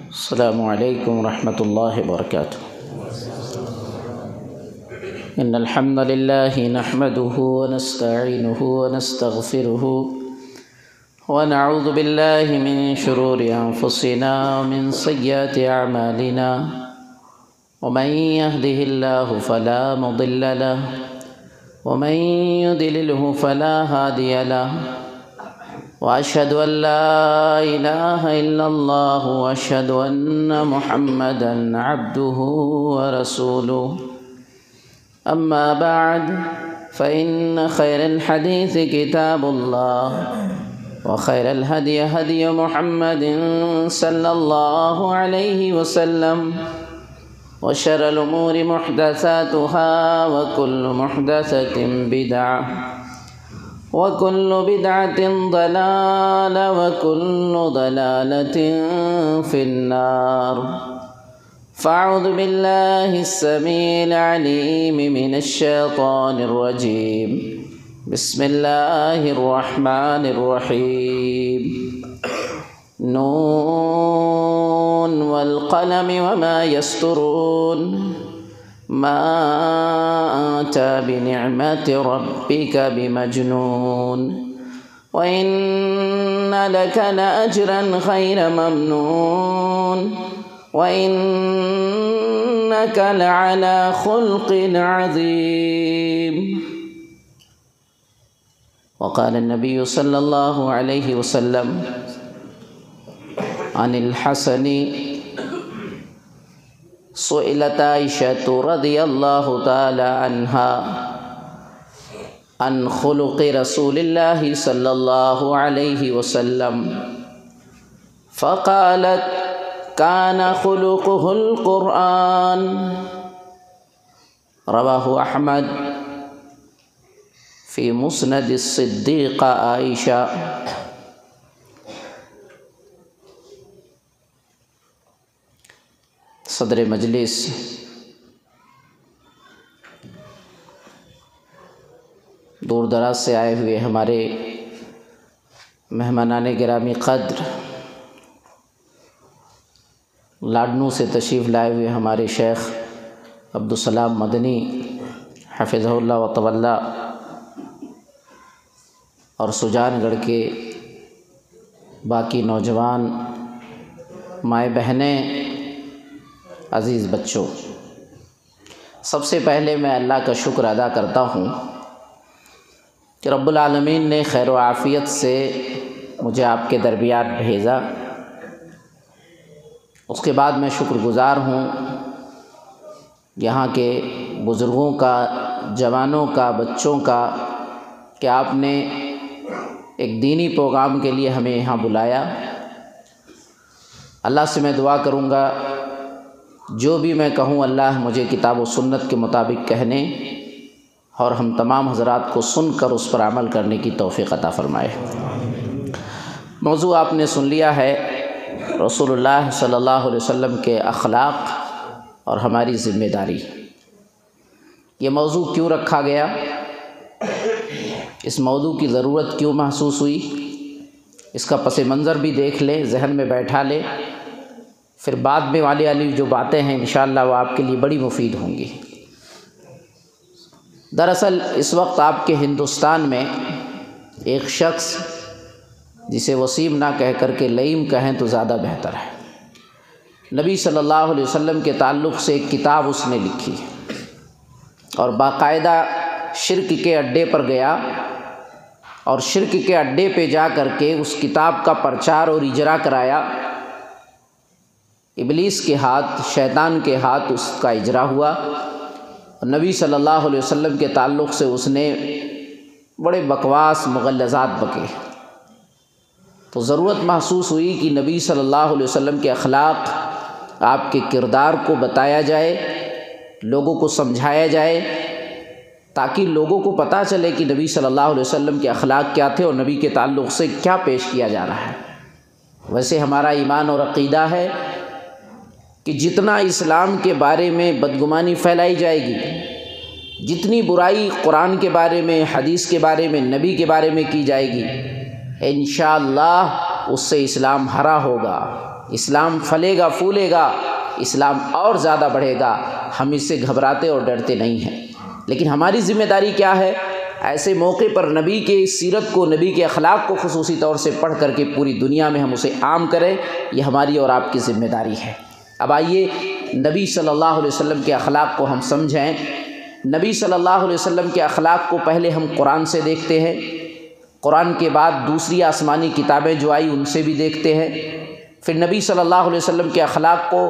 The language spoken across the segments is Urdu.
السلام علیکم ورحمۃ اللہ وبرکاتہ۔ ان الحمد للہ نحمده ونستعینه ونستغفره ونعوذ باللہ من شرور انفسنا ومن سیئات اعمالنا ومن يهده الله فلا مضل له ومن يضلله فلا هادي له وأشهد أن لا إله إلا الله وأشهد أن محمدًا عبده ورسوله أما بعد فإن خير الحديث كتاب الله وخير الهدي هدي محمد صلى الله عليه وسلم وشر الأمور محدثاتها وكل محدثة بدعة وكل بدعة ضلالة وكل ضلالة في النار فأعوذ بالله السميع العليم من الشيطان الرجيم بسم الله الرحمن الرحيم نون والقلم وما يسطرون ما أنت بنعمة ربك بمجنون وإن لك لأجرا غير ممنون وإنك لعلى خلق عظيم وقال النبي صلى الله عليه وسلم عن الحسن سئلت عائشة رضي الله تعالى عنها عن خلق رسول الله صلى الله عليه وسلم فقالت كان خلقه القرآن رواه أحمد في مسند الصديقة عائشة۔ صدر مجلس دور دراز سے آئے ہوئے ہمارے مہمانان گرامی قدر، لاڈنو سے تشریف لائے ہوئے ہمارے شیخ عبدالسلام مدنی حفظہ اللہ و طولہ، اور سجان گڑھ کے باقی نوجوان مائیں بہنیں، عزیز بچوں، سب سے پہلے میں اللہ کا شکر ادا کرتا ہوں کہ رب العالمین نے خیر و عافیت سے مجھے آپ کے درمیان بھیجا۔ اس کے بعد میں شکر گزار ہوں یہاں کے بزرگوں کا، جوانوں کا، بچوں کا، کہ آپ نے ایک دینی پروگرام کے لیے ہمیں یہاں بلایا۔ اللہ سے میں دعا کروں گا جو بھی میں کہوں اللہ مجھے کتاب و سنت کے مطابق کہنے اور ہم تمام حضرات کو سن کر اس پر عمل کرنے کی توفیق عطا فرمائے۔ موضوع آپ نے سن لیا ہے، رسول اللہ صلی اللہ علیہ وسلم کے اخلاق اور ہماری ذمہ داری۔ یہ موضوع کیوں رکھا گیا، اس موضوع کی ضرورت کیوں محسوس ہوئی، اس کا پس منظر بھی دیکھ لیں، ذہن میں بیٹھا لیں، پھر بعد میں والی جو باتیں ہیں انشاءاللہ وہ آپ کے لیے بڑی مفید ہوں گی۔ دراصل اس وقت آپ کے ہندوستان میں ایک شخص جسے وسیم نہ کہہ کر کے لئیم کہیں تو زیادہ بہتر ہے، نبی صلی اللہ علیہ وسلم کے تعلق سے ایک کتاب اس نے لکھی اور باقاعدہ شرک کے اڈے پر گیا، اور شرک کے اڈے پہ جا کر کے اس کتاب کا پرچار اور اجرا کرایا۔ ابلیس کے ہاتھ، شیطان کے ہاتھ اس کا اجرا ہوا، اور نبی صلی اللہ علیہ وسلم کے تعلق سے اس نے بڑے بکواس مغلظات بکے۔ تو ضرورت محسوس ہوئی کہ نبی صلی اللہ علیہ وسلم کے اخلاق، آپ کے کردار کو بتایا جائے، لوگوں کو سمجھایا جائے، تاکہ لوگوں کو پتہ چلے کہ نبی صلی اللہ علیہ وسلم کے اخلاق کیا تھے اور نبی کے تعلق سے کیا پیش کیا جا رہا ہے۔ ویسے ہمارا ایمان اور عقیدہ ہے کہ جتنا اسلام کے بارے میں بدگمانی پھیلائی جائے گی، جتنی برائی قرآن کے بارے میں، حدیث کے بارے میں، نبی کے بارے میں کی جائے گی، انشاءاللہ اس سے اسلام ہرا ہوگا، اسلام پھلے گا پھولے گا، اسلام اور زیادہ بڑھے گا، ہم اس سے گھبراتے اور ڈرتے نہیں ہیں۔ لیکن ہماری ذمہ داری کیا ہے؟ ایسے موقع پر نبی کے سیرت کو، نبی کے اخلاق کو خصوصی طور سے پڑھ کر کے پوری دنیا میں ہم اسے عام کریں، یہ ہماری اور آپ کی ذمہ داری ہے۔ اب آئیے نبی صلی اللہ علیہ وسلم کے اخلاق کو ہم سمجھیں۔ نبی صلی اللہ علیہ وسلم کے اخلاق کو پہلے ہم قرآن سے دیکھتے ہیں، قرآن کے بعد دوسری آسمانی کتابیں جو آئی ان سے بھی دیکھتے ہیں، پھر نبی صلی اللہ علیہ وسلم کے اخلاق کو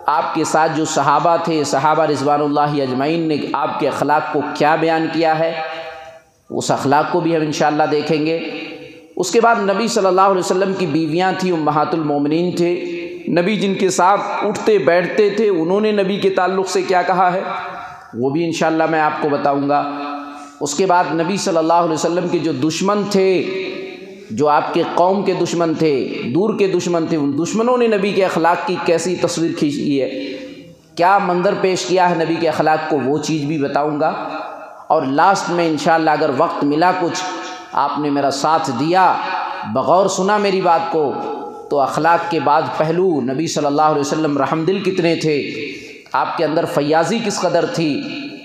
آپ کے ساتھ جو صحابہ تھے، صحابہ رضوان اللہ اجمعین نے آپ کے اخلاق کو کیا بیان کیا ہے، اس اخلاق کو بھی ہم انشاءاللہ دیکھیں گے۔ اس کے بعد نبی صلی اللہ علیہ وسلم کی بیویاں تھیں، امہات المومنین تھے، نبی جن کے ساتھ اٹھتے بیٹھتے تھے، انہوں نے نبی کے تعلق سے کیا کہا ہے وہ بھی انشاءاللہ میں آپ کو بتاؤں گا۔ اس کے بعد نبی صلی اللہ علیہ وسلم کے جو دشمن تھے، جو آپ کے قوم کے دشمن تھے، دور کے دشمن تھے، ان دشمنوں نے نبی کے اخلاق کی کیسی تصویر کھینچی ہے، کیا منظر پیش کیا ہے نبی کے اخلاق کو، وہ چیز بھی بتاؤں گا۔ اور لاسٹ میں انشاءاللہ اگر وقت ملا، کچھ آپ نے میرا ساتھ دیا، بغور سنا میری بات کو، تو اخلاق کے بعد پہلو نبی صلی اللہ علیہ وسلم رحم دل کتنے تھے، آپ کے اندر فیاضی کس قدر تھی،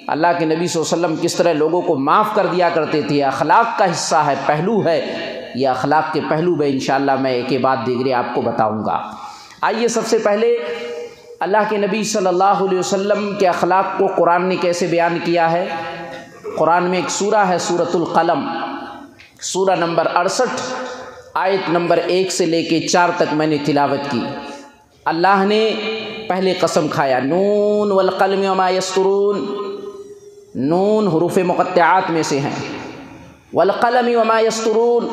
اللہ کے نبی صلی اللہ علیہ وسلم کس طرح لوگوں کو معاف کر دیا کرتے تھے، اخلاق کا حصہ ہے، پہلو ہے، یہ اخلاق کے پہلو میں انشاءاللہ میں ایک کے بعد دیگرے آپ کو بتاؤں گا۔ آئیے سب سے پہلے اللہ کے نبی صلی اللہ علیہ وسلم کے اخلاق کو قرآن نے کیسے بیان کیا ہے۔ قرآن میں ایک سورہ ہے سورۃ القلم، سورہ نمبر 68 آیت نمبر 1 سے لے کے 4 تک میں نے تلاوت کی۔ اللہ نے پہلے قسم کھایا، نون والقلم وما یسطرون، نون حروف مقطعات میں سے ہیں، والقلم وما یسطرون،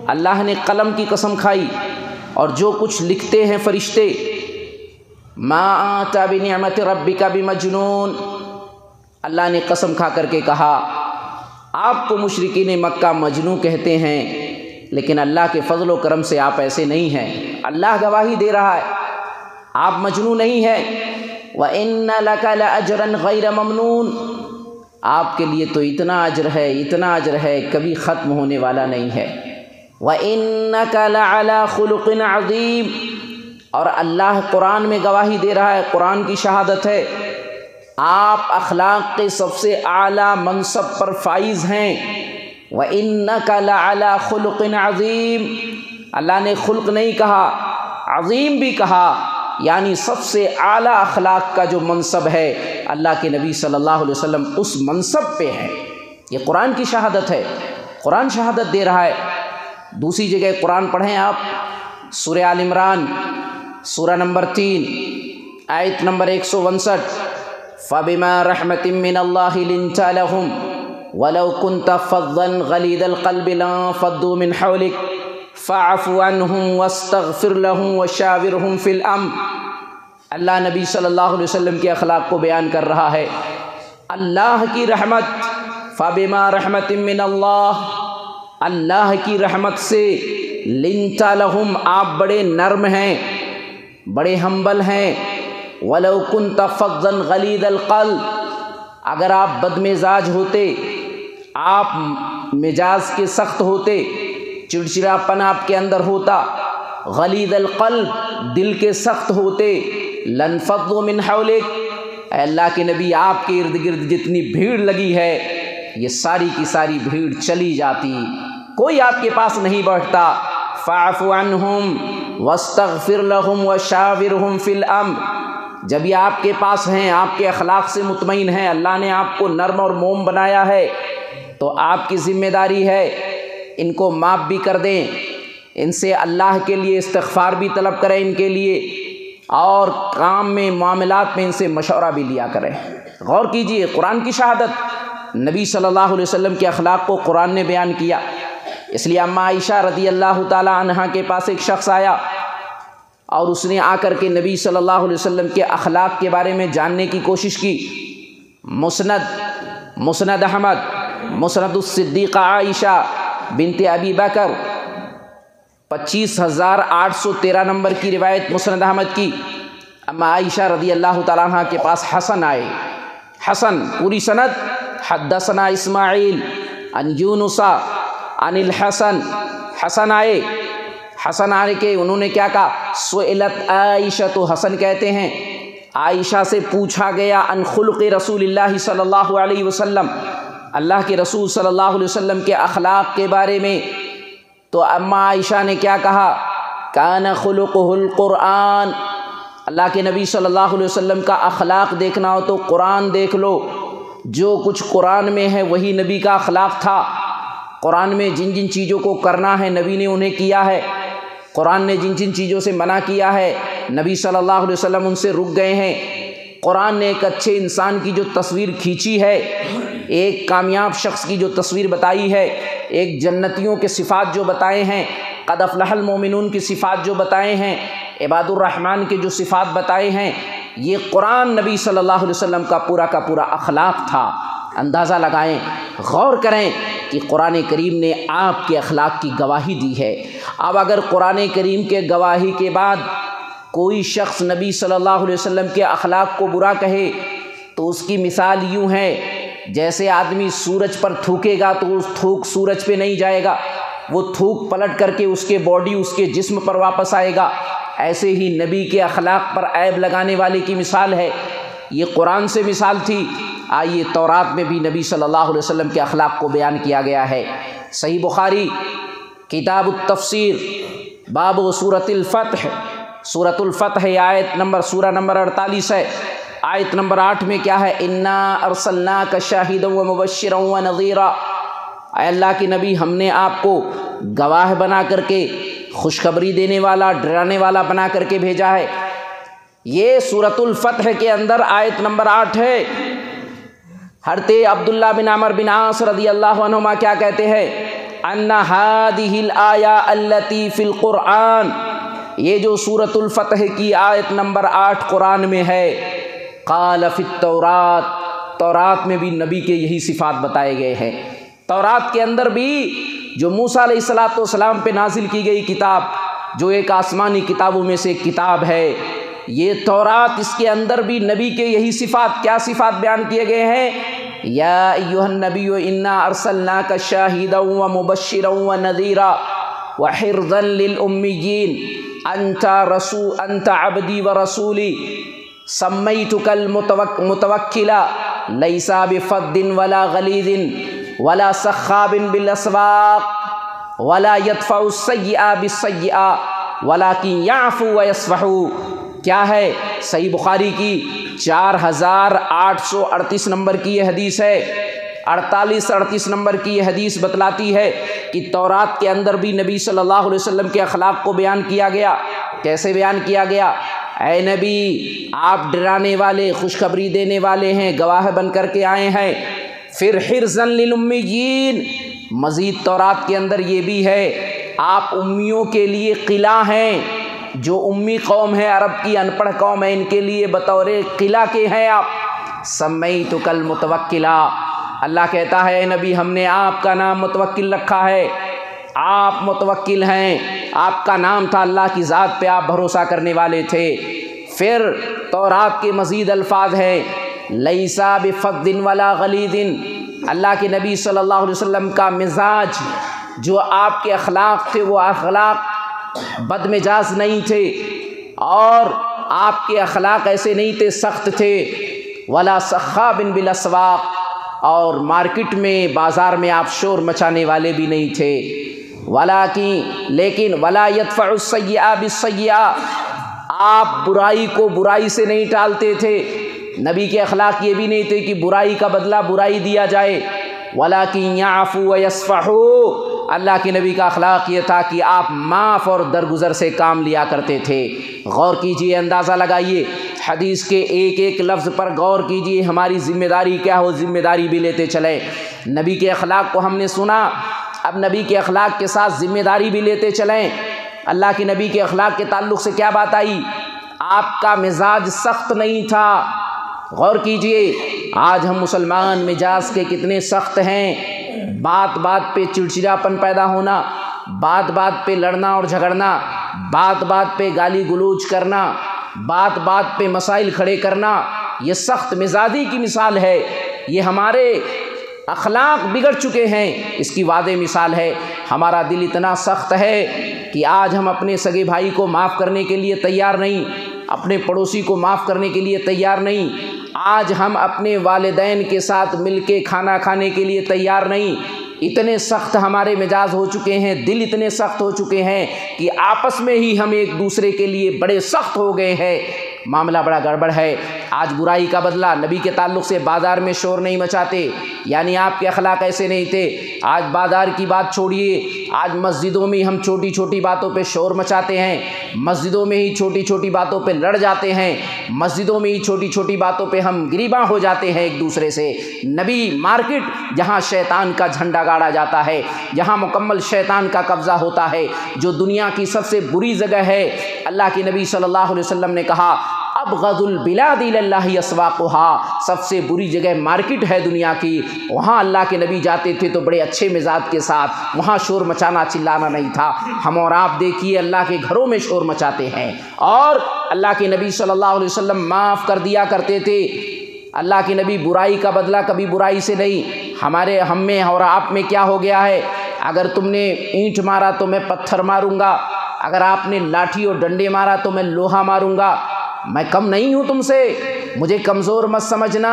اللہ نے قلم کی قسم کھائی اور جو کچھ لکھتے ہیں فرشتے، ما انت بنعمت ربک بمجنون، اللہ نے قسم کھا کر کے کہا آپ کو مشرکین مکہ مجنون کہتے ہیں، لیکن اللہ کے فضل و کرم سے آپ ایسے نہیں ہیں، اللہ گواہی دے رہا ہے آپ مجنون نہیں ہیں۔ وَإِنَّ لَكَ لَأَجْرًا غَيْرَ مَمْنُونَ، آپ کے لیے تو اتنا اجر ہے، اتنا اجر ہے، کبھی ختم ہونے والا نہیں ہے۔ وَإِنَّكَ لَعَلَىٰ خُلُقٍ عَظِيمٍ، اور اللہ قرآن میں گواہی دے رہا ہے، قرآن کی شہادت ہے، آپ اخلاق کے سب سے اعلیٰ منصب پر فائز ہیں۔ وَإِنَّكَ لَعَلَىٰ خُلُقٍ عَظِيمٍ، اللہ نے خلق نہیں کہا، عظیم بھی کہا، یعنی سب سے اعلیٰ اخلاق کا جو منصب ہے اللہ کے نبی صلی اللہ علیہ وسلم اس منصب پہ ہے، یہ قرآن کی شہادت ہے، قرآن شہادت دے رہا ہے۔ دوسری جگہ قرآن پڑھیں آپ، سورہ آل عمران سورہ نمبر 3 آیت نمبر 159، فَبِمَا رَحْمَةٍ مِّنَ اللَّهِ لِنتَ لَهُمْ وَلَوْ كُنْتَ فَظًّا غَلِيظَ الْقَلْبِ لَانفَضُّوا مِنْ حَوْلِكَ فَاعْفُ عَنْهُمْ وَاسْتَغْفِرْ لَهُمْ وَشَاوِرْهُمْ فِي الْأَمْرِ، اللہ نبی صلی اللہ علیہ وسلم کے اخلاق کو بیان کر رہا ہے۔ اللہ کی رحمت، فَبِمَا رَحْمَةٍ مِّنَ اللَّهِ، اللہ کی رحمت سے، لِنْتَ لَهُمْ، آپ بڑے نرم ہیں، بڑے ہمبل ہیں، وَلَوْ كُنْتَ فَظًّا غَلِيظَ الْقَلْبِ، اگر آپ بد مزاج ہوتے، آپ مزاج کے سخت ہوتے، چڑچڑاپن آپ کے اندر ہوتا، غلیظ القلب، دل کے سخت ہوتے، لانفضوا من حولک، اے اللہ کے نبی آپ کے ارد گرد جتنی بھیڑ لگی ہے یہ ساری کی ساری بھیڑ چلی جاتی، کوئی آپ کے پاس نہیں بیٹھتا۔ فاعف عنہم واستغفر لہم وشاورہم فی الامر، جب یہ آپ کے پاس ہیں، آپ کے اخلاق سے مطمئن ہیں، اللہ نے آپ کو نرم اور موم بنایا ہے، تو آپ کی ذمہ داری ہے ان کو معاف بھی کر دیں، ان سے اللہ کے لیے استغفار بھی طلب کریں ان کے لیے، اور کام میں معاملات میں ان سے مشورہ بھی لیا کریں۔ غور کیجئے، قرآن کی شہادت، نبی صلی اللہ علیہ وسلم کے اخلاق کو قرآن نے بیان کیا۔ اس لیے اماں عائشہ رضی اللہ تعالی عنہا کے پاس ایک شخص آیا اور اس نے آ کر کے نبی صلی اللہ علیہ وسلم کے اخلاق کے بارے میں جاننے کی کوشش کی۔ مسند احمد، مسند الصدیقہ عائشہ بنت ابی بکر، 25,813 نمبر کی روایت مسند احمد کی۔ اما عائشہ رضی اللہ تعالیٰ عنہ کے پاس حسن آئے، حسن پوری سند، حدثنا اسماعیل عن یونس عن الحسن، حسن آئے، حسن آنے کے انہوں نے کیا کہا، سئلت عائشہ، تو حسن کہتے ہیں عائشہ سے پوچھا گیا عن خلق رسول اللہ صلی اللہ علیہ وسلم، اللہ کے رسول صلی اللہ علیہ وسلم کے اخلاق کے بارے میں، تو اماں عائشہ نے کیا کہا، کان خلقہ القرآن، اللہ کے نبی صلی اللہ علیہ وسلم کا اخلاق دیکھنا ہو تو قرآن دیکھ لو، جو کچھ قرآن میں ہے وہی نبی کا اخلاق تھا، قرآن میں جن جن چیزوں کو کرنا ہے نبی نے انہیں کیا ہے، قرآن نے جن جن چیزوں سے منع کیا ہے نبی صلی اللہ علیہ وسلم ان سے رک گئے ہیں، قرآن نے ایک اچھے انسان کی جو تصویر کھینچی ہے، ایک کامیاب شخص کی جو تصویر بتائی ہے، ایک جنتیوں کے صفات جو بتائے ہیں، قد افلح المؤمنون کی صفات جو بتائے ہیں، عباد الرحمن کے جو صفات بتائے ہیں، یہ قرآن نبی صلی اللہ علیہ وسلم کا پورا اخلاق تھا۔ اندازہ لگائیں، غور کریں کہ قرآن کریم نے آپ کے اخلاق کی گواہی دی ہے۔ اب اگر قرآن کریم کے گواہی کے بعد کوئی شخص نبی صلی اللہ علیہ وسلم کے اخلاق کو برا کہے تو اس کی مثال یوں ہے، جیسے آدمی سورج پر تھوکے گا تو اس تھوک سورج پہ نہیں جائے گا، وہ تھوک پلٹ کر کے اس کے باڈی، اس کے جسم پر واپس آئے گا، ایسے ہی نبی کے اخلاق پر عیب لگانے والے کی مثال ہے۔ یہ قرآن سے مثال تھی، آئیے تورات میں بھی نبی صلی اللہ علیہ وسلم کے اخلاق کو بیان کیا گیا ہے۔ صحیح بخاری کتاب التفسیر باب سورۃ الفتح، سورۃ الفتح آیت نمبر، سورہ نمبر 48 ہے، آیت نمبر 8 میں کیا ہے، انا ارسلناک شاہدا ومبشرا ونذیرا، اے اللہ کے نبی ہم نے آپ کو گواہ بنا کر کے، خوشخبری دینے والا، ڈرانے والا بنا کر کے بھیجا ہے۔ یہ سورۃ الفتح کے اندر آیت نمبر 8 ہے۔ حضرت عبداللہ بن عمر بن عاص رضی اللہ عنہما کیا کہتے ہیں، ان هذه الآیہ التي فی القرآن، یہ جو سورۃ الفتح کی آیت نمبر 8 قرآن میں ہے، قال فی التورات، تورات میں بھی نبی کے یہی صفات بتائے گئے ہیں۔ تورات کے اندر بھی جو موسیٰ علیہ السلام پہ نازل کی گئی کتاب، جو ایک آسمانی کتابوں میں سے ایک کتاب ہے، یہ تورات، اس کے اندر بھی نبی کے یہی صفات، کیا صفات بیان کیے گئے ہیں، یا ایھا النبی انا ارسلناک شاہدا ومبشرا ونذیرا وحرزا للامیین انت عبدی ورسولی سمیتک المتوکلا لیس بفظ ولا غلیظ ولا سخاب بالاسواق ولا يدفع السیئہ بالسیئہ ولکن یعفو ویصفح۔ کیا ہے؟ صحیح بخاری کی 4838 نمبر کی یہ حدیث ہے، 38 نمبر کی یہ حدیث بتلاتی ہے کہ تورات کے اندر بھی نبی صلی اللہ علیہ وسلم کے اخلاق کو بیان کیا گیا۔ کیسے بیان کیا گیا؟ اے نبی آپ ڈرانے والے، خوشخبری دینے والے ہیں، گواہ بن کر کے آئے ہیں۔ پھر حرزا للامیین، مزید تورات کے اندر یہ بھی ہے، آپ امیوں کے لیے قلعہ ہیں، جو امی قوم ہے، عرب کی ان پڑھ قوم ہے، ان کے لیے بطور قلعہ کے ہیں آپ۔ سمیتک المتوکلا، اللہ کہتا ہے اے نبی ہم نے آپ کا نام متوکل رکھا ہے، آپ متوکل ہیں، آپ کا نام تھا، اللہ کی ذات پہ آپ بھروسہ کرنے والے تھے۔ پھر تورات کے مزید الفاظ ہیں، لیسا بفظ ولا غلیظ، اللہ کے نبی صلی اللہ علیہ وسلم کا مزاج، جو آپ کے اخلاق تھے، وہ اخلاق بد مزاج نہیں تھے، اور آپ کے اخلاق ایسے نہیں تھے، سخت تھے، ولا سخاب بالاسواق، اور مارکیٹ میں، بازار میں آپ شور مچانے والے بھی نہیں تھے، لیکن ولا يدفع السیئہ بالسیئہ، آپ برائی کو برائی سے نہیں ٹالتے تھے، نبی کے اخلاق یہ بھی نہیں تھے کہ برائی کا بدلہ برائی دیا جائے، ولیکن یعفو ویصفح، اللہ کے نبی کا اخلاق یہ تھا کہ آپ معاف اور درگزر سے کام لیا کرتے تھے۔ غور کیجئے، اندازہ لگائیے، حدیث کے ایک ایک لفظ پر غور کیجئے، ہماری ذمہ داری کیا ہو، ذمہ داری بھی لیتے چلیں۔ نبی کے اخلاق کو ہم نے سنا، اب نبی کے اخلاق کے ساتھ ذمہ داری بھی لیتے چلیں۔ اللہ کے نبی کے اخلاق کے تعلق سے کیا بات آئی؟ آپ کا مزاج سخت نہیں تھا۔ غور کیجئے، آج ہم مسلمان مزاج کے کتنے سخت ہیں، بات بات پہ چڑچڑاپن پیدا ہونا، بات بات پہ لڑنا اور جھگڑنا، بات بات پہ گالی گلوچ کرنا، بات بات پہ مسائل کھڑے کرنا، یہ سخت مزاجی کی مثال ہے۔ یہ ہمارے اخلاق بگڑ چکے ہیں، اس کی واضح مثال ہے ہمارا دل اتنا سخت ہے کہ آج ہم اپنے سگے بھائی کو معاف کرنے کے لیے تیار نہیں، اپنے پڑوسی کو معاف کرنے کے لیے تیار نہیں، آج ہم اپنے والدین کے ساتھ مل کے کھانا کھانے کے لیے تیار نہیں۔ اتنے سخت ہمارے مزاج ہو چکے ہیں، دل اتنے سخت ہو چکے ہیں کہ آپس میں ہی ہم ایک دوسرے کے لیے بڑے سخت ہو گئے ہیں۔ معاملہ بڑا گڑبڑ ہے۔ آج برائی کا بدلہ نبی کے تعلق سے بازار میں شور نہیں مچاتے، یعنی آپ کے اخلاق ایسے نہیں تھے۔ آج بازار کی بات چھوڑیے، آج مسجدوں میں ہم چھوٹی چھوٹی باتوں پہ شور مچاتے ہیں، مسجدوں میں ہی چھوٹی چھوٹی باتوں پہ لڑ جاتے ہیں، مسجدوں میں ہی چھوٹی چھوٹی باتوں پہ ہم گریباں ہو جاتے ہیں ایک دوسرے سے۔ نبی مارکیٹ جہاں شیطان کا جھنڈا گاڑا جاتا ہے، جہاں مکمل شیطان کا قبضہ ہوتا ہے، جو دنیا کی سب سے بری جگہ ہے، اللہ کے نبی صلی اللہ علیہ وسلم نے کہا ابغض البلاد الی اللہ اسواقها، سب سے بری جگہ مارکیٹ ہے دنیا کی۔ وہاں اللہ کے نبی جاتے تھے تو بڑے اچھے مزاج کے ساتھ، وہاں شور مچانا چلانا نہیں تھا۔ ہم اور آپ دیکھیے اللہ کے گھروں میں شور مچاتے ہیں، اور اللہ کے نبی صلی اللہ علیہ وسلم معاف کر دیا کرتے تھے۔ اللہ کے نبی برائی کا بدلہ کبھی برائی سے نہیں۔ ہم میں اور آپ میں کیا ہو گیا ہے، اگر تم نے اینٹ مارا تو میں پتھر ماروں گا، اگر آپ نے لاٹھی اور ڈنڈے مارا تو میں لوہا ماروں گا۔ میں کم نہیں ہوں تم سے، مجھے کمزور مت سمجھنا،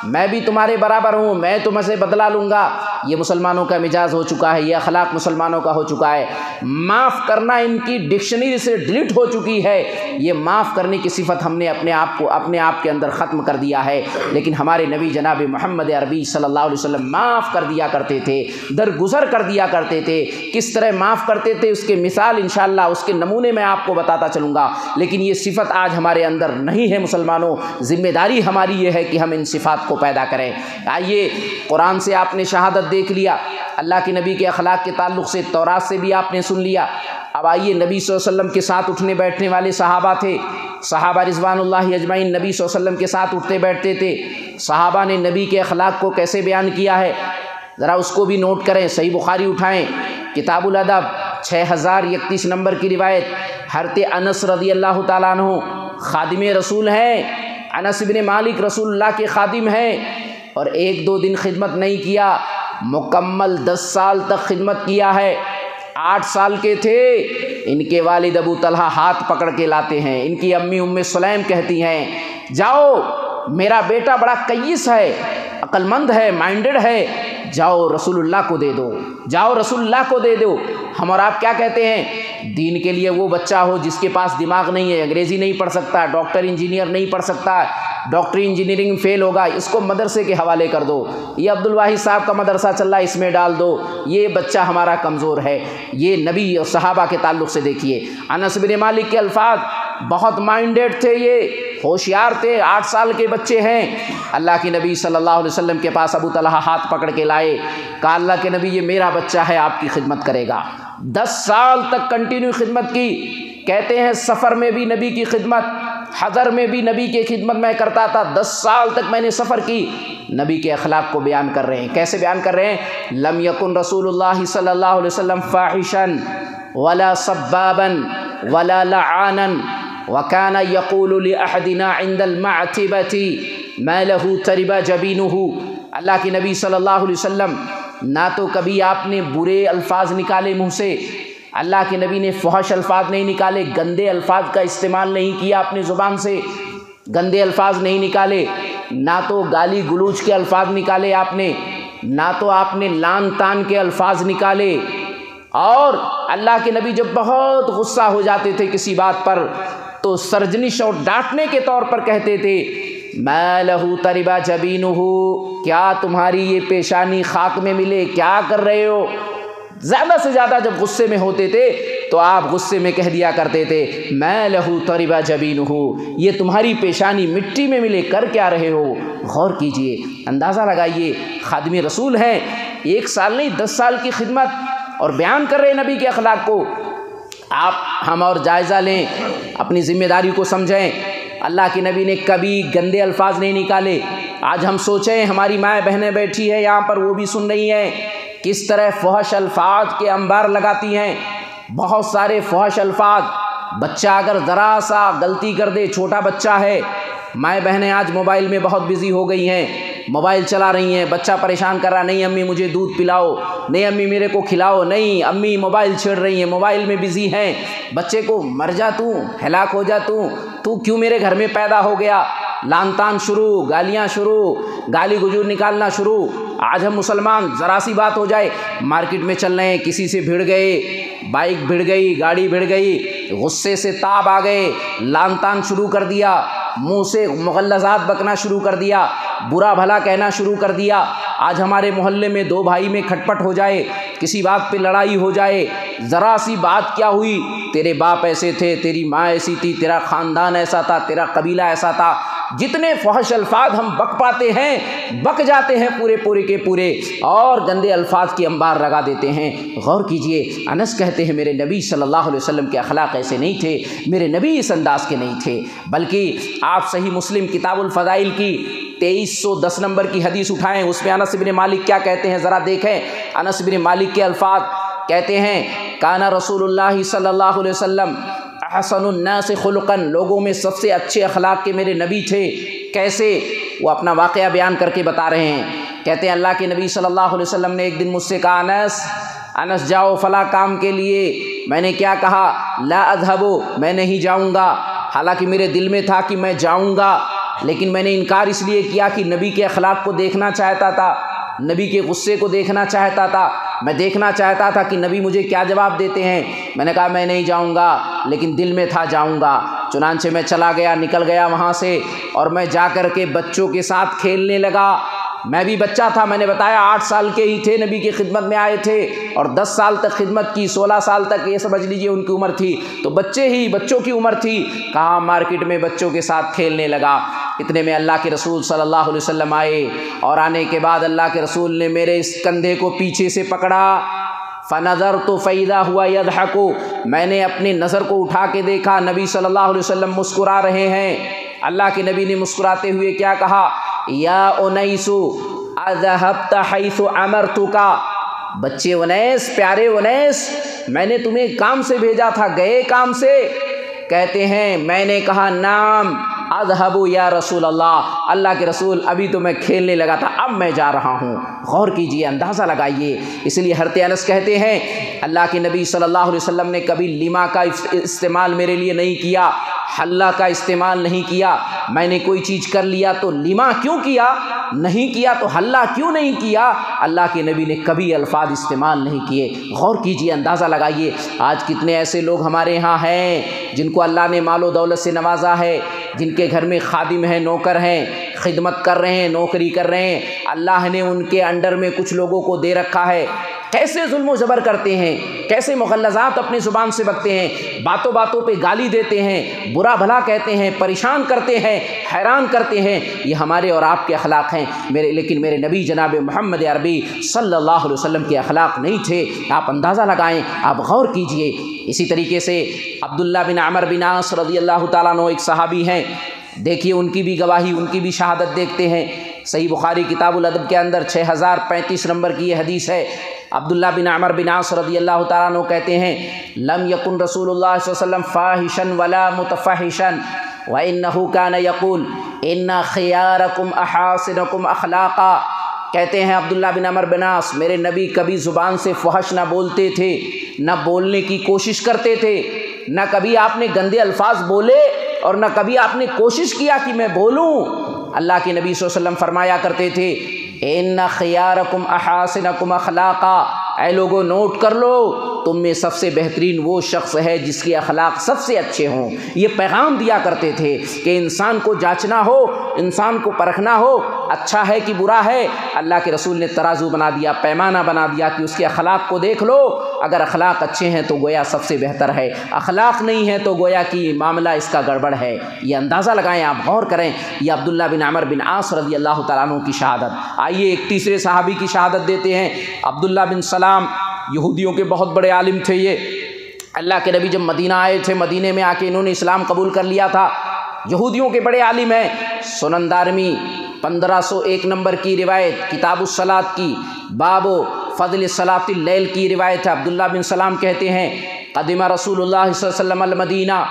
میں بھی تمہارے برابر ہوں، میں تم سے بدلہ لوں گا۔ یہ مسلمانوں کا مزاج ہو چکا ہے، یہ اخلاق مسلمانوں کا ہو چکا ہے۔ معاف کرنا ان کی ڈکشنری سے ڈیلیٹ ہو چکی ہے۔ یہ معاف کرنے کی صفت ہم نے اپنے آپ کے اندر ختم کر دیا ہے۔ لیکن ہمارے نبی جناب محمد عربی صلی اللہ علیہ وسلم معاف کر دیا کرتے تھے، درگزر کر دیا کرتے تھے۔ کس طرح معاف کرتے تھے اس کے مثال انشاءاللہ اس کے نمونے میں آپ کو بتاتا چلوں گا، لیکن یہ صفت آج ہمارے اندر نہیں ہے۔ مسلمانوں، ذمہ داری ہماری یہ ہے کہ ہم ان صفات کو پیدا کریں۔ آئیے، قرآن سے آپ نے شہادت دیکھ لیا، اللہ کے نبی کے اخلاق کے تعلق سے تورات سے بھی آپ نے سن لیا۔ اب آئیے، نبی صلی اللہ علیہ وسلم کے ساتھ اٹھنے بیٹھنے والے صحابہ تھے، صحابہ رضوان اللہ اجمعین نبی صلی اللہ علیہ وسلم کے ساتھ اٹھتے بیٹھتے تھے۔ صحابہ نے نبی کے اخلاق کو کیسے بیان کیا ہے، ذرا اس کو بھی نوٹ کریں۔ صحیح بخاری اٹھائیں، کتاب الادب 6031 نمبر کی روایت، حضرت انس رضی اللہ تعالیٰ عنہ خادم رسول ہیں، انس بن مالک رسول اللہ کے خادم ہیں، اور 1-2 دن خدمت نہیں کیا، مکمل 10 سال تک خدمت کیا ہے۔ 8 سال کے تھے، ان کے والد ابو طلحہ ہاتھ پکڑ کے لاتے ہیں، ان کی امی ام سلیم کہتی ہیں جاؤ، میرا بیٹا بڑا کیس ہے، عقل مند ہے، مائنڈڈ ہے، جاؤ رسول اللہ کو دے دو، جاؤ رسول اللہ کو دے دو۔ ہم اور آپ کیا کہتے ہیں، دین کے لیے وہ بچہ ہو جس کے پاس دماغ نہیں ہے، انگریزی نہیں پڑھ سکتا، ڈاکٹر انجینئر نہیں پڑھ سکتا، ڈاکٹری انجینئرنگ فیل ہوگا، اس کو مدرسے کے حوالے کر دو، یہ عبد الواحد صاحب کا مدرسہ چل رہا ہے اس میں ڈال دو، یہ بچہ ہمارا کمزور ہے۔ یہ نبی اور صحابہ کے تعلق سے دیکھیے، انس بن مالک کے الفاظ، بہت مائنڈیڈ تھے، یہ ہوشیار تھے، 8 سال کے بچے ہیں۔ اللہ کے نبی صلی اللہ علیہ وسلم کے پاس ابو طلحہ ہاتھ پکڑ کے لائے، کہا اللہ کے نبی یہ میرا بچہ ہے، آپ کی خدمت کرے گا۔ 10 سال تک کنٹینیو خدمت کی۔ کہتے ہیں سفر میں بھی نبی کی خدمت، حضر میں بھی نبی کی خدمت میں کرتا تھا، 10 سال تک میں نے سفر کی۔ نبی کے اخلاق کو بیان کر رہے ہیں، کیسے بیان کر رہے ہیں، لم یکن رسول اللہ صلی اللہ علیہ وسلم فاحشا ولا سبابا ولا لعانا وكان يقول لأحدنا عند المعتبة ما له ترب جبينه۔ اللہ کے نبی صلی اللہ علیہ وسلم نہ تو کبھی آپ نے برے الفاظ نکالے منہ سے، اللہ کے نبی نے فحش الفاظ نہیں نکالے، گندے الفاظ کا استعمال نہیں کیا اپنی زبان سے، گندے الفاظ نہیں نکالے، نہ تو گالی گلوچ کے الفاظ نکالے آپ نے، نہ تو آپ نے لان تان کے الفاظ نکالے۔ اور اللہ کے نبی جب بہت غصہ ہو جاتے تھے کسی بات پر تو سرزنش اور ڈانٹنے کے طور پر کہتے تھے ما لہو تربا جبینہ، کیا تمہاری یہ پیشانی خاک میں ملے، کیا کر رہے ہو۔ زیادہ سے زیادہ جب غصے میں ہوتے تھے تو آپ غصے میں کہہ دیا کرتے تھے ما لہو تربا جبینہ، یہ تمہاری پیشانی مٹی میں ملے، کر کیا رہے ہو۔ غور کیجئے، اندازہ لگائیے، خادم رسول ہیں، 1 سال نہیں 10 سال کی خدمت، اور بیان کر رہے نبی کے اخلاق کو۔ آپ ہم اور جائزہ لیں، اپنی ذمہ داری کو سمجھیں۔ اللہ کے نبی نے کبھی گندے الفاظ نہیں نکالے۔ آج ہم سوچیں، ہماری مائیں بہنیں بیٹھی ہیں یہاں پر، وہ بھی سن رہی ہیں، کس طرح فحش الفاظ کے انبار لگاتی ہیں، بہت سارے فحش الفاظ۔ بچہ اگر ذرا سا غلطی کر دے، چھوٹا بچہ ہے، مائیں بہنیں آج موبائل میں بہت بزی ہو گئی ہیں، موبائل چلا رہی ہیں، بچہ پریشان کر رہا، نہیں امی مجھے دودھ پلاؤ، نہیں امی میرے کو کھلاؤ، نہیں امی موبائل چھیڑ رہی ہیں، موبائل میں بزی ہیں، بچے کو مر جا تو، ہلاک ہو جا تو کیوں میرے گھر میں پیدا ہو گیا، لان تان شروع، گالیاں شروع، گالی گجور نکالنا شروع۔ آج ہم مسلمان ذرا سی بات ہو جائے مارکیٹ میں چل رہے ہیں، کسی سے بھڑ گئے، بائک بھڑ گئی، گاڑی بھڑ گئی، غصے سے تاب آ گئے، لان تان شروع کر دیا، منہ سے مغلظات بکنا شروع کر دیا، برا بھلا کہنا شروع کر دیا۔ آج ہمارے محلے میں دو بھائی میں کھٹ پٹ ہو جائے، کسی بات پہ لڑائی ہو جائے، ذرا سی بات کیا ہوئی، تیرے باپ ایسے تھے، تیری ماں ایسی تھی، تیرا خاندان ایسا تھا، تیرا قبیلہ ایسا تھا، جتنے فحش الفاظ ہم بک پاتے ہیں، بک جاتے ہیں پورے کے پورے، اور گندے الفاظ کی انبار لگا دیتے ہیں۔ غور کیجئے، انس کہتے ہیں میرے نبی صلی اللہ علیہ وسلم کے اخلاق ایسے نہیں تھے، میرے نبی اس انداز کے نہیں تھے، بلکہ آپ صحیح مسلم کتاب الفضائل کی 2310 نمبر کی حدیث اٹھائیں، اس میں انس بن مالک کیا کہتے ہیں ذرا دیکھیں۔ انس بن مالک کے الفاظ کہتے ہیں، کانا رسول اللہ صلی اللہ علیہ وسلم احسن الناس خلقا، لوگوں میں سب سے اچھے اخلاق کے میرے نبی تھے۔ کیسے؟ وہ اپنا واقعہ بیان کر کے بتا رہے ہیں، کہتے ہیں اللہ کے نبی صلی اللہ علیہ وسلم نے ایک دن مجھ سے کہا، انس جاؤ فلاں کام کے لیے۔ میں نے کیا کہا؟ لا اذهب، میں نہیں جاؤں گا، حالانکہ میرے دل میں تھا کہ میں جاؤں گا، لیکن میں نے انکار اس لیے کیا کہ نبی کے اخلاق کو دیکھنا چاہتا تھا، نبی کے غصے کو دیکھنا چاہتا تھا، میں دیکھنا چاہتا تھا کہ نبی مجھے کیا جواب دیتے ہیں۔ میں نے کہا میں نہیں جاؤں گا، لیکن دل میں تھا جاؤں گا۔ چنانچہ میں چلا گیا، نکل گیا وہاں سے، اور میں جا کر کے بچوں کے ساتھ کھیلنے لگا۔ میں بھی بچہ تھا، میں نے بتایا 8 سال کے ہی تھے، نبی کی خدمت میں آئے تھے، اور 10 سال تک خدمت کی، 16 سال تک یہ سمجھ لیجئے ان کی عمر تھی، تو بچوں کی عمر تھی۔ کہاں مارکیٹ میں بچوں کے ساتھ کھیلنے لگا۔ اتنے میں اللہ کے رسول صلی اللہ علیہ وسلم آئے، اور آنے کے بعد اللہ کے رسول نے میرے اس کندھے کو پیچھے سے پکڑا، فنظرت فاذا هو يضحك، میں نے اپنی نظر کو اٹھا کے دیکھا، نبی صلی اللہ علیہ وسلم مسکرا رہے ہیں۔ اللہ کے نبی نے مسکراتے ہوئے کیا کہا؟ یا انیس اذهبت حيث امرتك، بچے انیس، پیارے انیس، میں نے تمہیں کام سے بھیجا تھا، گئے کام سے؟ کہتے ہیں میں نے کہا نام اذهب یا رسول اللہ، اللہ کے رسول ابھی تو میں کھیلنے لگا تھا، اب میں جا رہا ہوں۔ غور کیجئے، اندازہ لگائیے۔ اس لیے حضرت انس کہتے ہیں اللہ کے نبی صلی اللہ علیہ وسلم نے کبھی لما کا استعمال میرے لیے نہیں کیا، حلہ کا استعمال نہیں کیا۔ میں نے کوئی چیز کر لیا تو لما کیوں کیا، نہیں کیا تو حلہ کیوں نہیں کیا، اللہ کے نبی نے کبھی الفاظ استعمال نہیں کیے۔ غور کیجئے، اندازہ لگائیے، آج کتنے ایسے لوگ ہمارے ہاں ہیں جن کو اللہ نے مال و دولت سے نوازا ہے، جن کے گھر میں خادم ہیں، نوکر ہیں، خدمت کر رہے ہیں، نوکری کر رہے ہیں، اللہ نے ان کے انڈر میں کچھ لوگوں کو دے رکھا ہے، کیسے ظلم و جبر کرتے ہیں، کیسے مغلظات اپنی زبان سے بکتے ہیں، باتوں باتوں پہ گالی دیتے ہیں، برا بھلا کہتے ہیں، پریشان کرتے ہیں، حیران کرتے ہیں۔ یہ ہمارے اور آپ کے اخلاق ہیں، لیکن میرے نبی جناب محمد عربی صلی اللہ علیہ وسلم کے اخلاق نہیں تھے۔ آپ اندازہ لگائیں، آپ غور کیجئے۔ اسی طریقے سے عبداللہ بن عمر بن عاص رضی اللہ تعالیٰ عنہ ایک صحابی ہیں، دیکھیے ان کی بھی گواہی، ان کی بھی شہادت دیکھتے ہیں۔ صحیح بخاری کتاب الادب کے اندر 6035 نمبر کی یہ حدیث ہے۔ عبداللہ بن عمر بن عاص رضی اللہ تعالیٰ عنہ کہتے ہیں لم یکن رسول اللہ صلی اللہ علیہ وسلم فاحشا ولا متفحشا وانه كان يقول ان خياركم احاسنكم اخلاقا۔ کہتے ہیں عبداللہ بن عمر بن عاص، میرے نبی کبھی زبان سے فحش نہ بولتے تھے، نہ بولنے کی کوشش کرتے تھے، نہ کبھی آپ نے گندے الفاظ بولے اور نہ کبھی آپ نے کوشش کیا کہ میں بولوں۔ اللہ کے نبی صلی اللہ علیہ وسلم فرمایا کرتے تھے ان خیارکم احاسنکم اخلاقا، اے لوگوں نوٹ کر لو، تم میں سب سے بہترین وہ شخص ہے جس کے اخلاق سب سے اچھے ہوں۔ یہ پیغام دیا کرتے تھے کہ انسان کو جانچنا ہو، انسان کو پرکھنا ہو، اچھا ہے کہ برا ہے، اللہ کے رسول نے ترازو بنا دیا، پیمانہ بنا دیا کہ اس کے اخلاق کو دیکھ لو، اگر اخلاق اچھے ہیں تو گویا سب سے بہتر ہے، اخلاق نہیں ہے تو گویا کہ معاملہ اس کا گڑبڑ ہے۔ یہ اندازہ لگائیں، آپ غور کریں، یہ عبداللہ بن عمر بن عاص رضی اللہ تعالیٰ عنہ کی شہادت۔ آئیے ایک تیسرے صحابی کی شہادت دیتے ہیں، عبداللہ بن سلام، یہودیوں کے بہت بڑے عالم تھے یہ۔ اللہ کے نبی جب مدینہ آئے تھے، مدینے میں آ کے انہوں نے اسلام قبول کر لیا تھا، یہودیوں کے بڑے عالم ہیں۔ سنن دارمی 1501 نمبر کی روایت، کتاب الصلاۃ کی باب فضل صلاۃ اللیل کی روایت ہے۔ عبداللہ بن سلام کہتے ہیں قدم رسول اللہ صلی اللہ علیہ وسلم المدینہ،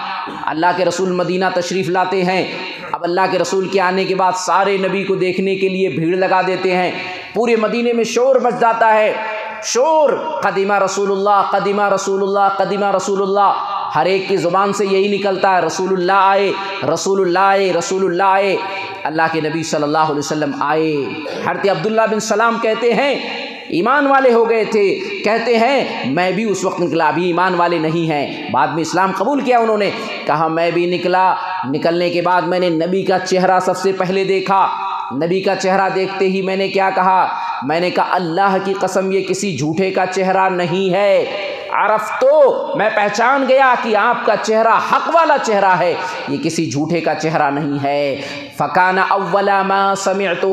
اللہ کے رسول مدینہ تشریف لاتے ہیں۔ اب اللہ کے رسول کے آنے کے بعد سارے نبی کو دیکھنے کے لیے بھیڑ لگا دیتے ہیں، پورے مدینے میں شور مچ جاتا ہے، شور، قدیمہ رسول اللہ، قدیمہ رسول اللہ، قدیمہ رسول اللہ، ہر ایک کی زبان سے یہی نکلتا ہے، رسول اللہ آئے، رسول اللہ آئے، رسول اللہ آئے۔ اللہ کے نبی صلی اللہ علیہ وسلم آئے۔ حضرت عبداللہ بن سلام کہتے ہیں ایمان والے ہو گئے تھے، کہتے ہیں میں بھی اس وقت نکلا، ابھی ایمان والے نہیں ہیں، بعد میں اسلام قبول کیا انہوں نے، کہا میں بھی نکلا، نکلنے کے بعد میں نے نبی کا چہرہ سب سے پہلے دیکھا، نبی کا چہرہ دیکھتے ہی میں نے کیا کہا، میں نے کہا اللہ کی قسم یہ کسی جھوٹے کا چہرہ نہیں ہے، عرفتو، میں پہچان گیا کہ آپ کا چہرہ حق والا چہرہ ہے، یہ کسی جھوٹے کا چہرہ نہیں ہے۔ فکان اول ما سمعتہ،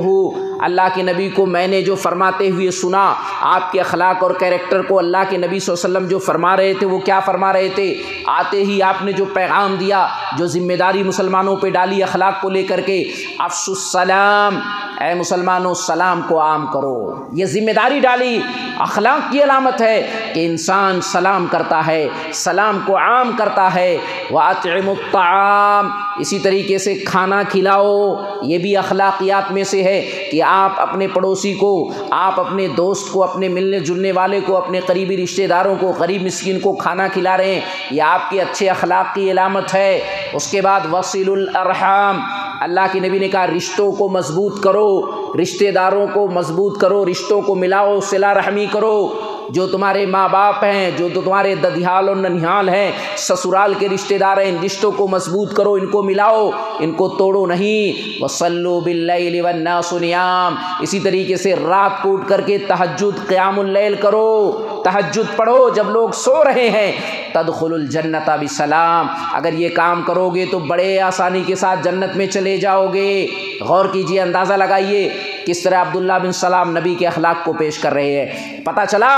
اللہ کے نبی کو میں نے جو فرماتے ہوئے سنا، آپ کے اخلاق اور کیریکٹر کو اللہ کے نبی صلی اللہ علیہ وسلم جو فرما رہے تھے وہ کیا فرما رہے تھے، آتے ہی آپ نے جو پیغام دیا، جو ذمہ داری مسلمانوں پہ ڈالی اخلاق کو لے کر کے، افشوا السلام، اے مسلمانوں سلام کو عام کرو، یہ ذمہ داری ڈالی، اخلاق کی علامت ہے کہ انسان سلام کرتا ہے، سلام کو عام کرتا ہے۔ وَأَطْعِمُوا الطَّعَامَ، اسی طریقے سے کھانا کھلاؤ، یہ بھی اخلاقیات میں سے ہے کہ آپ اپنے پڑوسی کو، آپ اپنے دوست کو، اپنے ملنے جلنے والے کو، اپنے قریبی رشتہ داروں کو، غریب مسکین کو کھانا کھلا رہے ہیں، یہ آپ کے اچھے اخلاق کی علامت ہے۔ اس کے بعد وَصِلُوا الْأَرْحَامَ، اللہ کے نبی نے کہا رشتوں کو مضبوط کرو، رشتہ داروں کو مضبوط کرو، رشتوں کو ملاؤ، صلہ رحمی کرو، جو تمہارے ماں باپ ہیں، جو تمہارے ددیال اور ننھیال ہیں، سسرال کے رشتہ دار ہیں، ان رشتوں کو مضبوط کرو، ان کو ملاؤ، ان کو توڑو نہیں۔ وصلوا باللیل والناس نیام، اسی طریقے سے رات کو اٹھ کر کے تہجد قیام اللیل کرو، تہجد پڑھو جب لوگ سو رہے ہیں۔ تدخل الجنت بسلام، اگر یہ کام کرو گے تو بڑے آسانی کے ساتھ جنت میں چلے جاؤ گے۔ غور کیجئے، اندازہ لگائیے کس طرح عبداللہ بن سلام نبی کے اخلاق کو پیش کر رہے ہیں۔ پتہ چلا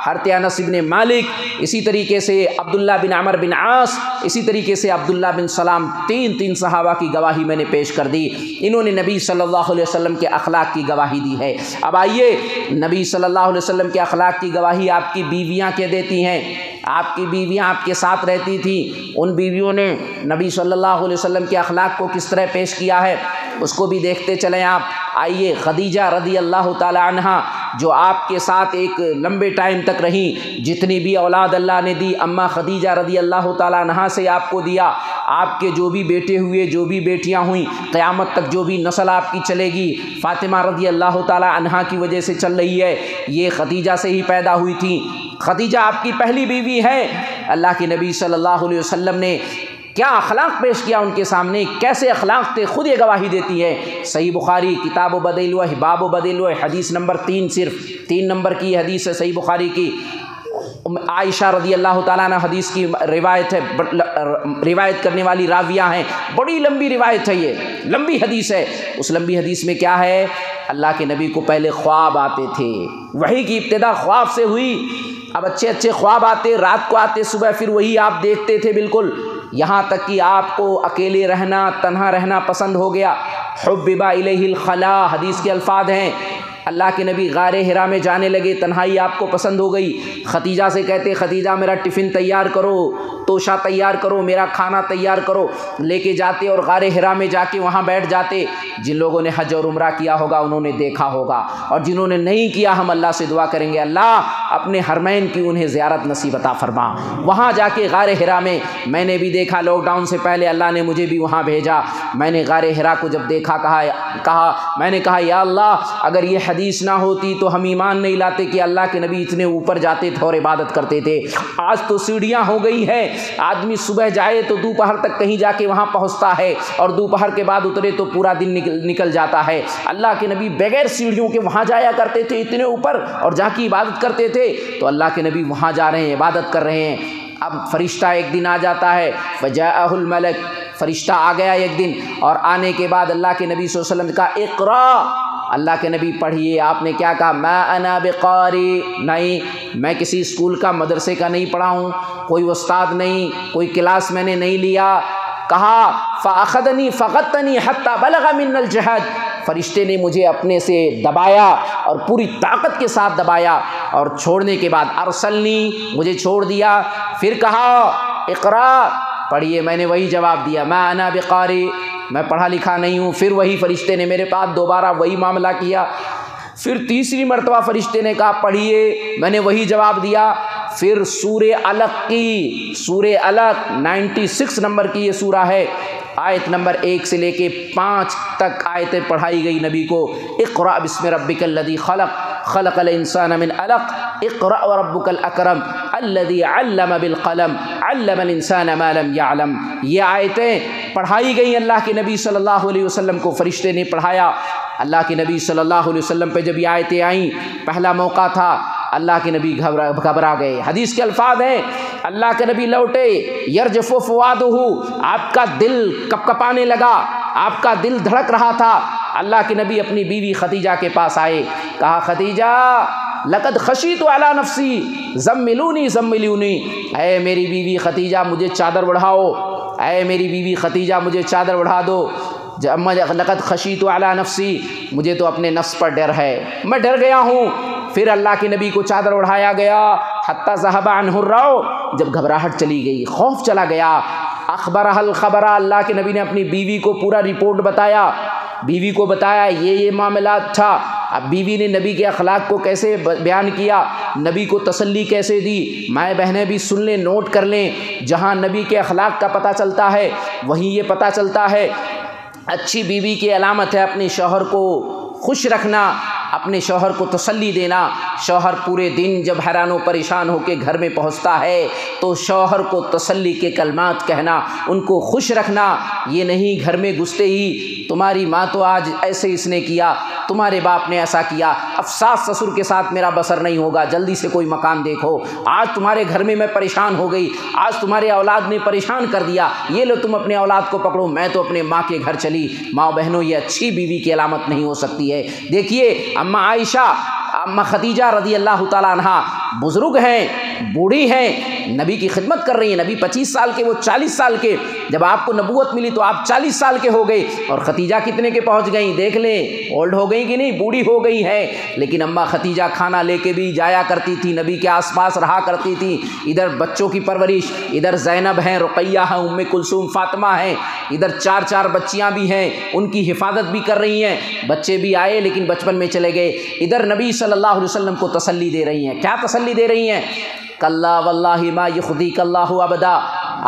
حضرت انس بن مالک، اسی طریقے سے عبداللہ بن عمر بن عاص، اسی طریقے سے عبداللہ بن سلام، تین صحابہ کی گواہی میں نے پیش کر دی، انہوں نے نبی صلی اللہ علیہ وسلم کے اخلاق کی گواہی دی ہے۔ اب آئیے، نبی صلی اللہ علیہ وسلم کے اخلاق کی گواہی آپ کی بیویاں کیا دیتی ہیں؟ آپ کی بیویاں آپ کے ساتھ رہتی تھیں، ان بیویوں نے نبی صلی اللہ علیہ وسلم کے اخلاق کو کس طرح پیش کیا ہے، اس کو بھی دیکھتے چلیں آپ۔ آئیے، خدیجہ رضی اللہ تعالی عنہا جو آپ کے ساتھ ایک لمبے ٹائم تک رہیں، جتنی بھی اولاد اللہ نے دی، اماں خدیجہ رضی اللہ تعالی عنہا سے آپ کو دیا، آپ کے جو بھی بیٹے ہوئے، جو بھی بیٹیاں ہوئیں، قیامت تک جو بھی نسل آپ کی چلے گی، فاطمہ رضی اللہ تعالی عنہا کی وجہ سے چل رہی ہے، یہ خدیجہ سے ہی پیدا ہوئی تھیں۔ خدیجہ آپ کی پہلی بیوی ہے۔ اللہ کے نبی صلی اللہ علیہ وسلم نے کیا اخلاق پیش کیا ان کے سامنے، کیسے اخلاق تھے، خود یہ گواہی دیتی ہے۔ صحیح بخاری کتاب و بدل الوحی باب و بدل الوحی حدیث نمبر 3، صرف 3 نمبر کی حدیث ہے صحیح بخاری کی۔ عائشہ رضی اللہ تعالیٰ عنہ حدیث کی روایت ہے، روایت کرنے والی راویہ ہیں، بڑی لمبی روایت ہے، یہ لمبی حدیث ہے۔ اس لمبی حدیث میں کیا ہے، اللہ کے نبی کو پہلے خواب آتے تھے، وحی کی ابتدا خواب سے ہوئی، اب اچھے خواب آتے، رات کو آتے، صبح پھر وہی آپ دیکھتے تھے بالکل، یہاں تک کہ آپ کو اکیلے رہنا، تنہا رہنا پسند ہو گیا۔ حبب الیہ الخلا، حدیث کے الفاظ ہیں، اللہ کے نبی غار حرا میں جانے لگے، تنہائی آپ کو پسند ہو گئی، خدیجہ سے کہتے خدیجہ میرا ٹفن تیار کرو، توشہ تیار کرو، میرا کھانا تیار کرو، لے کے جاتے اور غار حرا میں جا کے وہاں بیٹھ جاتے۔ جن لوگوں نے حج اور عمرہ کیا ہوگا انہوں نے دیکھا ہوگا، اور جنہوں نے نہیں کیا ہم اللہ سے دعا کریں گے اللہ اپنے حرمین کی انہیں زیارت نصیب عطا فرما۔ وہاں جا کے غار حرا میں میں نے بھی دیکھا، لاک ڈاؤن سے پہلے اللہ نے مجھے بھی وہاں بھیجا، میں نے غار حرا کو جب دیکھا، میں نے کہا یا اللہ اگر یہ حدیث نہ ہوتی تو ہم ایمان نہیں لاتے کہ اللہ کے نبی اتنے اوپر جاتے تھے اور عبادت کرتے تھے۔ آج تو سیڑھیاں ہو گئی ہیں، آدمی صبح جائے تو دوپہر تک کہیں جا کے وہاں پہنچتا ہے، اور دوپہر کے بعد اترے تو پورا دن نکل جاتا ہے۔ اللہ کے نبی بغیر سیڑھیوں کے وہاں جایا کرتے تھے اتنے اوپر، اور جا کے عبادت کرتے تھے، تو اللہ کے نبی وہاں جا رہے ہیں، عبادت کر رہے ہیں۔ اب فرشتہ ایک دن آ جاتا ہے، فجاءہ الملک، فرشتہ آ گیا ایک دن، اور آنے کے بعد اللہ کے نبی صلی اللہ علیہ وسلم نے کہا اقرا، اللہ کے نبی پڑھیے۔ آپ نے کیا کہا، ما انا بقاری، نہیں میں کسی اسکول کا مدرسے کا نہیں پڑھا ہوں، کوئی استاد نہیں، کوئی کلاس میں نے نہیں لیا۔ کہا فاخذنی فغتنی حتی بلغ من الجہد، فرشتے نے مجھے اپنے سے دبایا اور پوری طاقت کے ساتھ دبایا، اور چھوڑنے کے بعد ارسلنی، مجھے چھوڑ دیا، پھر کہا اقرا، پڑھیے۔ میں نے وہی جواب دیا، ما انا بقاری، میں پڑھا لکھا نہیں ہوں۔ پھر وہی فرشتے نے میرے پاس دوبارہ وہی معاملہ کیا، پھر تیسری مرتبہ فرشتے نے کہا پڑھیے، میں نے وہی جواب دیا۔ پھر سورہ علق کی، سورہ علق 96 نمبر کی یہ سورہ ہے، آیت نمبر 1 سے لے کے 5 تک آیتیں پڑھائی گئی نبی کو۔ اقرأ بسم ربک الذی خلق، خلق الانسان من علق، اقرأ وربک الاکرم الذی علم بالقلم، علم الانسان ما لم یعلم۔ یہ آیتیں پڑھائی گئی اللہ کے نبی صلی اللہ علیہ وسلم کو، فرشتے نے پڑھایا۔ اللہ کے نبی صلی اللہ علیہ وسلم پہ جب یہ آیتیں آئیں، پہلا موقع تھا، اللہ کے نبی گھبرا گئے۔ حدیث کے الفاظ ہیں، اللہ کے نبی لوٹے، یرجف فؤادہ، آپ کا دل کپکپانے لگا، آپ کا دل دھڑک رہا تھا۔ اللہ کے نبی اپنی بیوی خدیجہ کے پاس آئے، کہا خدیجہ لقد خشیت علی نفسی زملونی زملونی، اے میری بیوی خدیجہ مجھے چادر بڑھاؤ، اے میری بیوی خدیجہ مجھے چادر بڑھا دو۔ لقد خشیت علی نفسی، مجھے تو اپنے نفس پر ڈر ہے، میں ڈر گیا ہوں۔ پھر اللہ کے نبی کو چادر اڑھایا گیا، حتی ذہب عنہ الروع، جب گھبراہٹ چلی گئی، خوف چلا گیا۔ اخبرہ الخبر، اللہ کے نبی نے اپنی بیوی کو پورا رپورٹ بتایا، بیوی کو بتایا یہ معاملات تھا۔ اب بیوی نے نبی کے اخلاق کو کیسے بیان کیا، نبی کو تسلی کیسے دی، مائیں بہنیں بھی سن لیں، نوٹ کر لیں۔ جہاں نبی کے اخلاق کا پتہ چلتا ہے وہیں یہ پتہ چلتا ہے اچھی بیوی کی علامت ہے اپنے شوہر کو خوش رکھنا، اپنے شوہر کو تسلی دینا۔ شوہر پورے دن جب حیران و پریشان ہو کے گھر میں پہنچتا ہے تو شوہر کو تسلی کے کلمات کہنا، ان کو خوش رکھنا۔ یہ نہیں گھر میں گھستے ہی تمہاری ماں تو آج ایسے اس نے کیا، تمہارے باپ نے ایسا کیا، اب ساس سسر کے ساتھ میرا بسر نہیں ہوگا، جلدی سے کوئی مکان دیکھو، آج تمہارے گھر میں پریشان ہو گئی، آج تمہارے اولاد نے پریشان کر دیا، یہ لو تم اپنے اولاد کو پکڑو، میں تو اپنے ماں کے گھر چلی۔ ماں بہنوں، یہ اچھی بیوی کی علامت نہیں ہو سکتی ہے۔ دیکھیے اماں عائشہ، اماں خدیجہ رضی اللہ تعالیٰ عنہا بزرگ ہیں، بوڑھی ہیں، نبی کی خدمت کر رہی ہیں۔ نبی 25 سال کے، وہ 40 سال کے، جب آپ کو نبوت ملی تو آپ 40 سال کے ہو گئے، اور خدیجہ کتنے کے پہنچ گئیں؟ دیکھ لیں اولڈ ہو گئی کہ نہیں، بوڑھی ہو گئی ہیں۔ لیکن اماں خدیجہ کھانا لے کے بھی جایا کرتی تھی، نبی کے آس پاس رہا کرتی تھی، ادھر بچوں کی پرورش، ادھر زینب ہیں، رقیہ ہیں، ام کلثوم، فاطمہ ہیں، ادھر 4 بچیاں بھی ہیں، ان کی حفاظت بھی کر رہی ہیں۔ بچے بھی آئے لیکن بچپن میں چلے گئے، ادھر نبی صلی اللہ علیہ وسلم کو تسلی دے رہی ہیں۔ کیا تسلی دے رہی ہیں؟ کلا واللہ ما یخزیک اللہ ابدا،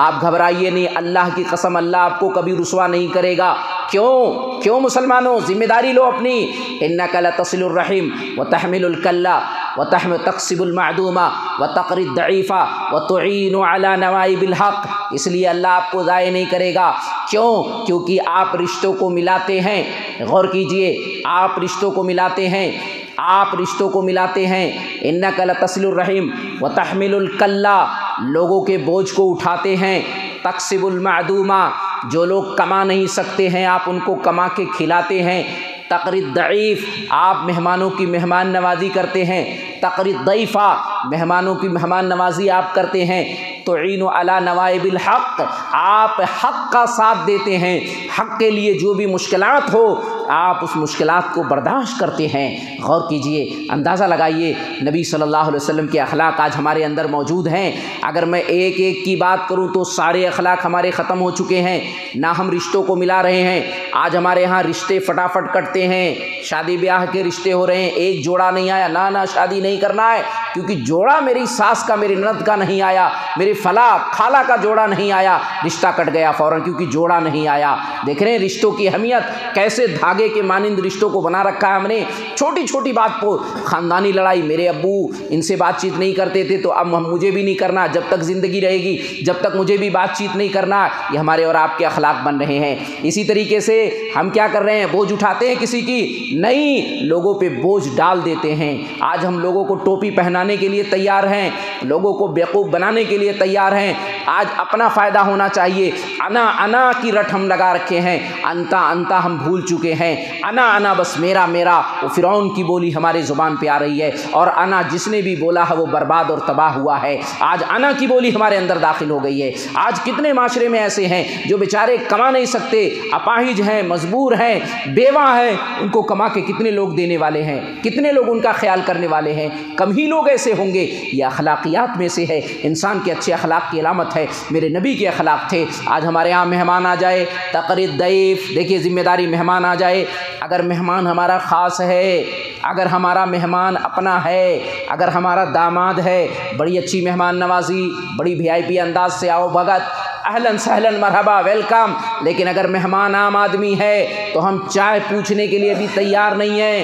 آپ گھبرائیے نہیں، اللہ کی قسم اللہ آپ کو کبھی رسوا نہیں کرے گا۔ کیوں مسلمانوں ذمہ داری لو اپنی۔ انک لتصل الرحم وتحمل الکلہ وتکسب المعدومہ وتقری الضعیف وتعین علی نوائب الحق، اس لیے اللہ آپ کو ضائع نہیں کرے گا۔ کیونکہ آپ رشتوں کو ملاتے ہیں۔ غور کیجئے، آپ رشتوں کو ملاتے ہیں، آپ رشتوں کو ملاتے ہیں۔ انک لتصل الرحم وتحمل الکلہ، لوگوں کے بوجھ کو اٹھاتے ہیں۔ تکسب المعدومہ، جو لوگ کما نہیں سکتے ہیں آپ ان کو کما کے کھلاتے ہیں۔ تقری الضعیف، آپ مہمانوں کی مہمان نوازی کرتے ہیں۔ تقری الضیفہ، مہمانوں کی مہمان نوازی آپ کرتے ہیں۔ تعین علی نوائب الحق، آپ حق کا ساتھ دیتے ہیں، حق کے لیے جو بھی مشکلات ہو آپ اس مشکلات کو برداشت کرتے ہیں۔ غور کیجئے، اندازہ لگائیے نبی صلی اللہ علیہ وسلم کے اخلاق آج ہمارے اندر موجود ہیں۔ اگر میں ایک ایک کی بات کروں تو سارے اخلاق ہمارے ختم ہو چکے ہیں، نہ ہم رشتوں کو ملا رہے ہیں۔ آج ہمارے ہاں رشتے فٹافٹ کٹتے ہیں، شادی بیاہ کے رشتے ہو رہے ہیں، ایک جوڑا نہیں آیا، نہ شادی نہیں کرنا ہے کیونکہ جوڑا میری ساس کا، میری نند کا نہیں آیا، میرے فلاں خالہ کا جوڑا نہیں آیا، رشتہ کٹ گیا فوراً کیونکہ جوڑا نہیں آیا۔ دیکھ رہے ہیں رشتوں کی اہمیت، کیسے دھاگے کے مانند رشتوں کو بنا رکھا ہے ہم نے۔ چھوٹی چھوٹی بات کو خاندانی لڑائی، میرے ابو ان سے بات چیت نہیں کرتے تھے تو اب مجھے بھی نہیں کرنا، جب تک زندگی رہے گی جب تک مجھے بھی بات چیت نہیں کرنا۔ یہ ہمارے اور آپ کے اخلاق بن رہے ہیں۔ اسی طریقے سے ہم کیا کر رہے ہیں؟ بوجھ اٹھاتے ہیں کسی کی؟ نہیں، لوگوں پہ بوجھ ڈال دیتے ہیں۔ آج ہم لوگوں کو ٹوپی پہنانے کے لیے تیار ہیں، لوگوں کو بیوقوف بنانے کے لیے تیار ہیں۔ آج اپنا فائدہ ہونا چاہیے، انا کی رٹ ہم لگا رکھے ہیں، انتا ہم بھول چکے ہیں۔ ہیں انا انا، بس میرا میرا، وہ فرعون کی بولی ہمارے زبان پہ آ رہی ہے، اور انا جس نے بھی بولا ہے وہ برباد اور تباہ ہوا ہے۔ آج انا کی بولی ہمارے اندر داخل ہو گئی ہے۔ آج کتنے معاشرے میں ایسے ہیں جو بیچارے کما نہیں سکتے، اپاہج ہیں، مجبور ہیں، بیوہ ہیں، ان کو کما کے کتنے لوگ دینے والے ہیں، کتنے لوگ ان کا خیال کرنے والے ہیں؟ کم ہی لوگ ایسے ہوں گے۔ یہ اخلاقیات میں سے ہے، انسان کے اچھے اخلاق کی علامت ہے۔ میرے نبی کے اخلاق تھے۔ آج ہمارے یہاں مہمان آ جائے، تقرید ضعیف، دیکھیے ذمہ داری، مہمان آ جائے، اگر مہمان ہمارا خاص ہے، اگر ہمارا مہمان اپنا ہے، اگر ہمارا داماد ہے، بڑی اچھی مہمان نوازی، بڑی VIP انداز سے آؤ بھگت، اہلاً سہلاً مرحبا ویلکم۔ لیکن اگر مہمان عام آدمی ہے تو ہم چائے پوچھنے کے لیے بھی تیار نہیں ہیں،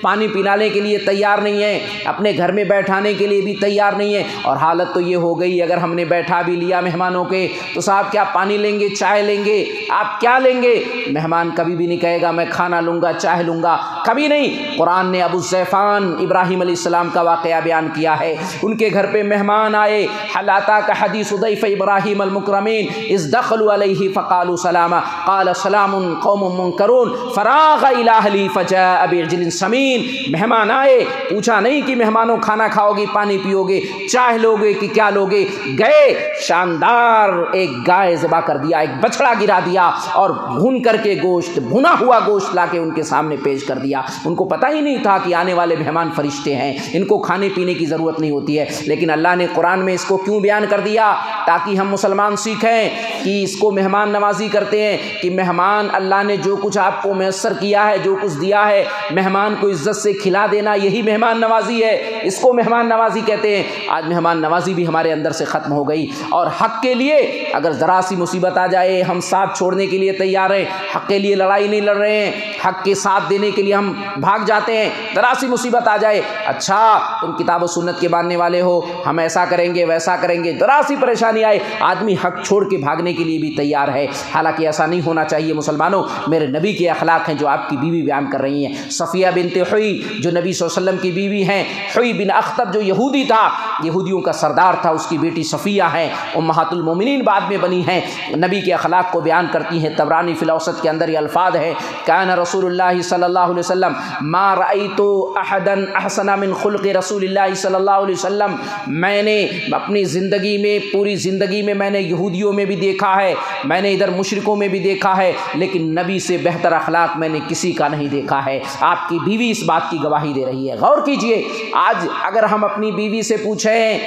پانی پلانے کے لیے تیار نہیں ہیں، اپنے گھر میں بیٹھانے کے لیے بھی تیار نہیں ہیں۔ اور حالت تو یہ ہو گئی، اگر ہم نے بیٹھا بھی لیا مہمانوں کے تو صاحب کیا پانی لیں گے، چائے لیں گے، آپ کیا لیں گے؟ مہمان کبھی بھی نہیں کہے گا میں کھانا لوں گا، چائے لوں گا، کبھی نہیں۔ قرآن نے ابو الزیفان ابراہیم علیہ السلام کا واقعہ بیان کیا ہے۔ ان کے گھر پہ مہمان آئے، حل اتاک حدیث ضیف ابراہیم المکرمین اذ دخلوا علیہ فقالوا سلاما قال سلام قوم منکرون فراغ الی اہلہ فجاء بعجل سمین۔ مہمان آئے، پوچھا نہیں کہ مہمانوں کھانا کھاؤ گے، پانی پیو گے، چائے لو گے کہ کیا لو گے، گئے شاندار ایک گائے ذبح کر دیا، ایک بچڑا گرا دیا، اور بھون کر کے گوشت، بھنا ہوا گوشت لا کے ان کے سامنے پیش کر دیا۔ ان کو پتہ ہی نہیں تھا کہ آنے والے مہمان فرشتے ہیں، ان کو کھانے پینے کی ضرورت نہیں ہوتی ہے، لیکن اللہ نے قرآن میں اس کو کیوں بیان کر دیا؟ تاکہ ہم مسلمان سیکھیں کہ اس کو مہمان نوازی کرتے ہیں، کہ مہمان اللہ نے جو کچھ آپ کو میسر کیا ہے، جو کچھ دیا ہے، مہمان کو عزت سے کھلا دینا، یہی مہمان نوازی ہے، اس کو مہمان نوازی کہتے ہیں۔ آج مہمان نوازی بھی ہمارے اندر سے ختم ہو گئی، اور حق کے لیے اگر ذرا سی مصیبت آ جائے ہم ساتھ چھوڑنے کے لیے تیار ہیں، حق کے لیے لڑائی نہیں لڑ رہے ہیں، حق کے ساتھ دینے کے لیے ہم بھاگ جاتے ہیں۔ ذرا سی مصیبت آ جائے، اچھا تم کتاب و سنت کے ماننے والے ہو، ہم ایسا کریں گے ویسا کریں گے، ذرا سی پریشانی آئے آدمی حق چھوڑ کے بھاگنے کے لیے بھی تیار ہے۔ حالانکہ ایسا نہیں ہونا چاہیے مسلمانوں۔ میرے نبی کے اخلاق ہیں جو آپ کی بیوی بیان کر رہی ہیں۔ صفیہ بنت حوی جو نبی صلی اللہ علیہ وسلم کی بیوی ہیں، حوی بن اخطب جو یہودی تھا، یہودیوں کا سردار تھا، اس کی بیٹی صفیہ ہیں، امہات المومنین بعد میں بنی ہیں، نبی کے اخلاق کو بیان کرتی ہیں۔ طبرانی فی الاوسط کے اندر یہ الفاظ ہے، کان رسول اللہ صلی اللہ علیہ وسلم ما رأیت احدا احسن من خلق رسول اللہ صلی اللہ علیہ وسلم۔ میں نے اپنی زندگی میں، پوری زندگی میں، میں نے یہودیوں میں بھی دیکھا ہے، میں نے ادھر مشرکوں میں بھی دیکھا ہے، لیکن نبی سے بہتر اخلاق میں نے کسی کا نہیں دیکھا ہے۔ آپ کی بیوی اس بات کی گواہی دے رہی ہے۔ غور کیجئے، آج اگر ہم اپنی بیوی سے پوچھیں،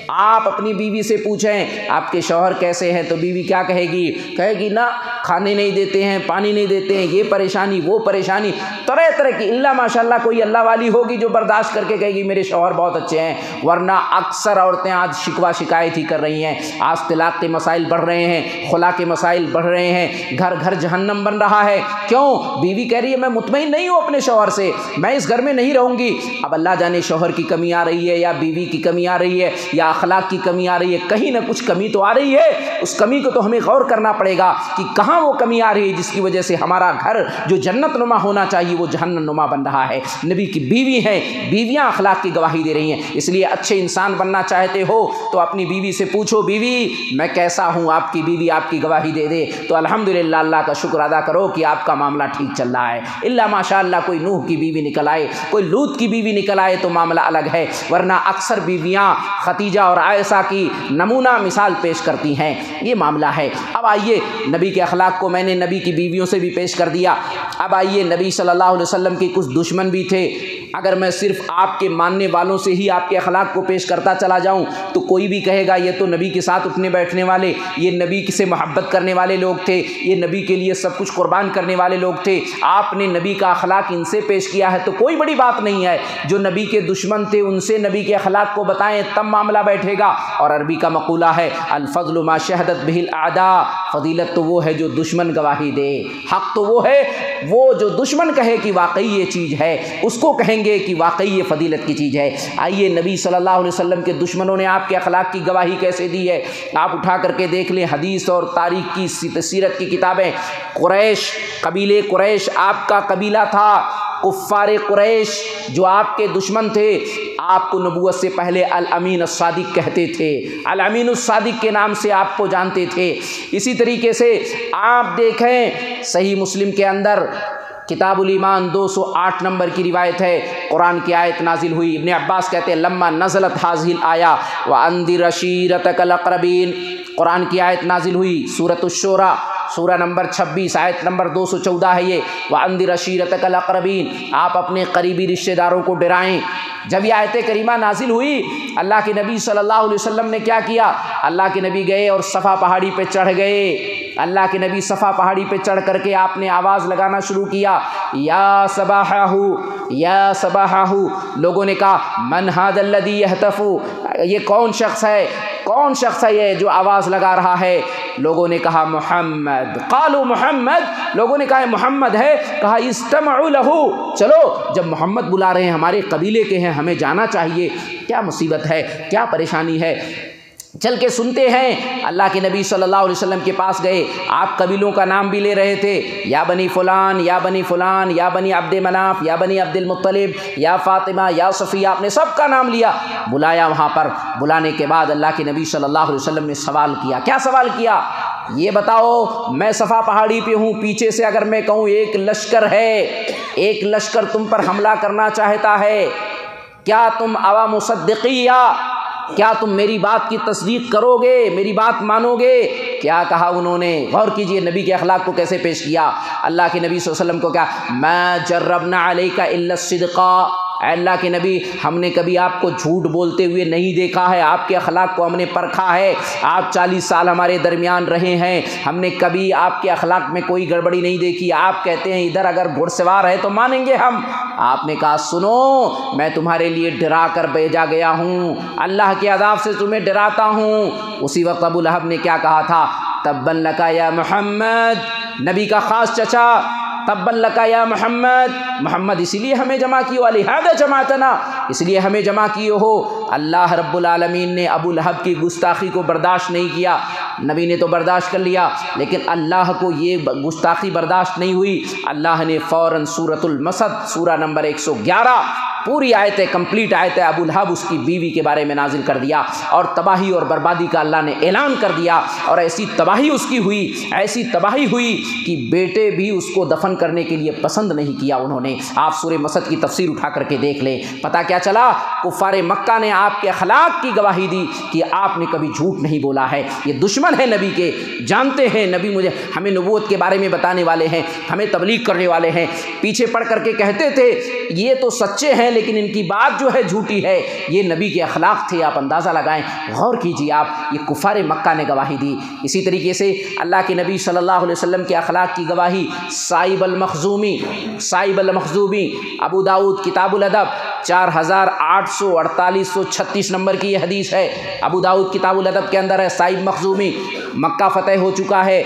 آپ اپنی بیوی سے پوچھیں آپ کے شوہر کیسے ہیں، تو بیوی کیا کہے گی؟ کہے گی نا کھانے نہیں دیتے ہیں، پانی نہیں دیتے ہیں، یہ پریشانی وہ پریشانی، طرح طرح کی، اللہ ماشاءاللہ کوئی اللہ والی ہوگی جو برداشت کر کے کہے گی میرے شوہر بہت اچھے ہیں۔ ورنہ اکثر عورتیں آج شکوہ شکایت ہی کر رہی ہیں۔ آج طلاق کے مسائل بڑھ رہے ہیں، خلا کے مسائل بڑھ رہے ہیں، گھر گھر جہنم بن رہا ہے۔ کیوں؟ بیوی کہہ رہی ہے میں مطمئن نہیں ہوں اپنے شوہر سے، میں اس گھر میں نہیں رہوں گی۔ اب اللہ جانے شوہر کی کمی آ رہی ہے، یا بیوی کی کمی آ رہی ہے، یا اخلاق کی کمی آ رہی ہے، کہیں نہ کچھ کمی تو آ رہی ہے۔ اس کمی کو تو ہمیں غور کرنا پڑے گا کہ کہاں وہ کمی آ رہی ہے جس کی وجہ سے ہمارا گھر جو جنت نما ہونا چاہیے وہ جہنم نما بن رہا ہے۔ نبی کی بیوی ہیں، بیویاں اخلاق کی گواہی دے رہی ہیں۔ اس لیے اچھے انسان بننا چاہتے ہو تو اپنی بیوی سے پوچھو، بیوی میں کیسا ہوں؟ آپ کی بیوی آپ کی گواہی دے دے تو الحمدللہ اللہ کا شکر ادا کرو کہ آپ کا معاملہ ٹھیک چل رہا ہے۔ اللہ ماشاءاللہ کوئی نوح کی بیوی نکل آئے، کوئی لوط کی بیوی نکل آئے تو معاملہ الگ ہے، ورنہ اکثر بیویاں خدیجہ اور عائشہ کی نمونہ مثال پیش کرتی ہیں۔ یہ معاملہ ہے۔ اب آئیے نبی کے اخلاق کو میں نے نبی کی بیویوں سے بھی پیش کر دیا۔ اب آئیے نبی صلی اللہ علیہ وسلم کے کچھ دشمن بھی تھے۔ اگر میں صرف آپ کے ماننے والوں سے ہی آپ کے اخلاق کو پیش کرتا چلا جاؤں تو کوئی بھی کہے گا یہ تو نبی کے ساتھ اٹھنے بیٹھنے والے، یہ نبی سے محبت کرنے والے لوگ تھے، یہ نبی کے لیے سب کچھ قربان کرنے والے لوگ تھے، آپ نے نبی کا اخلاق ان سے پیش کیا ہے تو کوئی بڑی بات نہیں ہے۔ جو نبی کے دشمن تھے ان سے نبی کے اخلاق کو بتائیں تب معاملہ بیٹھے گا۔ اور عربی کا مقولہ ہے الفضل ما شہدت بہ الاعداء، فضیلت تو وہ ہے جو دشمن گواہی دے، حق تو وہ ہے وہ جو دشمن کہے کہ واقعی یہ چیز ہے، اس کو کہیں گے کہ واقعی یہ فضیلت کی چیز ہے۔ آئیے نبی صلی اللہ علیہ وسلم کے دشمنوں نے آپ کے اخلاق کی گواہی کیسے دی ہے، آپ اٹھا کر کے دیکھ لیں حدیث اور تاریخ کی سیرت کی کتابیں۔ قریش، قبیلے قریش آپ کا قبیلہ تھا، کفار قریش جو آپ کے دشمن تھے آپ کو نبوت سے پہلے الامین الصادق کہتے تھے، الامین الصادق کے نام سے آپ کو جانتے تھے۔ اسی طریقے سے آپ دیکھیں صحیح مسلم کے اندر کتاب الایمان 208 نمبر کی روایت ہے، قرآن کی آیت نازل ہوئی۔ ابن عباس کہتے ہیں لما نزلت هذه الآیہ وانذر عشیرتک الاقربین، قرآن کی آیت نازل ہوئی سورۃ الشورى سورہ نمبر 26 آیت نمبر 214 ہے یہ، وانذر عشیرتک الاقربین، آپ اپنے قریبی رشتہ داروں کو ڈرائیں۔ جب یہ آیت کریمہ نازل ہوئی، اللہ کے نبی صلی اللہ علیہ وسلم نے کیا کیا؟ اللہ کے نبی گئے اور صفا پہاڑی پہ چڑھ گئے۔ اللہ کے نبی صفا پہاڑی پہ چڑھ کر کے آپ نے آواز لگانا شروع کیا، یا صباحہ یا صباحہ۔ لوگوں نے کہا من ھذا الذی یہتف، یہ کون شخص ہے، کون شخص ہے یہ جو آواز لگا رہا ہے؟ لوگوں نے کہا محمد، قالوا محمد، لوگوں نے کہا محمد ہے، کہا استمعوا لہ، چلو جب محمد بلا رہے ہیں، ہمارے قبیلے کے ہیں، ہمیں جانا چاہیے، کیا مصیبت ہے، کیا پریشانی ہے، چل کے سنتے ہیں۔ اللہ کے نبی صلی اللہ علیہ وسلم کے پاس گئے، آپ قبیلوں کا نام بھی لے رہے تھے، یا بنی فلان یا بنی فلان یا بنی عبد مناف یا بنی عبد المطلب یا فاطمہ یا صفیہ، آپ نے سب کا نام لیا، بلایا وہاں پر۔ بلانے کے بعد اللہ کے نبی صلی اللہ علیہ وسلم نے سوال کیا، کیا سوال کیا؟ یہ بتاؤ میں صفا پہاڑی پہ ہوں، پیچھے سے اگر میں کہوں ایک لشکر ہے، ایک لشکر تم پر حملہ کرنا چاہتا ہے، کیا تم عوا مصدقیہ، کیا تم میری بات کی تصدیق کرو گے، میری بات مانو گے؟ کیا کہا انہوں نے؟ غور کیجئے نبی کے اخلاق کو کیسے پیش کیا۔ اللہ کے نبی صلی اللہ علیہ وسلم کو کیا، ما جربنا علیک الا الصدق، اے اللہ کے نبی ہم نے کبھی آپ کو جھوٹ بولتے ہوئے نہیں دیکھا ہے، آپ کے اخلاق کو ہم نے پرکھا ہے، آپ 40 سال ہمارے درمیان رہے ہیں، ہم نے کبھی آپ کے اخلاق میں کوئی گڑبڑی نہیں دیکھی۔ آپ کہتے ہیں ادھر اگر گھڑ سوار ہے تو مانیں گے ہم، آپ نے کہا سنو میں تمہارے لیے ڈرا کر بھیجا گیا ہوں، اللہ کے عذاب سے تمہیں ڈراتا ہوں۔ اسی وقت ابو لہب نے کیا کہا تھا؟ تبا لک یا محمد، نبی کا خاص چچا، تبا لک یا محمد، محمد اسی لیے ہمیں جمع کیے ہو، لہذا جماعتنا، اس لیے ہمیں جمع کیے ہو۔ اللہ رب العالمین نے ابو لہب کی گستاخی کو برداشت نہیں کیا، نبی نے تو برداشت کر لیا، لیکن اللہ کو یہ گستاخی برداشت نہیں ہوئی۔ اللہ نے فوراً سورۃ المسد سورہ نمبر 111 پوری آیت کمپلیٹ آیت ابو لہب اس کی بیوی کے بارے میں نازل کر دیا، اور تباہی اور بربادی کا اللہ نے اعلان کر دیا، اور ایسی تباہی اس کی ہوئی، ایسی تباہی ہوئی کہ بیٹے بھی اس کو دفن کرنے کے لیے پسند نہیں کیا انہوں نے۔ آپ سورہ مسد کی تفسیر اٹھا کر کے دیکھ لیں، پتہ کیا چلا؟ کفار مکہ نے آپ کے اخلاق کی گواہی دی کہ آپ نے کبھی جھوٹ نہیں بولا ہے، یہ دشمن ہے نبی کے، جانتے ہیں نبی مجھے ہمیں نبوت کے بارے میں بتانے والے ہیں، ہمیں تبلیغ کرنے والے ہیں، پیچھے پڑھ کر کے کہتے تھے یہ تو سچے ہیں لیکن ان کی بات جو ہے جھوٹی ہے، یہ نبی کے اخلاق تھے۔ آپ اندازہ لگائیں، غور کیجیے آپ، یہ کفار مکہ نے گواہی دی۔ اسی طریقے سے اللہ کے نبی صلی اللہ علیہ وسلم کے اخلاق کی گواہی صائب المخزومی ابو داؤد کتاب الادب 4838 نمبر کی یہ حدیث ہے، ابو داؤد کتاب الادب کے اندر ہے۔ صائب مخزومی مکہ فتح ہو چکا ہے،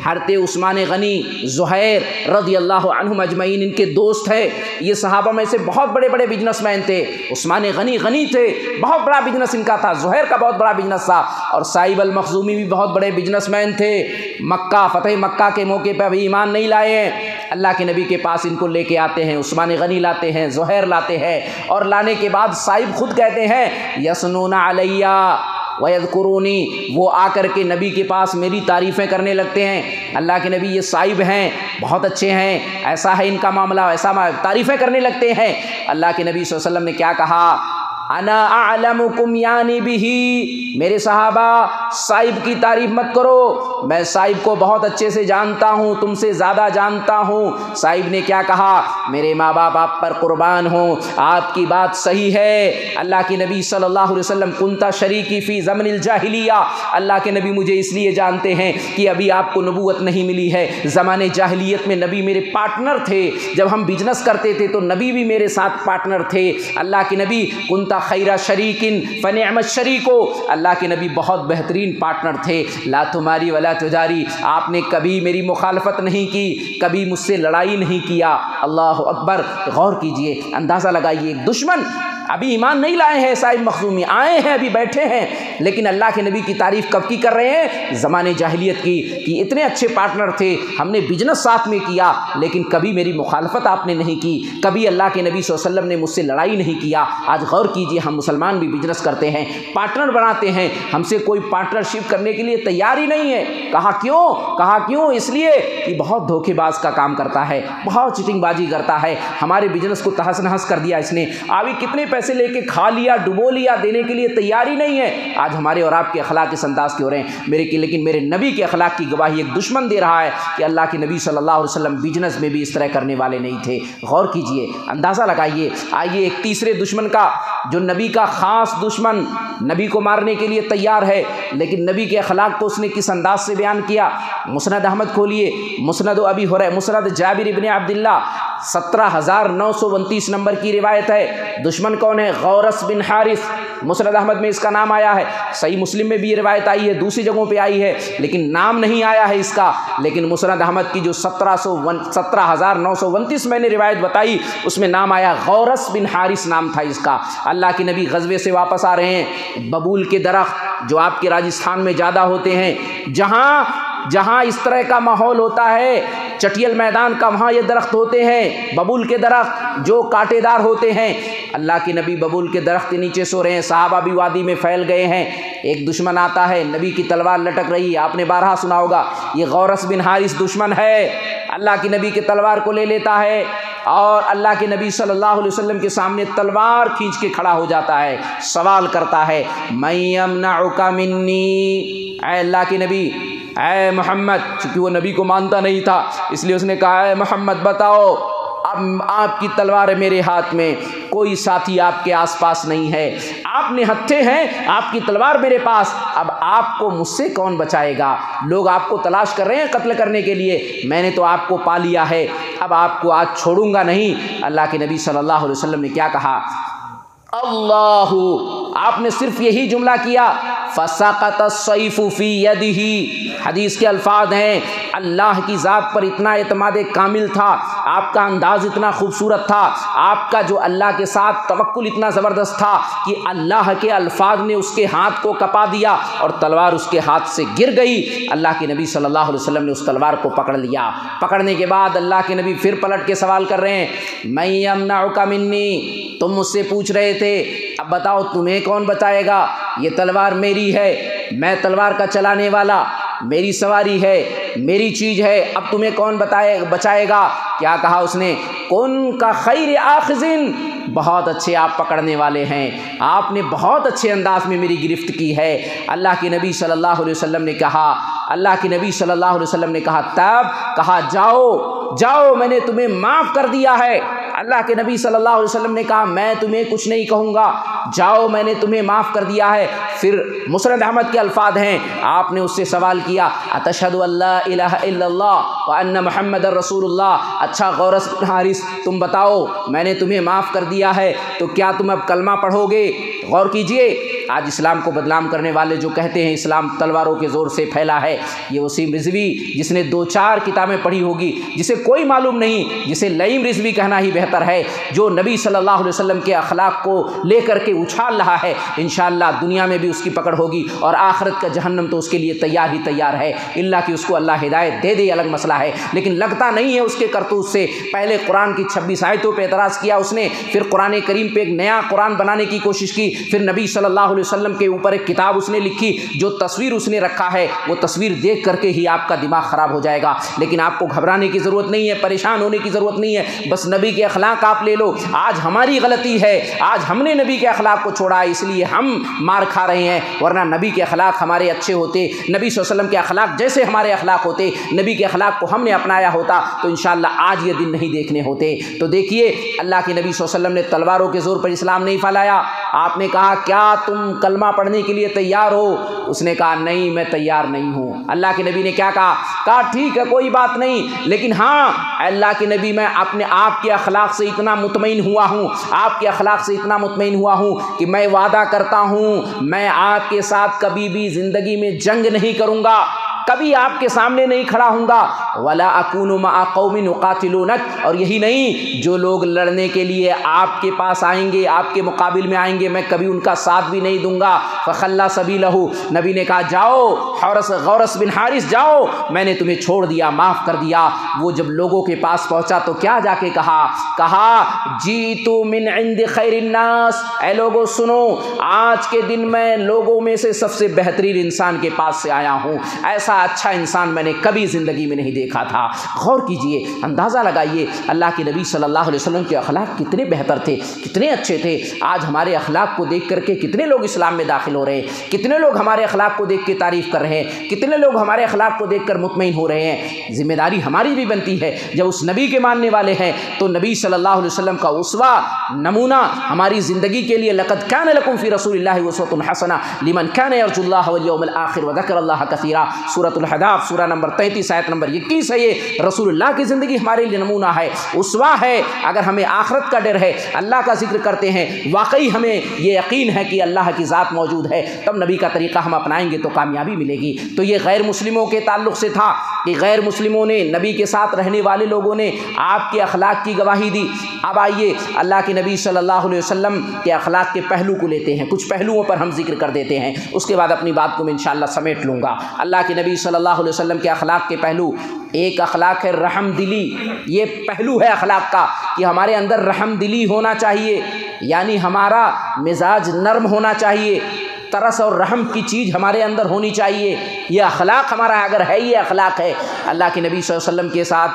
حضرت عثمان غنی، زہیر رضی اللہ عنہم اجمعین ان کے دوست ہیں، یہ صحابہ میں سے بہت بڑے بڑے بزنس مین تھے۔ عثمان غنی تھے، بہت بڑا بزنس ان کا تھا، زہیر کا بہت بڑا بزنس تھا، اور صائب المخزومی بھی بہت بڑے بزنس مین تھے۔ مکہ فتح مکہ کے موقع پہ ابھی ایمان نہیں لائے ہیں، اللہ کے نبی کے پاس ان کو لے کے آتے ہیں، عثمان غنی لاتے ہیں، زہیر لاتے ہیں، اور لانے کے بعد صائب خود کہتے ہیں یسنون علیہ وَيَذْكُرُونِي، وہ آ کر کے نبی کے پاس میری تعریفیں کرنے لگتے ہیں۔ اللہ کے نبی یہ صائب ہیں، بہت اچھے ہیں، ایسا ہے ان کا معاملہ، ایسا تعریفیں کرنے لگتے ہیں۔ اللہ کے نبی صلی اللہ علیہ وسلم نے کیا کہا؟ انا اعلمکم یعنی بہی، میرے صحابہ صائب کی تعریف مت کرو، میں صائب کو بہت اچھے سے جانتا ہوں، تم سے زیادہ جانتا ہوں۔ صائب نے کیا کہا؟ میرے ماں باپ آپ پر قربان ہوں، آپ کی بات صحیح ہے۔ اللہ کے نبی صلی اللہ علیہ وسلم کنتا شریکی فی زمن الجاہلیہ، اللہ کے نبی مجھے اس لیے جانتے ہیں کہ ابھی آپ کو نبوت نہیں ملی ہے، زمانے جاہلیت میں نبی میرے پارٹنر تھے، جب ہم بزنس کرتے تھے تو نبی بھی میرے ساتھ پارٹنر تھے۔ اللہ کے نبی کنتا خیرہ شریکن فنعم الشریک، اللہ کے نبی بہت بہترین پارٹنر تھے، لا تماری ولا تجاری، آپ نے کبھی میری مخالفت نہیں کی، کبھی مجھ سے لڑائی نہیں کیا۔ اللہ اکبر، غور کیجئے، اندازہ لگائیے، ایک دشمن ابھی ایمان نہیں لائے ہیں صاحب مخزومی، آئے ہیں ابھی بیٹھے ہیں، لیکن اللہ کے نبی کی تعریف کب کی کر رہے ہیں؟ زمانے جاہلیت کی، کہ اتنے اچھے پارٹنر تھے، ہم نے بزنس ساتھ میں کیا لیکن کبھی میری مخالفت آپ نے نہیں کی، کبھی اللہ کے نبی صلی اللہ علیہ وسلم نے مجھ سے لڑائی نہیں کیا۔ آج غور کیجئے، ہم مسلمان بھی بزنس کرتے ہیں، پارٹنر بناتے ہیں، ہم سے کوئی پارٹنرشپ کرنے کے لیے تیار ہی نہیں ہے۔ کہا کیوں؟ اس لیے کہ بہت دھوکے باز کا کام کرتا ہے، بہت چیٹنگ بازی کرتا ہے، ہمارے بزنس کو تہس نہس کر دیا اس نے، ابھی کتنے پیسے لے کے کھا لیا، ڈبو لیا، دینے کے لیے تیار ہی نہیں ہے۔ آج ہمارے اور آپ کے اخلاق اس انداز کے ہو رہے ہیں، لیکن میرے نبی کے اخلاق کی گواہی ایک دشمن دے رہا ہے کہ اللہ کے نبی صلی اللہ علیہ وسلم بزنس میں بھی اس طرح کرنے والے نہیں تھے۔ غور کیجئے، اندازہ لگائیے۔ آئیے ایک تیسرے دشمن کا، جو نبی کا خاص دشمن، نبی کو مارنے کے لیے تیار ہے لیکن نبی کے اخلاق کو اس نے کس انداز سے بیان کیا۔ مسند احمد کھولیے، مسند ابی ہریرہ، مسند جابر ابن عبداللہ، 17,929 نمبر کی روایت ہے۔ دشمن کون ہے؟ غورس بن حارث۔ مسند احمد میں اس کا نام آیا ہے، صحیح مسلم میں بھی یہ روایت آئی ہے، دوسری جگہوں پہ آئی ہے لیکن نام نہیں آیا ہے اس کا۔ لیکن مسند احمد کی جو 17,929 میں نے روایت بتائی اس میں نام آیا، غورس بن حارث نام تھا اس کا۔ اللہ کے نبی غزوے سے واپس آ رہے ہیں، ببول کے درخت جو آپ کے راجستھان میں زیادہ ہوتے ہیں، جہاں اس طرح کا ماحول ہوتا ہے، چٹیل میدان کا، وہاں یہ درخت ہوتے ہیں، ببول کے درخت جو کانٹے دار ہوتے ہیں۔ اللہ کے نبی ببول کے درخت کے نیچے سو رہے ہیں، صحابہ بھی وادی میں پھیل گئے ہیں۔ ایک دشمن آتا ہے، نبی کی تلوار لٹک رہی ہے، آپ نے بارہا سنا ہوگا، یہ غورس بن حارث دشمن ہے، اللہ کی نبی کی تلوار کو لے لیتا ہے اور اللہ کے نبی صلی اللہ علیہ وسلم کے سامنے تلوار کھینچ کے کھڑا ہو جاتا ہے، سوال کرتا ہے، من یمنعک منی، اے اللہ کے نبی، اے محمد، چونکہ وہ نبی کو مانتا نہیں تھا اس لیے اس نے کہا، اے محمد بتاؤ، اب آپ کی تلوار ہے میرے ہاتھ میں، کوئی ساتھی آپ کے آس پاس نہیں ہے، آپ نے ہتھے ہیں، آپ کی تلوار میرے پاس، اب آپ کو مجھ سے کون بچائے گا؟ لوگ آپ کو تلاش کر رہے ہیں قتل کرنے کے لیے، میں نے تو آپ کو پا لیا ہے، اب آپ کو آج چھوڑوں گا نہیں۔ اللہ کے نبی صلی اللہ علیہ وسلم نے کیا کہا؟ اللہ، آپ نے صرف یہی جملہ کیا، فسقط السیف فی یدہ، حدیث کے الفاظ ہیں، اللہ کی ذات پر اتنا اعتماد کامل تھا، آپ کا انداز اتنا خوبصورت تھا، آپ کا جو اللہ کے ساتھ توکل اتنا زبردست تھا کہ اللہ کے الفاظ نے اس کے ہاتھ کو کپا دیا اور تلوار اس کے ہاتھ سے گر گئی۔ اللہ کے نبی صلی اللہ علیہ وسلم نے اس تلوار کو پکڑ لیا، پکڑنے کے بعد اللہ کے نبی پھر پلٹ کے سوال کر رہے ہیں، من یمنعک منی، تم مجھ سے پوچھ رہے تھے، اب بتاؤ تمہیں کون بچائے گا؟ یہ تلوار میری ہے، میں تلوار کا چلانے والا، میری سواری ہے، میری چیز ہے، اب تمہیں کون بچائے گا؟ کیا کہا اس نے؟ کن کا خیر آخذن، بہت اچھے آپ پکڑنے والے ہیں، آپ نے بہت اچھے انداز میں میری گرفت کی ہے۔ اللہ کے نبی صلی اللہ علیہ وسلم نے کہا، اللہ کے نبی صلی اللہ علیہ وسلم نے کہا، تب کہا، جاؤ میں نے تمہیں معاف کر دیا ہے۔ اللہ کے نبی صلی اللہ علیہ وسلم نے کہا، میں تمہیں کچھ نہیں کہوں گا، جاؤ میں نے تمہیں معاف کر دیا ہے۔ پھر مسند احمد کے الفاظ ہیں، آپ نے اس سے سوال کیا، اتشہد ان لا الہ الا اللہ وان محمد رسول اللہ، اچھا غورس بن حارث تم بتاؤ، میں نے تمہیں معاف کر دیا ہے تو کیا تم اب کلمہ پڑھو گے؟ غور کیجئے، آج اسلام کو بدنام کرنے والے جو کہتے ہیں اسلام تلواروں کے زور سے پھیلا ہے، یہ وسیم رضوی جس نے 2-4 کتابیں پڑھی ہوگی، جسے کوئی معلوم نہیں، جسے لئیم رضوی کہنا ہی بہتر ہے، جو نبی صلی اللہ علیہ وسلم کے اخلاق کو لے کر کے اچھال رہا ہے، انشاءاللہ دنیا میں بھی اس کی پکڑ ہوگی اور آخرت کا جہنم تو اس کے لیے تیار ہے، اللہ کہ اس کو اللہ ہدایت دے دے، الگ مسئلہ ہے، لیکن لگتا نہیں ہے اس کے کرتوت سے۔ پہلے قرآن کی 26 آیتوں پہ اعتراض کیا اس نے، پھر قرآن کریم پہ ایک نیا قرآن بنانے کی کوشش کی، پھر نبی صلی اللہ علیہ وسلم کے اوپر ایک کتاب اس نے لکھی، جو تصویر اس نے رکھا ہے وہ تصویر دیکھ کر کے ہی آپ کا دماغ خراب ہو جائے گا۔ لیکن آپ کو گھبرانے کی ضرورت نہیں ہے، پریشان ہونے کی ضرورت نہیں ہے، بس نبی کے اخلاق آپ لے لو۔ آج ہماری غلطی ہے، آج ہم نے نبی کے اخلاق کو چھوڑا ہے، اس لیے ہم مار کھا رہے ہیں، ورنہ نبی کے اخلاق ہمارے اچھے ہوتے، نبی صلی اللہ علیہ وسلم کے اخلاق جیسے ہمارے اخلاق ہوتے، نبی کے اخلاق کو ہم نے اپنایا ہوتا تو انشاءاللہ آج یہ دن نہیں دیکھنے ہوتے۔ تو دیکھیے، اللہ کے نبی صلی اللہ علیہ وسلم نے تلواروں کے زور پر اسلام نہیں پھیلایا۔ آپ نے کہا، کیا تم کلمہ پڑھنے کے لیے تیار ہو؟ اس نے کہا، نہیں میں تیار نہیں ہوں۔ اللہ کے نبی نے کیا کہا، ٹھیک ہے کوئی بات نہیں، لیکن ہاں اللہ کے نبی میں اپنے آپ کے اخلاق سے اتنا مطمئن ہوا ہوں، آپ کے اخلاق سے اتنا مطمئن ہوا ہوں کہ میں وعدہ کرتا ہوں میں آپ کے ساتھ کبھی بھی زندگی میں جنگ نہیں کروں گا۔ کبھی آپ کے سامنے نہیں کھڑا ہوں گا، ولا اکون مع قوم یقاتلونک، اور یہی نہیں جو لوگ لڑنے کے لیے آپ کے پاس آئیں گے، آپ کے مقابل میں آئیں گے، میں کبھی ان کا ساتھ بھی نہیں دوں گا۔ فخلا سبیلہ، نبی نے کہا جاؤ غورث بن حارث جاؤ، میں نے تمہیں چھوڑ دیا، معاف کر دیا۔ وہ جب لوگوں کے پاس پہنچا تو کیا جا کے کہا جیتو من عند خیر الناس، اے لوگوں سنو، آج کے دن میں لوگوں میں سے سب سے بہترین انسان کے پاس سے آیا ہوں، ایسا اچھا انسان میں نے کبھی زندگی میں نہیں دیکھا تھا۔ غور کیجئے، اندازہ لگائیے اللہ کے نبی صلی اللہ علیہ وسلم کے اخلاق کتنے بہتر تھے، کتنے اچھے تھے۔ آج ہمارے اخلاق کو دیکھ کر کے کتنے لوگ اسلام میں داخل ہو رہے ہیں، کتنے لوگ ہمارے اخلاق کو دیکھ کے تعریف کر رہے ہیں، کتنے لوگ ہمارے اخلاق کو دیکھ کر مطمئن ہو رہے ہیں۔ ذمہ داری ہماری بھی بنتی ہے، جب اس نبی کے ماننے والے ہیں تو نبی صلی اللہ علیہ وسلم کا اسوہ، نمونہ ہماری زندگی کے لیے، لقد کان لکم فی رسول اللہ اسوۃ حسنہ لمن کان یرجو اللہ والیوم الآخر وذکر اللہ کثیرا، سورۃ الحداب سورہ نمبر 33 آیت نمبر 21 ہے۔ یہ رسول اللہ کی زندگی ہمارے لیے نمونہ ہے، اسوہ ہے۔ اگر ہمیں آخرت کا ڈر ہے، اللہ کا ذکر کرتے ہیں، واقعی ہمیں یہ یقین ہے کہ اللہ کی ذات موجود ہے، تب نبی کا طریقہ ہم اپنائیں گے تو کامیابی ملے گی۔ تو یہ غیر مسلموں کے تعلق سے تھا کہ غیر مسلموں نے، نبی کے ساتھ رہنے والے لوگوں نے آپ کے اخلاق کی گواہی دی۔ اب آئیے اللہ کے نبی صلی اللہ علیہ وسلم کے اخلاق کے پہلو کو لیتے ہیں، کچھ پہلوؤں پر ہم ذکر کر دیتے ہیں، اس کے بعد اپنی بات کو میں انشاءاللہ سمیٹ لوں گا۔ اللہ کے نبی صلی اللہ علیہ وسلم کے اخلاق کے پہلو، ایک اخلاق ہے رحم دلی، یہ پہلو ہے اخلاق کا کہ ہمارے اندر رحم دلی ہونا چاہیے، یعنی ہمارا مزاج نرم ہونا چاہیے، ترس اور رحم کی چیز ہمارے اندر ہونی چاہیے۔ یہ اخلاق ہمارا اگر ہے، یہ اخلاق ہے۔ اللہ کے نبی صلی اللہ علیہ وسلم کے ساتھ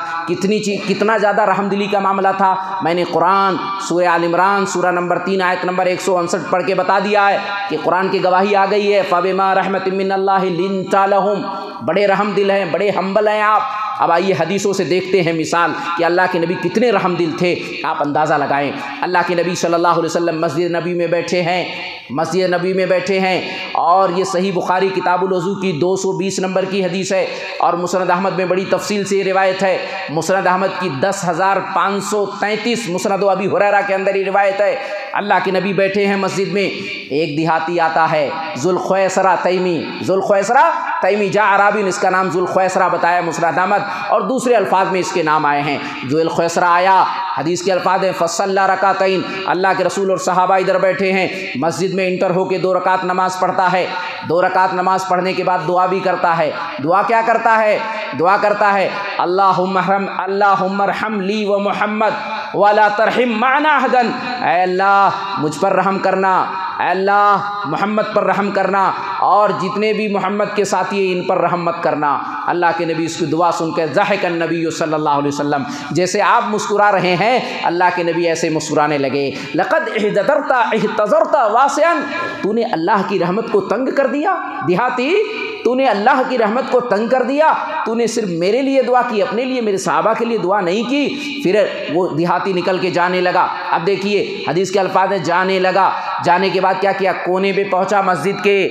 کتنا زیادہ رحم دلی کا معاملہ تھا، میں نے قرآن سورہ آل عمران سورہ نمبر 3 آیت نمبر 159 پڑھ کے بتا دیا ہے کہ قرآن کی گواہی آ گئی ہے، فَبِمَا رَحْمَةٍ مِّنَ اللَّهِ لِنْتَ لَهُمْ، بڑے رحم دل ہیں، بڑے ہمبل ہیں آپ۔ اب آئیے حدیثوں سے دیکھتے ہیں مثال کہ اللہ کے نبی کتنے رحم دل تھے، آپ اندازہ لگائیں۔ اللہ کے نبی صلی اللہ علیہ وسلم مسجد نبی میں بیٹھے ہیں اور یہ صحیح بخاری کتاب الوضو کی 220 نمبر کی حدیث ہے، اور مسند احمد میں بڑی تفصیل سے یہ روایت ہے، مسند احمد کی 10,533، مسند ابی ہریرہ کے اندر یہ روایت ہے۔ اللہ کے نبی بیٹھے ہیں مسجد میں، ایک دیہاتی آتا ہے، ذوالخویسرہ تیمی، جا عرابی نے اس کا نام ذوالخویسرہ بتایا مسند احمد، اور دوسرے الفاظ میں اس کے نام آئے ہیں۔ ذوالخویسرہ آیا، حدیث کے الفاظ ہیں فصلی رکعتین، اللہ کے رسول اور صحابہ ادھر بیٹھے ہیں، مسجد میں انٹر ہو کے 2 رکعت نماز پڑھتا ہے، 2 رکعت نماز پڑھنے کے بعد دعا بھی کرتا ہے۔ دعا کیا کرتا ہے؟ دعا کرتا ہے اللہم ارحم لی و محمد ولا ترحم معنا احدا، اے اللہ مجھ پر رحم کرنا، اے اللہ محمد پر رحم کرنا، اور جتنے بھی محمد کے ساتھی ہیں ان پر رحم مت کرنا۔ اللہ کے نبی اس کی دعا سن کے ضحک النبی صلی اللہ علیہ وسلم، جیسے آپ مسکرا رہے ہیں اللہ کے نبی ایسے مسکرانے لگے۔ لقد احتضرت واسعا، تو نے اللہ کی رحمت کو تنگ کر دیا دیہاتی، تو نے اللہ کی رحمت کو تنگ کر دیا، تو نے صرف میرے لیے دعا کی، اپنے لیے میرے صحابہ کے لیے دعا نہیں کی۔ پھر وہ دیہاتی نکل کے جانے لگا۔ اب دیکھیے حدیث کے الفاظ ہے جانے لگا، جانے کے بعد کیا کیا؟ کونے پہ پہنچا مسجد کے،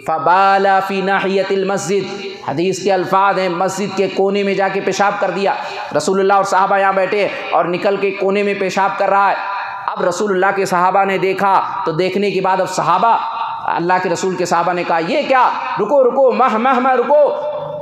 فبال فی ناحیۃ المسجد، حدیث کے الفاظ ہیں مسجد کے کونے میں جا کے پیشاب کر دیا۔ رسول اللہ اور صحابہ یہاں بیٹھے اور نکل کے کونے میں پیشاب کر رہا ہے۔ اب رسول اللہ کے صحابہ نے دیکھا، تو دیکھنے کے بعد اب صحابہ، اللہ کے رسول کے صحابہ نے کہا یہ کیا؟ رکو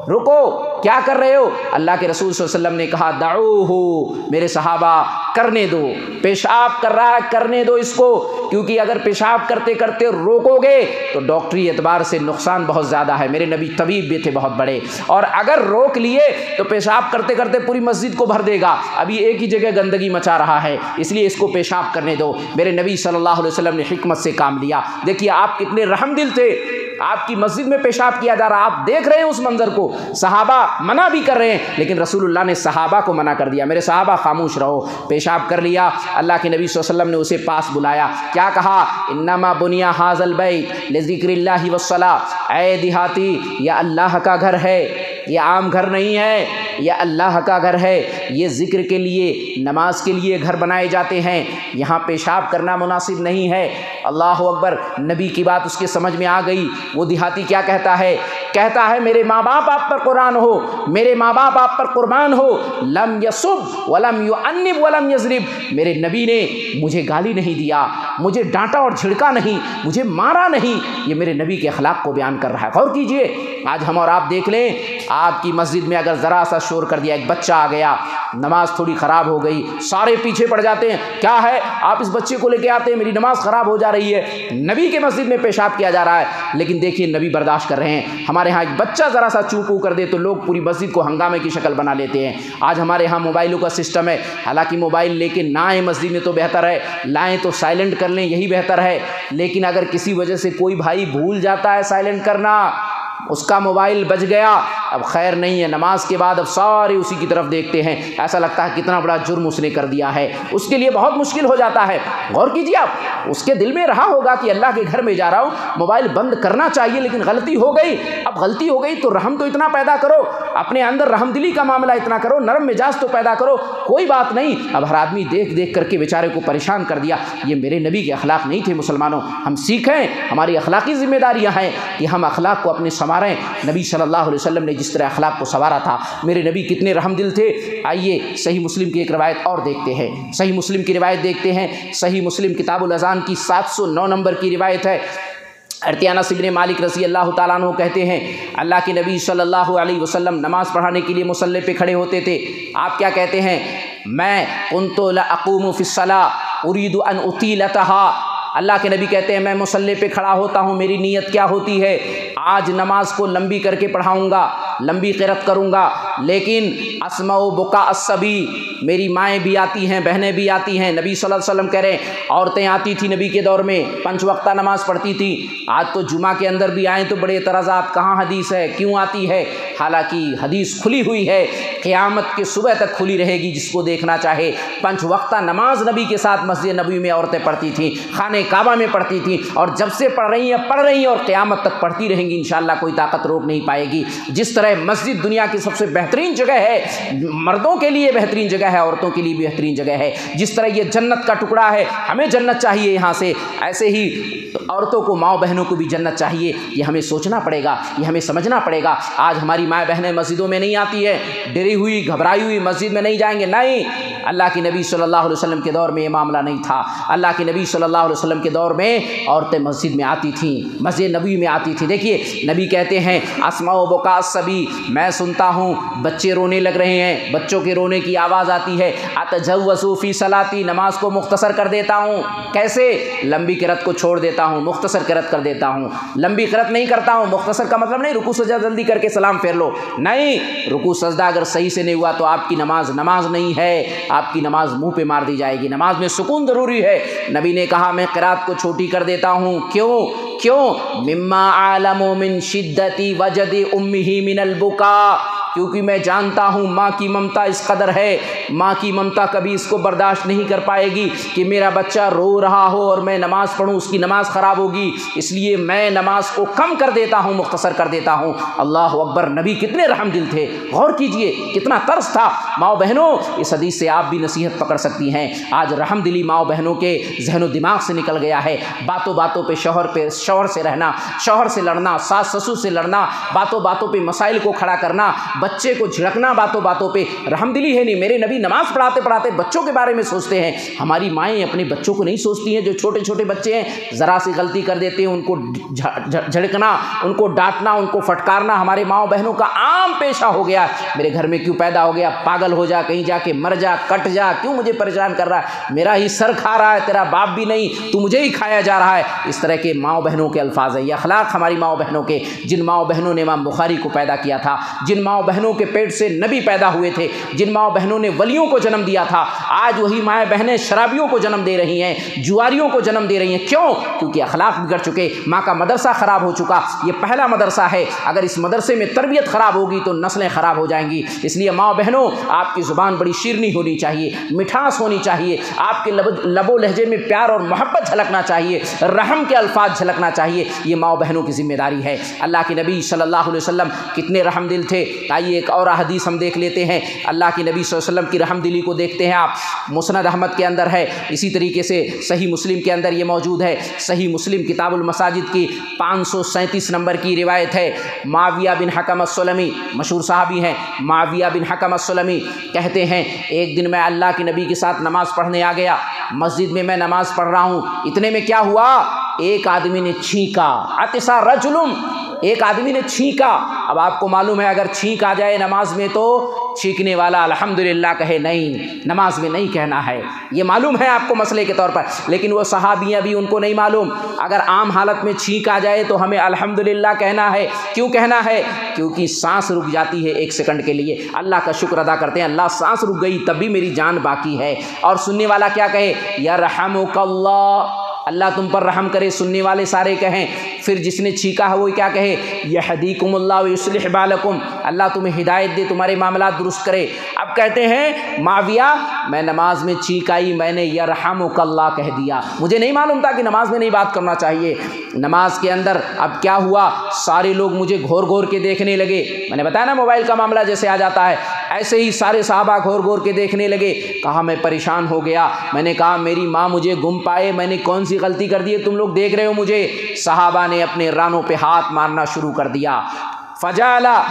رکو، کیا کر رہے ہو؟ اللہ کے رسول صلی اللہ علیہ وسلم نے کہا دعوہ، میرے صحابہ کرنے دو، پیشاب کر رہا ہے کرنے دو اس کو، کیونکہ اگر پیشاب کرتے کرتے روکو گے تو ڈاکٹری اعتبار سے نقصان بہت زیادہ ہے، میرے نبی طبیب بھی تھے بہت بڑے، اور اگر روک لیے تو پیشاب کرتے کرتے پوری مسجد کو بھر دے گا، ابھی ایک ہی جگہ گندگی مچا رہا ہے، اس لیے اس کو پیشاب کرنے دو۔ میرے نبی صلی اللہ علیہ وسلم نے حکمت سے کام لیا۔ دیکھیے آپ کتنے رحم دل تھے، آپ کی مسجد میں پیشاب کیا جا رہا، آپ دیکھ رہے ہیں اس منظر کو، صحابہ منع بھی کر رہے ہیں، لیکن رسول اللہ نے صحابہ کو منع کر دیا، میرے صحابہ خاموش رہو۔ پیشاب کر لیا، اللہ کے نبی صلی اللہ علیہ وسلم نے اسے پاس بلایا، کیا کہا؟ انما بنیا ھذا البیت لذکر اللہ والصلاۃ، اے دیہاتی یہ اللہ کا گھر ہے، یہ عام گھر نہیں ہے، یہ اللہ کا گھر ہے، یہ ذکر کے لیے نماز کے لیے گھر بنائے جاتے ہیں، یہاں پیشاب کرنا مناسب نہیں ہے۔ اللہ اکبر، نبی کی بات اس کے سمجھ میں آ گئی۔ وہ دیہاتی کیا کہتا ہے کہتا ہے میرے ماں باپ آپ پر قرآن ہو، میرے ماں باپ آپ پر قربان ہو، لم یسب ولم یعنب ولم یضرب، میرے نبی نے مجھے گالی نہیں دیا، مجھے ڈانٹا اور جھڑکا نہیں، مجھے مارا نہیں۔ یہ میرے نبی کے اخلاق کو بیان کر رہا ہے۔ غور کیجئے، آج ہم اور آپ دیکھ لیں، آپ کی مسجد میں اگر ذرا سا شور کر دیا، ایک بچہ آ گیا، نماز تھوڑی خراب ہو گئی، سارے پیچھے پڑ جاتے ہیں، کیا ہے آپ اس بچے کو لے کے آتے ہیں، میری نماز خراب ہو جا رہی ہے، نبی کے مسجد میں پیشاب کیا جا رہا ہے، لیکن دیکھیے نبی برداشت کر رہے ہیں۔ ہمارے ہاں ایک بچہ ذرا سا چو پو کر دے تو لوگ پوری مسجد کو ہنگامے کی شکل بنا لیتے ہیں۔ آج ہمارے ہاں موبائلوں کا سسٹم ہے، حالانکہ موبائل لے کے نہ آئیں مسجد میں تو بہتر ہے، لائیں تو سائلنٹ کر لیں یہی بہتر ہے، لیکن اگر کسی وجہ سے کوئی بھائی بھول جاتا ہے سائلنٹ کرنا، اس کا موبائل بج گیا، اب خیر نہیں ہے، نماز کے بعد اب سارے اسی کی طرف دیکھتے ہیں، ایسا لگتا ہے کتنا بڑا جرم اس نے کر دیا ہے، اس کے لیے بہت مشکل ہو جاتا ہے۔ غور کیجیے آپ، اس کے دل میں رہا ہوگا کہ اللہ کے گھر میں جا رہا ہوں، موبائل بند کرنا چاہیے، لیکن غلطی ہو گئی۔ اب غلطی ہو گئی تو رحم تو اتنا پیدا کرو، اپنے اندر رحم دلی کا معاملہ اتنا کرو، نرم مزاج تو پیدا کرو، کوئی بات نہیں۔ اب ہر آدمی دیکھ دیکھ کر کے بیچارے کو پریشان کر دیا، یہ میرے نبی کے اخلاق نہیں تھے۔ مسلمانوں، ہم سیکھیں، ہماری اخلاقی ذمہ داریاں ہیں کہ ہم اخلاق کو اپنے سنواریں۔ نبی صلی اللہ علیہ وسلم نے جس طرح اخلاق کو سنوارا تھا، میرے نبی کتنے رحم دل تھے۔ آئیے صحیح مسلم کی ایک روایت اور دیکھتے ہیں، صحیح مسلم کی روایت دیکھتے ہیں، صحیح مسلم کتاب الاذان کی 709 نمبر کی روایت ہے۔ انس بن مالک رضی اللہ تعالیٰ عنہ کہتے ہیں، اللہ کے نبی صلی اللہ علیہ وسلم نماز پڑھانے کے لیے مصلی پہ کھڑے ہوتے تھے۔ آپ کیا کہتے ہیں؟ میں کنت لاقوم فی الصلاۃ ارید ان اطیلتها، اللہ کے نبی کہتے ہیں میں مصلی پہ کھڑا ہوتا ہوں، میری نیت کیا ہوتی ہے؟ آج نماز کو لمبی کر کے پڑھاؤں گا، لمبی قرات کروں گا، لیکن اسمع بکاء الصبی، میری مائیں بھی آتی ہیں، بہنیں بھی آتی ہیں۔ نبی صلی اللہ علیہ وسلم کہہ رہے ہیں عورتیں آتی تھی نبی کے دور میں، 5 وقتہ نماز پڑھتی تھی۔ آج تو جمعہ کے اندر بھی آئیں تو بڑے اعتراضات، کہاں حدیث ہے، کیوں آتی ہے؟ حالانکہ حدیث کھلی ہوئی ہے، قیامت کے صبح تک کھلی رہے گی، جس کو دیکھنا چاہے۔ 5 وقتہ نماز نبی کے ساتھ مسجد نبوی میں عورتیں پڑھتی تھیں، خانہ کعبہ میں پڑھتی تھیں، اور جب سے پڑھ رہی ہیں اور قیامت تک پڑھتی رہیں گی انشاءاللہ، کوئی طاقت روک نہیں پائے گی۔ جس طرح مسجد دنیا کی سب سے بہترین جگہ ہے، مردوں کے لیے بہترین جگہ ہے، عورتوں کے لیے بھی بہترین جگہ ہے، جس طرح یہ جنت کا ٹکڑا ہے، ہمیں جنت چاہیے یہاں سے، ایسے ہی عورتوں کو، ماؤں بہنوں کو بھی جنت چاہیے۔ یہ ہمیں سوچنا پڑے گا، یہ ہمیں سمجھنا پڑے گا۔ آج ہماری مائیں بہنیں مسجدوں میں نہیں آتی ہے، ڈری ہوئی گھبرائی ہوئی، مسجد میں نہیں جائیں گے، نہیں۔ اللہ کے نبی صلی اللہ علیہ وسلم کے دور میں یہ معاملہ نہیں تھا۔ اللہ کے نبی صلی اللہ علیہ وسلم کے دور میں عورتیں مسجد میں آتی تھیں، مسجد نبوی میں آتی تھیں۔ دیکھیے نبی کہتے ہیں اسمع بکاء الصبی، میں سنتا ہوں بچے رونے لگ رہے ہیں، بچوں کے رونے کی آواز آتی ہے، اتجوز فی صلاتی، نماز کو مختصر کر دیتا ہوں۔ کیسے؟ لمبی قرات کو چھوڑ دیتا ہوں، مختصر قرات کر دیتا ہوں۔ لمبی قرات نہیں کرتا ہوں، مختصر کا مطلب نہیں رکوع سجدہ جلدی کر کے سلام پھیر لو، نہیں۔ رکوع سجدہ اگر صحیح سے نہیں ہوا تو آپ کی نماز نہیں ہے، آپ کی نماز منہ پہ مار دی جائے گی۔ نماز میں سکون ضروری ہے۔ نبی نے کہا میں قرات کو چھوٹی کر دیتا ہوں، کیوں؟ مما عالم من شدت وجد امہ من البکاء، کیونکہ میں جانتا ہوں ماں کی ممتا اس قدر ہے، ماں کی ممتا کبھی اس کو برداشت نہیں کر پائے گی کہ میرا بچہ رو رہا ہو اور میں نماز پڑھوں، اس کی نماز خراب ہوگی، اس لیے میں نماز کو کم کر دیتا ہوں، مختصر کر دیتا ہوں۔ اللہ اکبر، نبی کتنے رحم دل تھے، غور کیجئے کتنا ترس تھا۔ ماؤں بہنوں، اس حدیث سے آپ بھی نصیحت پکڑ سکتی ہیں۔ آج رحم دلی ماؤں بہنوں کے ذہن و دماغ سے نکل گیا ہے، باتوں باتوں پہ شوہر سے رہنا، شوہر سے لڑنا، ساس سسر سے لڑنا، باتوں باتوں پہ مسائل کو کھڑا کرنا، بچے کو جھڑکنا باتوں باتوں پہ، رحم دلی ہے نہیں۔ میرے نبی نماز پڑھاتے پڑھاتے بچوں کے بارے میں سوچتے ہیں۔ ہماری مائیں اپنے بچوں کو نہیں سوچتی ہیں، جو چھوٹے چھوٹے بچے ہیں ذرا سی غلطی کر دیتے ہیں ان کو جھڑکنا، ان کو ڈانٹنا، ان کو فٹکارنا ہمارے ماؤں بہنوں کا عام پیشہ ہو گیا۔ میرے گھر میں کیوں پیدا ہو گیا؟ پاگل ہو جا، کہیں جا کے مر جا، کٹ جا، کیوں مجھے پریشان کر رہا ہے؟ میرا ہی سر کھا رہا ہے، تیرا باپ بھی نہیں، تو مجھے ہی کھایا جا رہا ہے۔ اس طرح کے ماؤں بہنوں کے الفاظ ہیں، یہ اخلاق ہماری ماؤں بہنوں کے، جن ماؤں بہنوں نے امام بخاری کو پیدا کیا تھا، جن ماؤں بہنوں کے پیٹ سے نبی پیدا ہوئے تھے، جن ماؤں بہنوں نے ولیوں کو جنم دیا تھا، آج وہی مائیں بہنیں شرابیوں کو جنم دے رہی ہیں، جواریوں کو جنم دے رہی ہیں۔ کیوں؟ کیونکہ اخلاق بگڑ چکے، ماں کا مدرسہ خراب ہو چکا۔ یہ پہلا مدرسہ ہے، اگر اس مدرسے میں تربیت خراب ہوگی تو نسلیں خراب ہو جائیں گی۔ اس لیے ماں بہنوں، آپ کی زبان بڑی شیرنی ہونی چاہیے، مٹھاس ہونی چاہیے، آپ کے لب و لہجے میں پیار اور محبت جھلکنا چاہیے، رحم کے الفاظ جھلکنا چاہیے۔ یہ ماں بہنوں کی ذمہ داری ہے۔ اللہ کے نبی صلی اللہ علیہ وسلم کتنے رحم دل تھے۔ آئیے ایک اور حدیث ہم دیکھ لیتے ہیں، اللہ کے نبی صلی اللہ علیہ وسلم کی رحم دلی کو دیکھتے ہیں آپ، مسند احمد کے اندر ہے، اسی طریقے سے صحیح مسلم کے اندر یہ موجود ہے، صحیح مسلم کتاب المساجد کی 537 نمبر کی روایت ہے۔ معاویہ بن حکم السلمی مشہور صحابی ہیں، معاویہ بن حکم السلمی کہتے ہیں ایک دن میں اللہ کے نبی کے ساتھ نماز پڑھنے آ گیا، مسجد میں نماز پڑھ رہا ہوں، اتنے میں کیا ہوا، ایک آدمی نے چھینکا، عطس رجل، ایک آدمی نے چھینکا۔ اب آپ کو معلوم ہے اگر چھینک آ جائے نماز میں تو چھینکنے والا الحمدللہ کہے، نہیں، نماز میں نہیں کہنا ہے، یہ معلوم ہے آپ کو مسئلے کے طور پر، لیکن وہ صحابیاں بھی ان کو نہیں معلوم، اگر عام حالت میں چھینک آ جائے تو ہمیں الحمدللہ کہنا ہے۔ کیوں کہنا ہے؟ کیونکہ سانس رک جاتی ہے ایک سیکنڈ کے لیے، اللہ کا شکر ادا کرتے ہیں، اللہ سانس رک گئی تب بھی میری جان باقی ہے۔ اور سننے والا کیا کہے، یرحمک اللہ، اللہ تم پر رحم کرے، سننے والے سارے کہیں۔ پھر جس نے چھینکا ہے وہ کیا کہے، یہدیکم اللہ ویصلح بالکم، اللہ تمہیں ہدایت دے، تمہارے معاملات درست کرے۔ اب کہتے ہیں معاویہ میں نماز میں چھینک آئی، میں نے یرحمک اللہ کہہ دیا، مجھے نہیں معلوم تھا کہ نماز میں نہیں بات کرنا چاہیے۔ نماز کے اندر اب کیا ہوا، سارے لوگ مجھے گھور گھور کے دیکھنے لگے، میں نے بتایا نا موبائل کا معاملہ جیسے آ جاتا ہے، ایسے ہی سارے صحابہ گھور گھور کے دیکھنے لگے۔ کہا میں پریشان ہو گیا، میں نے کہا میری ماں مجھے گم پائے، میں نے کون سی غلطی کر دی ہے تم لوگ دیکھ رہے ہو مجھے؟ صحابہ نے اپنے رانوں پہ ہاتھ مارنا شروع کر دیا، فجالا،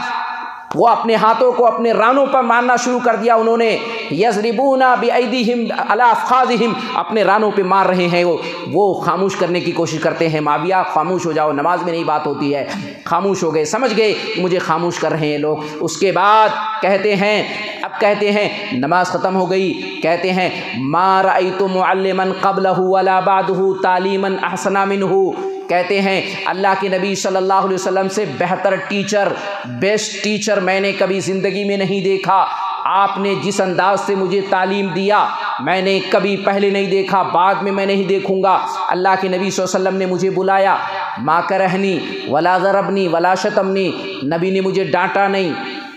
وہ اپنے ہاتھوں کو اپنے رانوں پر مارنا شروع کر دیا، انہوں نے یضربون بایدیہم علی افخاذہم، اپنے رانوں پہ مار رہے ہیں، وہ خاموش کرنے کی کوشش کرتے ہیں، معاویہ خاموش ہو جاؤ، نماز میں نہیں بات ہوتی ہے۔ خاموش ہو گئے، سمجھ گئے کہ مجھے خاموش کر رہے ہیں لوگ۔ اس کے بعد کہتے ہیں، اب کہتے ہیں نماز ختم ہو گئی، کہتے ہیں ما رأیت معلما قبلہ ولا بعدہ تعلیما احسن منہ، کہتے ہیں اللہ کے نبی صلی اللہ علیہ وسلم سے بہتر ٹیچر، بیسٹ ٹیچر میں نے کبھی زندگی میں نہیں دیکھا۔ آپ نے جس انداز سے مجھے تعلیم دیا میں نے کبھی پہلے نہیں دیکھا، بعد میں نہیں دیکھوں گا۔ اللہ کے نبی صلی اللہ علیہ وسلم نے مجھے بلایا، ما کرہنی ولا ضربنی ولا شتمنی، نبی نے مجھے ڈانٹا نہیں،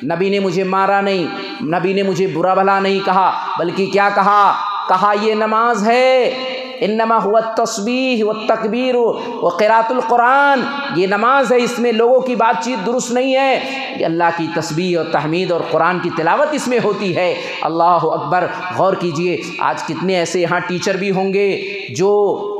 نبی نے مجھے مارا نہیں، نبی نے مجھے برا بھلا نہیں کہا، بلکہ کیا کہا یہ نماز ہے، انما هو التسبیح والتکبیر وقراءۃ القرآن، یہ نماز ہے، اس میں لوگوں کی بات چیت درست نہیں ہے، یہ اللہ کی تسبیح اور تحمید اور قرآن کی تلاوت اس میں ہوتی ہے۔ اللہ اکبر، غور کیجئے آج کتنے ایسے یہاں ٹیچر بھی ہوں گے جو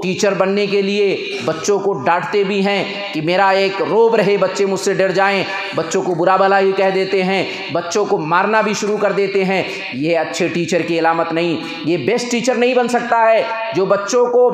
ٹیچر بننے کے لیے بچوں کو ڈانٹتے بھی ہیں کہ میرا ایک روب رہے، بچے مجھ سے ڈر جائیں، بچوں کو برا بھلا ہی کہہ دیتے ہیں، بچوں کو مارنا بھی شروع کر دیتے ہیں۔ یہ اچھے ٹیچر کی علامت نہیں، یہ بیسٹ ٹیچر نہیں بن سکتا ہے جو بچوں کو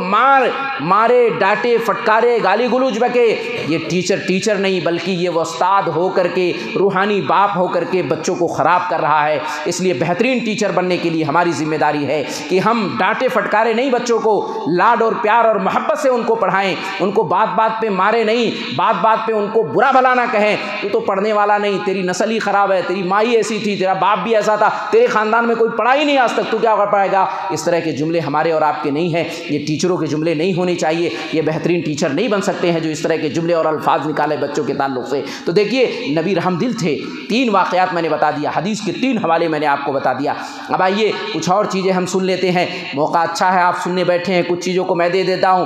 مارے ڈانٹے پھٹکارے گالی گلوچ بکے، یہ ٹیچر نہیں، بلکہ یہ وہ استاد ہو کر کے، روحانی باپ ہو کر کے بچوں کو خراب کر رہا ہے۔ اس لیے بہترین ٹیچر بننے کے لیے ہماری ذمہ داری ہے کہ ہم ڈانٹے پھٹکارے نہیں، بچوں کو لاڈ اور پیار اور محبت سے ان کو پڑھائیں، ان کو بات بات پہ مارے نہیں، بات بات پہ ان کو برا بھلا نہ کہیں، تو پڑھنے والا نہیں، تیری نسل ہی خراب ہے، تیری ماں ہی ایسی تھی، تیرا باپ بھی ایسا تھا، تیرے خاندان میں کوئی پڑھا ہی نہیں آج تک، تو کیا کر پائے گا؟ اس طرح کے جملے ہمارے اور آپ کے نہیں ہیں، یہ ٹیچروں کے جملے نہیں ہونے چاہیے، یہ بہترین ٹیچر نہیں بن سکتے ہیں جو اس طرح کے جملے اور الفاظ نکالے بچوں کے تعلق سے۔ تو دیکھیے نبی رحم دل تھے، 3 واقعات میں نے بتا دیا، حدیث کے 3 حوالے میں نے آپ کو بتا دیا۔ اب آئیے کچھ اور چیزیں ہم سن لیتے ہیں، موقع اچھا ہے آپ سننے بیٹھے ہیں، کچھ چیزوں کو میں دے دیتا ہوں۔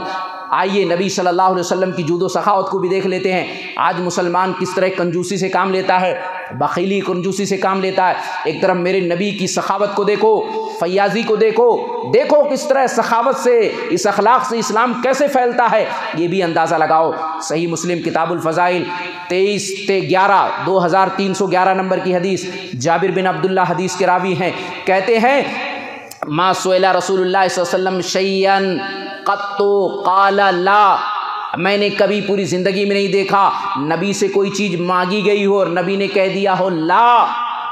آئیے نبی صلی اللہ علیہ وسلم کی جود و سخاوت کو بھی دیکھ لیتے ہیں۔ آج مسلمان کس طرح کنجوسی سے کام لیتا ہے، بخیلی کنجوسی سے کام لیتا ہے۔ ایک طرف میرے نبی کی سخاوت کو دیکھو، فیاضی کو دیکھو کس طرح سخاوت سے، اس اخلاق سے اسلام کیسے پھیلتا ہے، یہ بھی اندازہ لگاؤ۔ صحیح مسلم کتاب الفضائل 2311 نمبر کی حدیث، جابر بن عبداللہ حدیث کے راوی ہیں، کہتے ہیں ما سئل رسول اللہ صلی اللہ علیہ وسلم شیئا قط قال لا، میں نے کبھی پوری زندگی میں نہیں دیکھا نبی سے کوئی چیز مانگی گئی ہو اور نبی نے کہہ دیا ہو لا،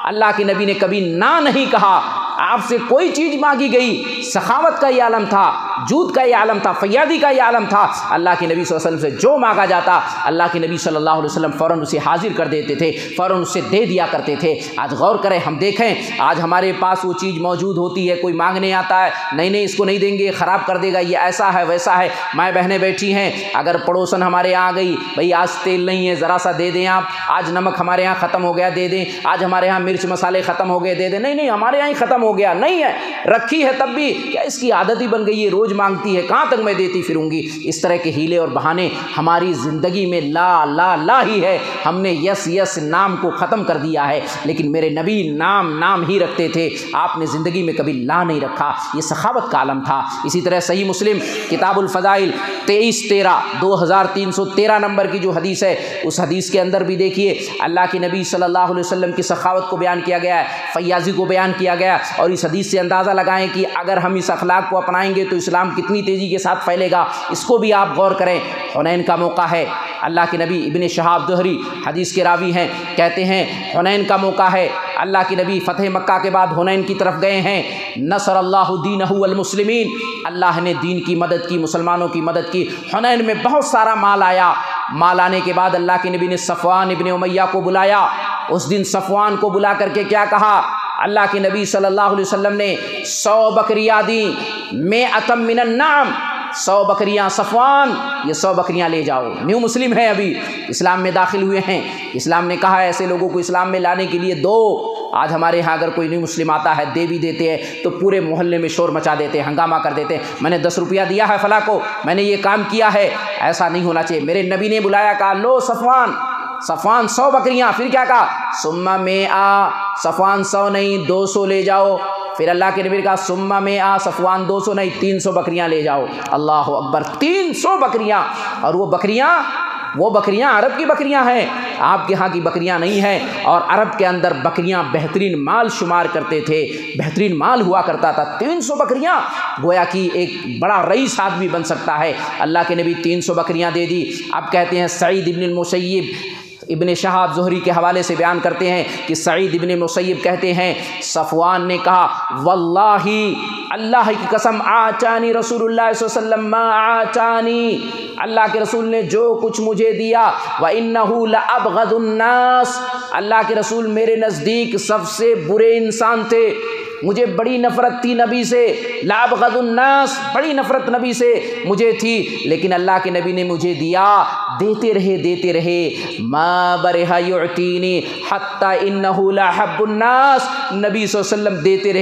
اللہ کے نبی نے کبھی نہ نہیں کہا، آپ سے کوئی چیز مانگی گئی، سخاوت کا یہ عالم تھا، جود کا یہ عالم تھا، فیاضی کا یہ عالم تھا، اللہ کے نبی صلی اللہ علیہ وسلم سے جو مانگا جاتا اللہ کے نبی صلی اللہ علیہ وسلم فوراً اسے حاضر کر دیتے تھے، فوراً اسے دے دیا کرتے تھے۔ آج غور کریں، ہم دیکھیں آج ہمارے پاس وہ چیز موجود ہوتی ہے، کوئی مانگنے آتا ہے، نہیں اس کو نہیں دیں گے، خراب کر دے گا، یہ ایسا ہے ویسا ہے۔ مائیں بہنیں بیٹھی ہیں، اگر پڑوسن ہمارے یہاں آ گئی، بھئی آج تیل نہیں ہے ذرا سا دے دیں آپ، آج نمک ہمارے یہاں ختم ہو گیا دے دیں، آج ہمارے یہاں مرچ مسالے ختم ہو گئے دے دیں، نہیں ہمارے یہاں ہی ختم ختم ہو گیا، نہیں ہے، رکھی ہے تب بھی کیا اس کی عادت ہی بن گئی ہے، روز مانگتی ہے، کہاں تک میں دیتی پھروں گی۔ اس طرح کے ہیلے اور بہانے ہماری زندگی میں لا لا لا ہی ہے، ہم نے یس یس نام کو ختم کر دیا ہے، لیکن میرے نبی نام ہی رکھتے تھے، آپ نے زندگی میں کبھی لا نہیں رکھا، یہ سخاوت کا عالم تھا۔ اسی طرح صحیح مسلم کتاب الفضائل 2313 نمبر کی جو حدیث ہے، اس حدیث کے اندر بھی دیکھیے اللہ کے نبی صلی اللہ علیہ وسلم کی سخاوت کو بیان کیا گیا ہے، فیاضی کو بیان کیا گیا، اور اس حدیث سے اندازہ لگائیں کہ اگر ہم اس اخلاق کو اپنائیں گے تو اسلام کتنی تیزی کے ساتھ پھیلے گا، اس کو بھی آپ غور کریں۔ حنین کا موقع ہے، اللہ کے نبی ابن شہاب زہری حدیث کے راوی ہیں، کہتے ہیں حنین کا موقع ہے، اللہ کے نبی فتح مکہ کے بعد حنین کی طرف گئے ہیں، نصر اللہ دینہ والمسلمین، اللہ نے دین کی مدد کی، مسلمانوں کی مدد کی، حنین میں بہت سارا مال آیا، مال آنے کے بعد اللہ کے نبی نے صفوان ابن امیہ کو بلایا، اس دن صفوان کو بلا کر کے کیا کہا، اللہ کے نبی صلی اللہ علیہ وسلم نے 100 بکریاں دیں، 100 من النعم، 100 بکریاں، صفوان یہ 100 بکریاں لے جاؤ۔ نیو مسلم ہیں، ابھی اسلام میں داخل ہوئے ہیں، اسلام نے کہا ہے ایسے لوگوں کو اسلام میں لانے کے لیے دو۔ آج ہمارے ہاں اگر کوئی نیو مسلم آتا ہے دے بھی دیتے ہیں تو پورے محلے میں شور مچا دیتے ہیں، ہنگامہ کر دیتے ہیں، میں نے 10 روپیہ دیا ہے فلاں کو، میں نے یہ کام کیا ہے، ایسا نہیں ہونا چاہیے۔ میرے نبی نے بلایا، کہا لو صفوان 100 بکریاں، پھر کیا کہا، سما میں صفوان 100 نہیں 200 لے جاؤ، پھر اللہ کے نبی نے کہا سما میں صفوان 200 نہیں 300 بکریاں لے جاؤ۔ اللہ اکبر، 300 بکریاں، اور وہ بکریاں عرب کی بکریاں ہیں، آپ کے ہاں کی بکریاں نہیں ہیں، اور عرب کے اندر بکریاں بہترین مال شمار کرتے تھے، بہترین مال ہوا کرتا تھا۔ 300 بکریاں، گویا کہ ایک بڑا رئیس آدمی بن سکتا ہے۔ اللہ کے نبی 300 بکریاں دے دی۔ اب کہتے ہیں سعید ابن المسیب ابن شہاب زہری کے حوالے سے بیان کرتے ہیں کہ سعید ابن مسیب کہتے ہیں صفوان نے کہا واللہ، اللہ کی قسم، آچانی رسول اللہ صلی اللہ علیہ وسلم ما آچانی، اللہ کے رسول نے جو کچھ مجھے دیا، وَإِنَّهُ لَأَبْغَضُ النَّاسِ، اللہ کے رسول میرے نزدیک سب سے برے انسان تھے، مجھے بڑی نفرت تھی نبی سے، لَأَبْغَضُ النَّاسِ، بڑی نفرت نبی سے مجھے تھی، لیکن اللہ کے نبی نے مجھے دیا، دیتے رہے، ما برہ یعطینی حتی انہو لَحَبُّ النَّاسِ، نبی صلی اللہ علیہ وسلم دیتے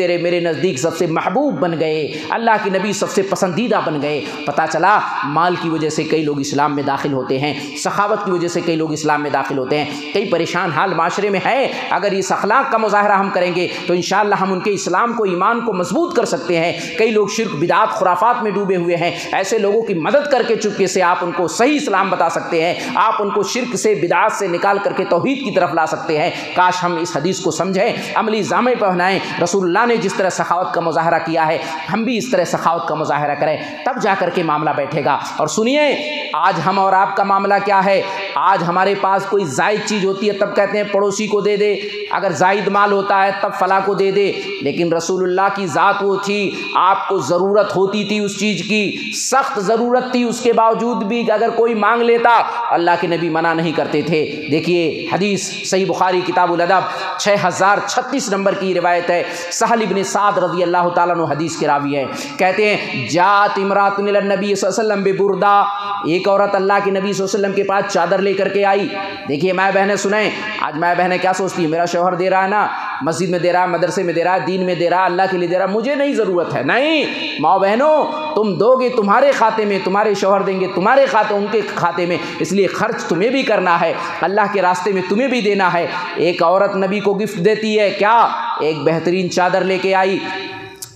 رہے، میرے نزدیک سب سے محبوب بن گئے، اللہ کے نبی سب سے پسندیدہ بن گئے۔ پتہ چلا مال کی وجہ سے کئی لوگ اسلام میں داخل ہوتے ہیں، سخاوت کی وجہ سے کئی لوگ اسلام میں داخل ہوتے ہیں، کئی پریشان حال معاشرے میں ہے، اگر اس اخلاق کا مظاہرہ ہم کریں گے تو انشاءاللہ ہم ان کے اسلام کو، ایمان کو مضبوط کر سکتے ہیں۔ کئی لوگ شرک، بدعات، خرافات میں ڈوبے ہوئے ہیں، ایسے لوگوں کی مدد کر کے چپکے سے آپ ان کو صحیح اسلام بتا سکتے ہیں، آپ ان کو شرک سے، بدعات سے نکال کر کے توحید کی طرف لا سکتے ہیں۔ کاش ہم اس حدیث کو سمجھیں، عملی جامے پہنائیں، رسول اللہ نے جس طرح سخاوت کا مظاہرہ کیا ہے ہم بھی اس طرح سخاوت کا مظاہرہ کریں، تب جا کر کے معاملہ بیٹھے گا۔ اور سنیے، آج ہم اور آپ کا معاملہ کیا ہے، آج ہمارے پاس کوئی زائد چیز ہوتی ہے تب کہتے ہیں پڑوسی کو دے دے، اگر زائد مال ہوتا ہے تب فلاں کو دے دے، لیکن رسول اللہ کی ذات وہ تھی، آپ کو ضرورت ہوتی تھی اس چیز کی، سخت ضرورت تھی، اس کے باوجود بھی اگر کوئی مانگ لیتا اللہ کے نبی منع نہیں کرتے تھے۔ دیکھیے حدیث صحیح بخاری کتاب الادب 6036 نمبر کی روایت ہے، سہل ابن سعد رضی اللہ تعالیٰ عنہ حدیث کے راوی ہیں، کہتے ہیں جات امرات الی النبی صلی اللہ علیہ وسلم ببردہ، ایک عورت اللہ کے نبی صلی اللہ علیہ وسلم کے پاس چادر لے کر کے آئی۔ دیکھیے ماں بہنیں سنیں، آج ماں بہنیں کیا سوچتی ہیں، میرا شوہر دے رہا ہے نا، مسجد میں دے رہا ہے، مدرسے میں دے رہا ہے، دین میں دے رہا ہے، اللہ کے لیے دے رہا ہے، مجھے نہیں ضرورت ہے۔ نہیں، ماں بہنوں، تم دو گے تمہارے کھاتے میں، تمہارے شوہر دیں گے تمہارے کھاتے، ان کے کھاتے میں، اس لیے خرچ تمہیں بھی کرنا ہے، اللہ کے راستے میں تمہیں بھی دینا ہے۔ ایک عورت نبی کو گفٹ دیتی ہے، کیا؟ ایک بہترین چادر لے کے آئی۔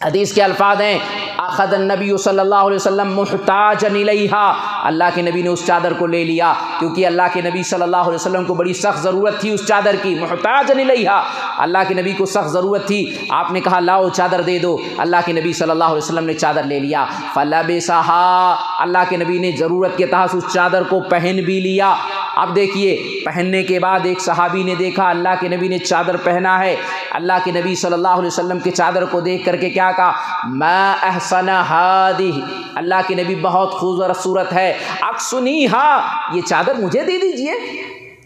حدیث کے الفاظ ہیں اخذ النبی صلی اللہ علیہ وسلم محتاجا الیہا، اللہ کے نبی نے اس چادر کو لے لیا، کیونکہ اللہ کے نبی صلی اللہ علیہ وسلم کو بڑی سخت ضرورت تھی اس چادر کی، محتاجا الیہا، اللہ کے نبی کو سخت ضرورت تھی، آپ نے کہا لاؤ چادر دے دو، اللہ کے نبی صلی اللہ علیہ وسلم نے چادر لے لیا، فلبسہا، اللہ کے نبی نے ضرورت کے تحت اس چادر کو پہن بھی لیا۔ اب دیکھیے پہننے کے بعد ایک صحابی نے دیکھا اللہ کے نبی نے چادر پہنا ہے، اللہ کے نبی صلی اللہ علیہ وسلم کے چادر کو دیکھ کر کے کیا کہا، ما احسن ہادہ، اللہ کے نبی بہت خوبصورت ہے، اکسنیہا، یہ چادر مجھے دے دیجئے،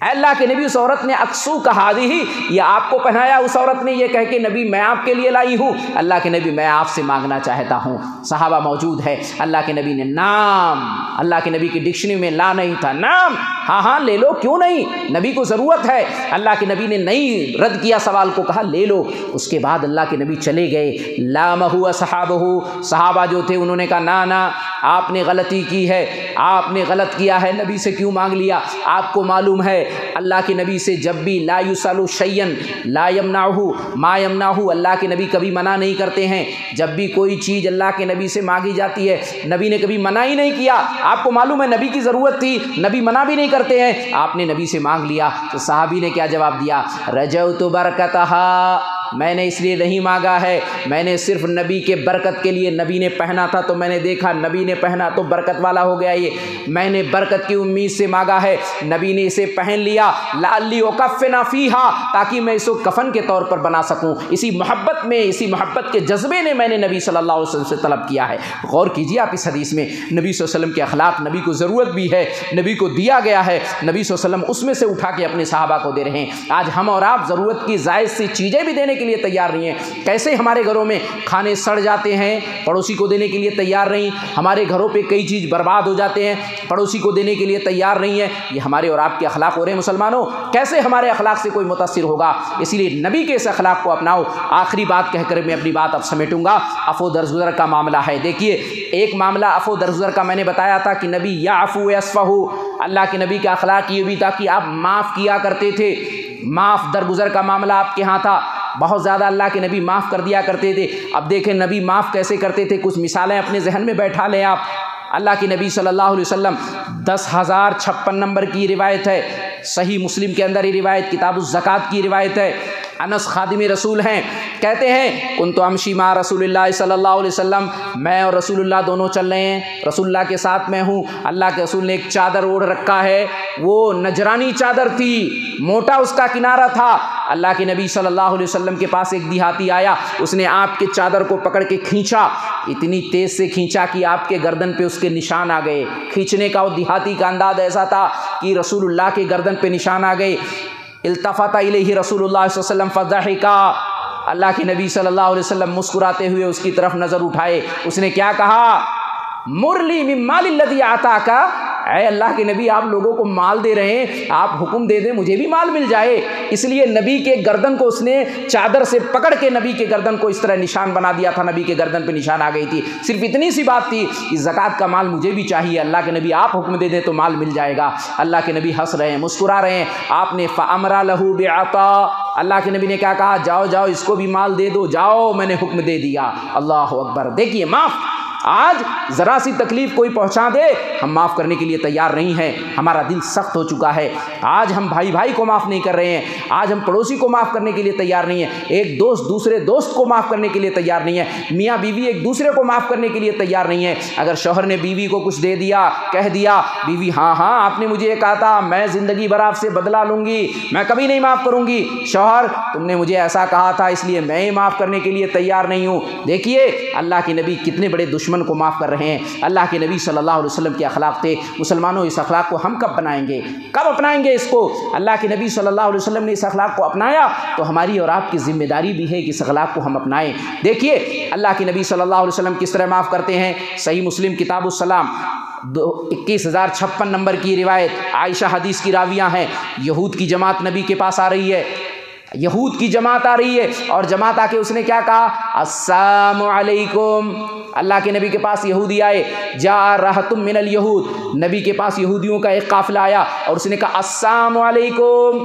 اے اللہ کے نبی اس عورت نے اکسو کہا دی، یہ آپ کو پہنایا اس عورت نے یہ کہہ کے نبی میں آپ کے لیے لائی ہوں، اللہ کے نبی میں آپ سے مانگنا چاہتا ہوں۔ صحابہ موجود ہے، اللہ کے نبی نے نام، اللہ کے نبی کی ڈکشنری میں لا نہیں تھا، نام، ہاں ہاں لے لو، کیوں نہیں، نبی کو ضرورت ہے۔ اللہ کے نبی نے نہیں رد کیا سوال کو، کہا لے لو۔ اس کے بعد اللہ کے نبی چلے گئے، لامہ اصحابہ، صحابہ جو تھے انہوں نے کہا نا آپ نے غلطی کی ہے، آپ نے غلط کیا ہے، نبی سے کیوں مانگ لیا؟ آپ کو معلوم ہے اللہ کے نبی سے جب بھی لا یسأل شیئا لا یمنعہ ما یمنعہ، اللہ کے نبی کبھی منع نہیں کرتے ہیں۔ جب بھی کوئی چیز اللہ کے نبی سے مانگی جاتی ہے نبی نے کبھی منع ہی نہیں کیا۔ آپ کو معلوم ہے نبی کی ضرورت تھی، نبی منع بھی نہیں کرتے ہیں، آپ نے نبی سے مانگ لیا۔ تو صحابی نے کیا جواب دیا؟ رجوت برکتہا، میں نے اس لیے نہیں مانگا ہے، میں نے صرف نبی کے برکت کے لیے، نبی نے پہنا تھا تو میں نے دیکھا نبی نے پہنا تو برکت والا ہو گیا، یہ میں نے برکت کی امید سے مانگا ہے، نبی نے اسے پہن لیا، لعلی اکفن فیہا، تاکہ میں اسے کفن کے طور پر بنا سکوں۔ اسی محبت میں، اسی محبت کے جذبے نے میں نے نبی صلی اللہ علیہ وسلم سے طلب کیا ہے۔ غور کیجیے آپ اس حدیث میں، نبی صلی اللہ علیہ وسلم کے اخلاق، نبی کو ضرورت بھی ہے، نبی کو دیا گیا ہے، نبی صلی اللہ علیہ وسلم اس میں سے اٹھا کے اپنے صحابہ کو دے رہے ہیں۔ آج ہم اور آپ ضرورت کی زائد سی چیزیں بھی دینے کے لیے تیار نہیں ہیں۔ کیسے ہمارے گھروں میں کھانے سڑ جاتے ہیں، پڑوسی کو دینے کے لیے تیار نہیں، ہمارے گھروں پہ کئی چیز برباد ہو جاتے ہیں، پڑوسی کو دینے کے لیے تیار نہیں ہے، یہ ہمارے اور آپ کے اخلاق ہو رہے ہیں مسلمانوں۔ کیسے ہمارے اخلاق سے کوئی متاثر ہوگا؟ اسی لیے نبی کے اس اخلاق کو اپناؤ۔ آخری بات کہہ کر میں اپنی بات اب سمیٹوں گا، عفو درگزر کا معاملہ ہے۔ دیکھیے ایک معاملہ عفو درگزر کا میں نے بتایا تھا کہ نبی یعفو یصفح، اللہ کے نبی کا اخلاق یہ بھی تھا کہ آپ معاف کیا کرتے تھے، معاف درگزر کا معاملہ آپ کے ہاں تھا، بہت زیادہ اللہ کے نبی معاف کر دیا کرتے تھے۔ اب دیکھیں نبی معاف کیسے کرتے تھے، کچھ مثالیں اپنے ذہن میں بیٹھا لیں آپ۔ اللہ کے نبی صلی اللہ علیہ وسلم 10,056 نمبر کی روایت ہے، صحیح مسلم کے اندر یہ روایت کتاب الزکوٰۃ کی روایت ہے۔ انس خادم رسول ہیں، کہتے ہیں کنت امشی مع رسول اللہ صلی اللہ علیہ وسلم، میں اور رسول اللہ دونوں چل رہے ہیں، رسول اللہ کے ساتھ میں ہوں، اللہ کے رسول نے ایک چادر اوڑھ رکھا ہے، وہ نجرانی چادر تھی، موٹا اس کا کنارہ تھا۔ اللہ کے نبی صلی اللہ علیہ وسلم کے پاس ایک دیہاتی آیا، اس نے آپ کے چادر کو پکڑ کے کھینچا، اتنی تیز سے کھینچا کہ آپ کے گردن پہ اس کے نشان آ گئے۔ کھینچنے کا وہ دیہاتی کا انداز ایسا تھا کہ رسول اللہ کے گردن پہ نشان آ گئے۔ التفت الیہ رسول اللہ صلی اللہ علیہ وسلم فضحکا، اللہ کے نبی صلی اللہ علیہ وسلم مسکراتے ہوئے اس کی طرف نظر اٹھائے، اس نے کیا کہا؟ مرلی من مال الذی اعطاک، اے اللہ کے نبی آپ لوگوں کو مال دے رہے ہیں، آپ حکم دے دیں مجھے بھی مال مل جائے۔ اس لیے نبی کے گردن کو اس نے چادر سے پکڑ کے نبی کے گردن کو اس طرح نشان بنا دیا تھا، نبی کے گردن پہ نشان آ گئی تھی۔ صرف اتنی سی بات تھی کہ زکوٰۃ کا مال مجھے بھی چاہیے، اللہ کے نبی آپ حکم دے دیں تو مال مل جائے گا۔ اللہ کے نبی ہنس رہے ہیں، مسکرا رہے ہیں، آپ نے فَأَمْرَ لَهُ بِعَطَاءٍ، اللہ کے نبی نے کیا کہا؟ جاؤ جاؤ اس کو بھی مال دے دو، جاؤ میں نے حکم دے دیا۔ اللہ اکبر۔ دیکھیے معاف، آج ذرا سی تکلیف کوئی پہنچا دے ہم معاف کرنے کے لیے تیار نہیں ہیں، ہمارا دل سخت ہو چکا ہے۔ آج ہم بھائی بھائی کو معاف نہیں کر رہے ہیں، آج ہم پڑوسی کو معاف کرنے کے لیے تیار نہیں ہیں، ایک دوست دوسرے دوست کو معاف کرنے کے لیے تیار نہیں ہے، میاں بیوی ایک دوسرے کو معاف کرنے کے لیے تیار نہیں ہے۔ اگر شوہر نے بیوی کو کچھ دے دیا، کہہ دیا، بیوی ہاں ہاں آپ نے مجھے یہ کہا تھا، میں زندگی بھر آپ سے بدلہ لوں گی، میں کبھی نہیں معاف کروں گی، شوہر تم نے مجھے ایسا کہا تھا اس لیے میں معاف کرنے کے لیے تیار نہیں ہوں۔ دیکھیے اللہ کے نبی کتنے بڑے دشمن کو معاف کر رہے ہیں۔ اللہ کے نبی صلی اللہ علیہ وسلم کے اخلاق تھے۔ مسلمانوں اس اخلاق کو ہم کب بنائیں گے، کب اپنائیں گے اس کو؟ اللہ کے نبی صلی اللہ علیہ وسلم نے اس اخلاق کو اپنایا تو ہماری اور آپ کی ذمہ داری بھی ہے کہ اس اخلاق کو ہم اپنائیں۔ دیکھیے اللہ کے نبی صلی اللہ علیہ وسلم کس طرح معاف کرتے ہیں، صحیح مسلم کتاب السلام 21,056 نمبر کی روایت، عائشہ حدیث کی راویہ ہیں، یہود کی جماعت نبی کے پاس آ رہی ہے، یہود کی جماعت آ رہی ہے، اور جماعت آ کے اس نے کیا کہا؟ السلام علیکم۔ اللہ کے نبی کے پاس یہودی آئے، جا رہتم من الیہود، نبی کے پاس یہودیوں کا ایک قافلہ آیا اور اس نے کہا السلام علیکم،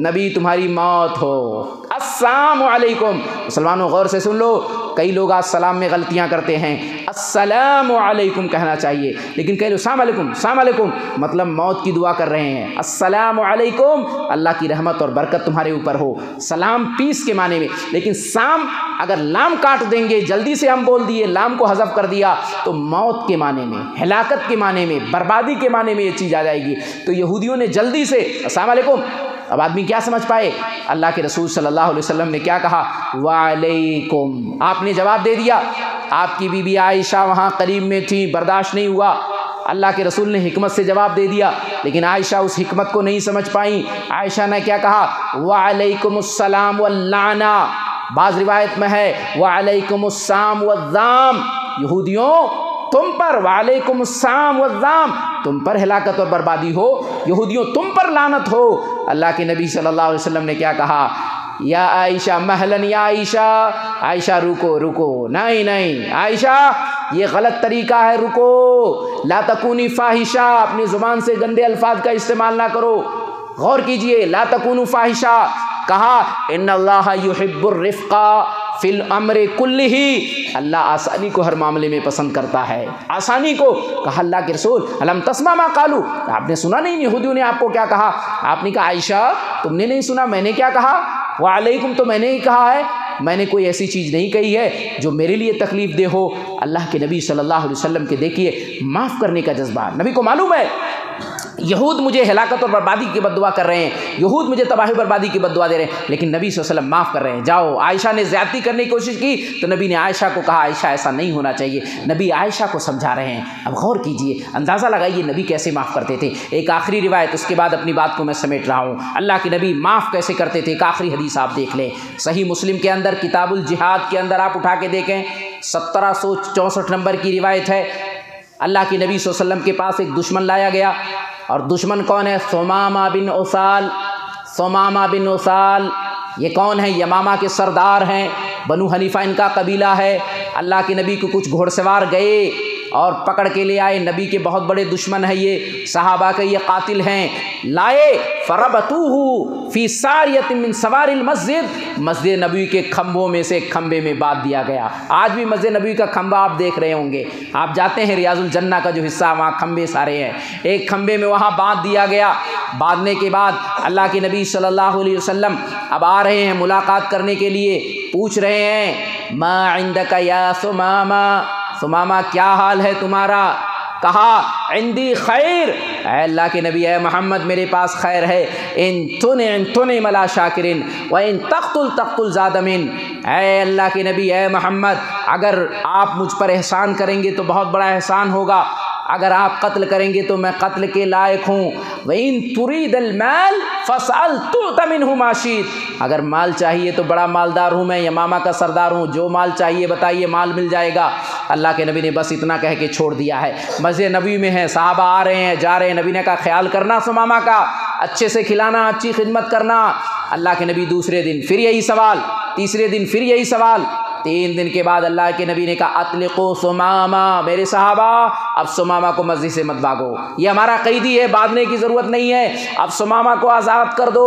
نبی تمہاری موت ہو، السلام علیکم۔ مسلمانوں غور سے سن لو، کئی لوگ آج سلام میں غلطیاں کرتے ہیں، السلام علیکم کہنا چاہیے، لیکن کہہ لو السلام علیکم، السلام علیکم، مطلب موت کی دعا کر رہے ہیں۔ السلام علیکم، اللہ کی رحمت اور برکت تمہارے اوپر ہو، سلام پیس کے معنی میں، لیکن سام اگر لام کاٹ دیں گے، جلدی سے ہم بول دیے، لام کو حذف کر دیا تو موت کے معنی میں، ہلاکت کے معنی میں، بربادی کے معنی میں یہ چیز آ جائے گی۔ تو یہودیوں نے جلدی سے السلام علیکم، اب آدمی کیا سمجھ پائے؟ اللہ کے رسول صلی اللہ علیہ وسلم نے کیا کہا؟ وعلیکم، آپ نے جواب دے دیا۔ آپ کی بی بی عائشہ وہاں قریب میں تھی، برداشت نہیں ہوا، اللہ کے رسول نے حکمت سے جواب دے دیا، لیکن عائشہ اس حکمت کو نہیں سمجھ پائیں۔ عائشہ نے کیا کہا؟ وعلیکم السلام واللعنہ، بعض روایت میں ہے وعلیکم السام والذام، یہودیوں تم پر، وعلیکم السام والذام، تم پر ہلاکت اور بربادی ہو، یہودیوں تم پر لعنت ہو۔ اللہ کے نبی صلی اللہ علیہ وسلم نے کیا کہا؟ یا عائشہ مہلن، یا عائشہ، عائشہ رکو رکو، نہیں نہیں عائشہ یہ غلط طریقہ ہے، رکو، لا تکونی فاحشہ، اپنی زبان سے گندے الفاظ کا استعمال نہ کرو، غور کیجئے، لا تکونوا فاحشہ، کہا ان اللہ یحب الرفق فی الامر کلہ، اللہ آسانی کو ہر معاملے میں پسند کرتا ہے، آسانی کو۔ کہا اللہ کے رسول الم تسمع ما قالوا، آپ نے سنا نہیں یہودیوں نے آپ کو کیا کہا؟ آپ نے کہا عائشہ تم نے نہیں سنا میں نے کیا کہا؟ وعلیکم تو میں نے ہی کہا ہے، میں نے کوئی ایسی چیز نہیں کہی ہے جو میرے لیے تکلیف دہ ہو۔ اللہ کے نبی صلی اللہ علیہ وسلم کے دیکھیے معاف کرنے کا جذبہ، نبی کو معلوم ہے یہود مجھے ہلاکت اور بربادی کی بد دعا کر رہے ہیں، یہود مجھے تباہی بربادی کی بد دعا دے رہے ہیں، لیکن نبی صلی اللہ علیہ وسلم معاف کر رہے ہیں۔ جاؤ، عائشہ نے زیادتی کرنے کی کوشش کی تو نبی نے عائشہ کو کہا عائشہ ایسا نہیں ہونا چاہیے، نبی عائشہ کو سمجھا رہے ہیں۔ اب غور کیجئے، اندازہ لگائیے نبی کیسے معاف کرتے تھے۔ ایک آخری روایت، اس کے بعد اپنی بات کو میں سمیٹ رہا ہوں، اللہ کے نبی معاف کیسے کرتے تھے۔ ایک آخری حدیث آپ دیکھ لیں، صحیح مسلم کے اندر کتاب الجہاد کے اندر آپ اٹھا کے دیکھیں، 1764 نمبر کی روایت ہے۔ اللہ کے نبی صلی اللہ علیہ وسلم کے پاس ایک دشمن لایا گیا، اور دشمن کون ہے؟ ثمامہ بن اسال، ثمامہ بن اسال، یہ کون ہے؟ یمامہ کے سردار ہیں، بنو حنیفہ ان کا قبیلہ ہے۔ اللہ کے نبی کو کچھ گھوڑ سوار گئے اور پکڑ کے لے آئے، نبی کے بہت بڑے دشمن ہیں یہ، صحابہ کے یہ قاتل ہیں، لائے فربطوہ فی ساریۃ من سوار المسجد، مسجد نبی کے کھمبوں میں سے ایک کھمبے میں باندھ دیا گیا۔ آج بھی مسجد نبی کا کھمبا آپ دیکھ رہے ہوں گے، آپ جاتے ہیں ریاض الجنہ کا جو حصہ، وہاں کھمبے سارے ہیں، ایک کھمبے میں وہاں باندھ دیا گیا۔ باندھنے کے بعد اللہ کے نبی صلی اللہ علیہ وسلم اب آ رہے ہیں ملاقات کرنے کے لیے، پوچھ رہے ہیں ما عندک یا ثمامہ، ثمامہ کیا حال ہے تمہارا؟ کہا عندی خیر، اے اللہ کے نبی، اے محمد میرے پاس خیر ہے، ان تنعم لا شاکرین و ان تقتل تقتل زاد من، اے اللہ کے نبی، اے محمد اگر آپ مجھ پر احسان کریں گے تو بہت بڑا احسان ہوگا، اگر آپ قتل کریں گے تو میں قتل کے لائق ہوں، وَإِن تُرِيدَ الْمَالَ فَاسْأَلْ تُؤْتَ مِنْهُ مَا شِئْتَ، اگر مال چاہیے تو بڑا مالدار ہوں میں، یمامہ کا سردار ہوں، جو مال چاہیے بتائیے مال مل جائے گا۔ اللہ کے نبی نے بس اتنا کہہ کے چھوڑ دیا ہے۔ مسجد نبی میں ہیں، صحابہ آ رہے ہیں جا رہے ہیں، نبی نے کہا خیال کرنا ثمامہ کا، اچھے سے کھلانا، اچھی خدمت کرنا۔ اللہ کے نبی دوسرے دن پھر یہی سوال، تیسرے دن پھر یہی سوال، 3 دن کے بعد اللہ کے نبی نے کہا اطلقوا ثمامہ، میرے صحابہ اب ثمامہ کو مسجد سے مت بھاگو، یہ ہمارا قیدی ہے، باندھنے کی ضرورت نہیں ہے، اب ثمامہ کو آزاد کر دو،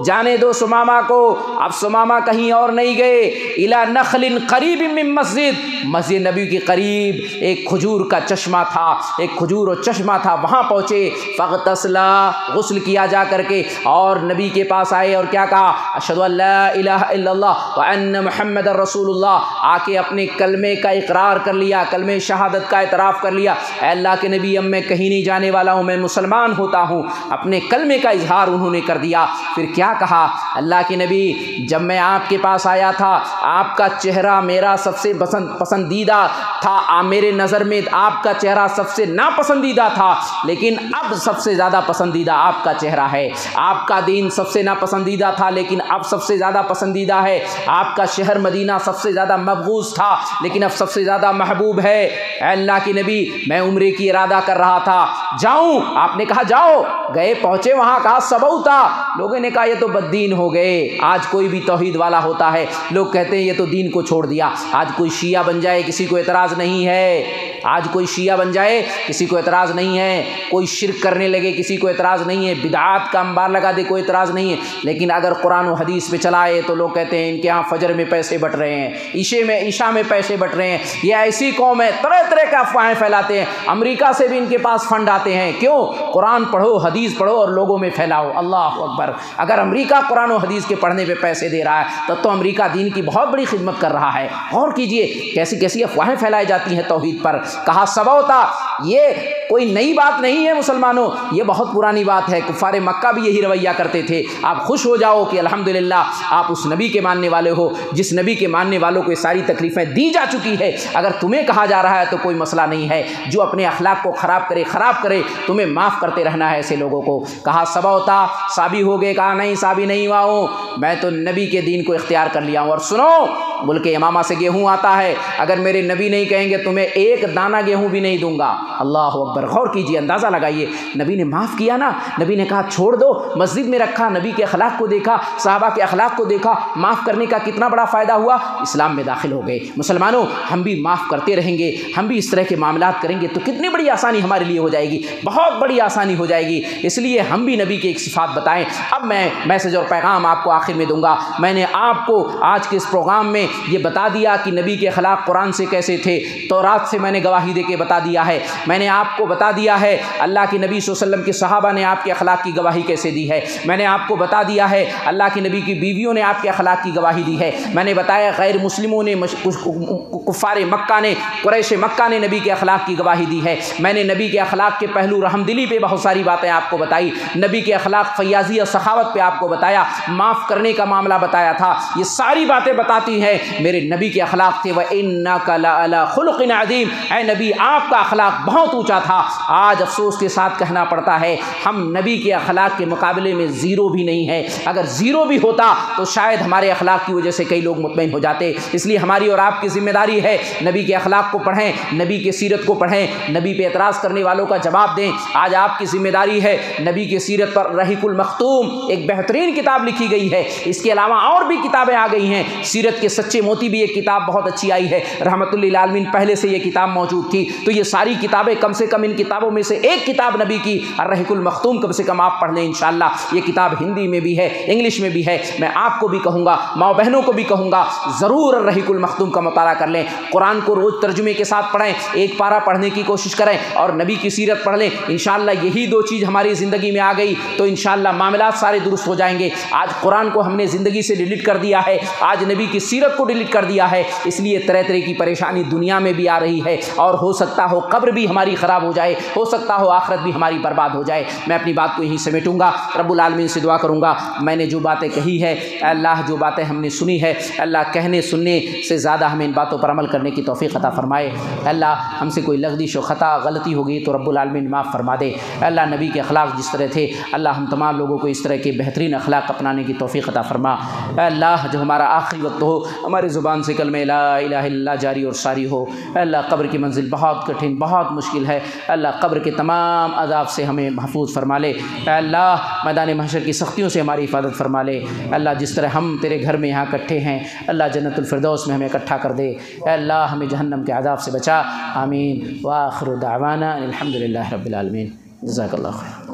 جانے دو ثمامہ کو۔ اب ثمامہ کہیں اور نہیں گئے، الی نخل قریب من مسجد، مسجد نبی کے قریب ایک کھجور کا چشمہ تھا، ایک کھجور اور چشمہ تھا، وہاں پہنچے، فاغتسلا، غسل کیا جا کر کے، اور نبی کے پاس آئے اور کیا کہا؟ اشہدو ان لا الہ الا اللہ وان محمد رسول اللہ، آ کے اپنے کلمے کا اقرار کر لیا، کلمے شہادت کا اعتراف کر لیا، اے اللہ کے نبی اب میں کہیں نہیں جانے والا ہوں، میں مسلمان ہوتا ہوں، اپنے کلمے کا اظہار انہوں نے کر دیا۔ پھر کیا کہا اللہ کے نبی؟ جب میں آپ کے پاس آیا تھا آپ کا چہرہ میرا سب سے پسندیدہ تھا، میرے نظر میں آپ کا چہرہ سب سے ناپسندیدہ تھا، لیکن اب سب سے زیادہ پسندیدہ آپ کا چہرہ ہے، آپ کا دین سب سے ناپسندیدہ تھا لیکن اب سب سے زیادہ پسندیدہ ہے، آپ کا شہر مدینہ سب سے زیادہ مبغوض تھا لیکن اب سب سے زیادہ محبوب ہے۔ اے اللہ کے نبی میں عمرے کی ارادہ کر رہا تھا، جاؤں؟ آپ نے کہا جاؤ، گئے پہنچے وہاں، کہا سبوتا، لوگوں نے کہا یہ تو بددین ہو گئے۔ آج کوئی بھی توحید والا ہوتا ہے لوگ کہتے ہیں یہ تو دین کو چھوڑ دیا، آج کوئی شیعہ بن جائے کسی کو اعتراض نہیں ہے، آج کوئی شیعہ بن جائے کسی کو اعتراض نہیں ہے، کوئی شرک کرنے لگے کسی کو اعتراض نہیں ہے، بدعات کا انبار لگا دے کوئی اعتراض نہیں ہے، لیکن اگر قرآن و حدیث پہ چلائے تو لوگ کہتے ہیں ان کے ہاں فجر میں پیسے بٹ رہے ہیں، عشاء میں پیسے بٹ رہے ہیں، یہ ایسی قوم ہے طرح طرح کے افواہیں پھیلاتے ہیں، امریکہ سے بھی ان کے پاس فنڈ آتے ہیں، کیوں؟ قرآن پڑھو، حدیث پڑھو اور لوگوں میں پھیلاؤ۔ اللہ اکبر، اگر امریکہ قرآن و حدیث کے پڑھنے پہ پیسے دے رہا ہے تب تو امریکہ دین کی بہت بڑی خدمت کر رہا ہے۔ غور کیجئے کیسی کیسی افواہیں پھیلائی جاتی ہیں توحید پر، کہا سبوتا، یہ کوئی نئی بات نہیں ہے مسلمانوں، یہ بہت پرانی بات ہے، کفار مکہ بھی یہی رویہ کرتے تھے۔ آپ خوش ہو جاؤ کہ الحمدللہ آپ اس نبی کے ماننے والے ہو جس نبی کے ماننے والوں کو یہ ساری تکلیفیں دی جا چکی ہے۔ اگر تمہیں کہا جا رہا ہے تو کوئی مسئلہ نہیں ہے، جو اپنے اخلاق کو خراب کرے، تمہیں معاف کرتے رہنا ہے ایسے لوگوں کو۔ کہا سبوتا، صابی ہو گئے؟ کہا نہیں صابی نہیں ہوا ہوں، میں تو نبی کے دین کو اختیار کر لیا ہوں۔ اور سنو، ملک یمامہ سے گیہوں آتا ہے، اگر میرے نبی نہیں کہیں گے تمہیں ایک دانہ گیہوں بھی نہیں دوں گا۔ اللہ اکبر، غور کیجئے، اندازہ لگائیے، نبی نے معاف کیا نا، نبی نے کہا چھوڑ دو، مسجد میں رکھا، نبی کے اخلاق کو دیکھا، صحابہ کے اخلاق کو دیکھا، معاف کرنے کا کتنا بڑا فائدہ ہوا، اسلام میں داخل ہو گئے۔ مسلمانوں، ہم بھی معاف کرتے رہیں گے، ہم بھی اس طرح کے معاملات کریں گے تو کتنی بڑی آسانی ہمارے لیے ہو جائے گی، بہت بڑی آسانی ہو جائے گی۔ اس لیے ہم بھی نبی کی ایک صفات بتائیں۔ اب میں میسج اور پیغام آپ کو آخر میں دوں گا۔ میں نے آپ کو آج کے اس پروگرام میں یہ بتا دیا کہ نبی کے اخلاق قرآن سے کیسے تھے، تورات سے میں نے گواہی دے کے بتا دیا ہے۔ میں نے آپ کو بتا دیا ہے اللہ کے نبی صلی اللہ علیہ وسلم کے صحابہ نے آپ کے اخلاق کی گواہی کیسے دی ہے۔ میں نے آپ کو بتا دیا ہے اللہ کے نبی کی بیویوں نے آپ کے اخلاق کی گواہی دی ہے۔ میں نے بتایا غیر مسلموں نے، کفار مکہ نے، قریش مکہ نے نبی کے اخلاق کی گواہی دی ہے۔ میں نے نبی کے اخلاق کے پہلو رحم دلی پہ بہت ساری باتیں آپ کو بتائی، نبی کے اخلاق فیاضی اور سخاوت پہ آپ کو بتایا، معاف کرنے کا معاملہ بتایا تھا۔ یہ ساری باتیں بتاتی ہیں میرے نبی کے اخلاق تھے۔ وَإِنَّكَ لَعَلَىٰ خُلُقٍ عَظِيمٍ، اے نبی آپ کا اخلاق بہت اونچا تھا۔ آج افسوس کے ساتھ کہنا پڑتا ہے ہم نبی کے اخلاق کے مقابلے میں زیرو بھی نہیں ہے۔ اگر زیرو بھی ہوتا تو شاید ہمارے اخلاق کی وجہ سے کئی لوگ مطمئن ہو جاتے۔ اس لیے ہماری اور آپ کی ذمہ داری ہے نبی کے اخلاق کو پڑھیں، نبی کی سیرت کو پڑھیں، نبی پہ اعتراض کرنے والوں کا جواب دیں۔ آج آپ کی ذمہ داری ہے نبی کی سیرت پر رحیق المختوم ایک بہترین کتاب لکھی گئی ہے، اس کے علاوہ اور بھی کتابیں آ گئی ہیں۔ سیرت کے سچے موتی بھی ایک کتاب بہت اچھی آئی ہے، رحمت للعالمین پہلے سے یہ کتاب موجود تھی۔ تو یہ ساری کتابیں کم سے کم ان کتابوں میں سے ایک کتاب نبی کی الرحیق المختوم کم سے کم آپ پڑھ لیں انشاءاللہ۔ یہ کتاب ہندی میں بھی ہے، انگلش میں بھی ہے۔ میں آپ کو بھی کہوں گا، ماں بہنوں کو بھی کہوں گا، ضرور الرحیق المختوم کا مطالعہ کر لیں۔ قرآن کو روز ترجمے کے ساتھ پڑھیں، ایک پارہ پڑھنے کی کوشش کریں اور نبی کی سیرت پڑھ لیں۔ انشاءاللہ یہی دو چیز ہماری زندگی میں آ گئی تو انشاءاللہ معاملات سارے درست ہو جائیں گے۔ آج قرآن کو ہم نے زندگی سے ڈیلیٹ کر دیا ہے، آج نبی کی سیرت کو ڈیلیٹ کر دیا ہے، اس لیے طرح طرح کی پریشانی دنیا میں بھی آ رہی ہے، اور ہو سکتا ہو قبر بھی ہماری خراب ہو جائے، ہو سکتا ہو آخرت بھی ہماری برباد ہو جائے۔ میں اپنی بات کو یہیں سمیٹوں گا، رب العالمین سے دعا کروں گا میں نے جو باتیں کہی ہے اللہ، جو باتیں ہم نے سنی ہے اللہ، کہنے سننے سے زیادہ ہمیں ان باتوں پر عمل کرنے کی توفیق عطا فرمائے۔ اللہ ہم سے کوئی لغزش و خطا غلطی ہوگی تو رب العالمین معاف فرما دے۔ اللہ نبی کے اخلاق جس طرح تھے اللہ ہم تمام لوگوں کو اس طرح کے بہترین اخلاق اپنانے کی توفیق عطا فرما۔ اللہ جو ہمارا آخری وقت ہو ہماری زبان سے کلمہ لا الہ الا اللہ جاری اور ساری ہو۔ اللہ قبر کی منزل بہت کٹھن، بہت مشکل ہے، اللہ قبر کے تمام عذاب سے ہمیں محفوظ فرما لے۔ اللہ میدان محشر کی سختیوں سے ہماری حفاظت فرما لے۔ اللہ جس طرح ہم تیرے گھر میں یہاں اکٹھے ہیں اللہ جنت الفردوس میں ہمیں اکٹھا کر دے۔ اے اللہ ہمیں جہنم کے عذاب سے بچا، آمین۔ وآخر دعوانا الحمدللہ رب العالمین۔ جزاک اللہ خیر۔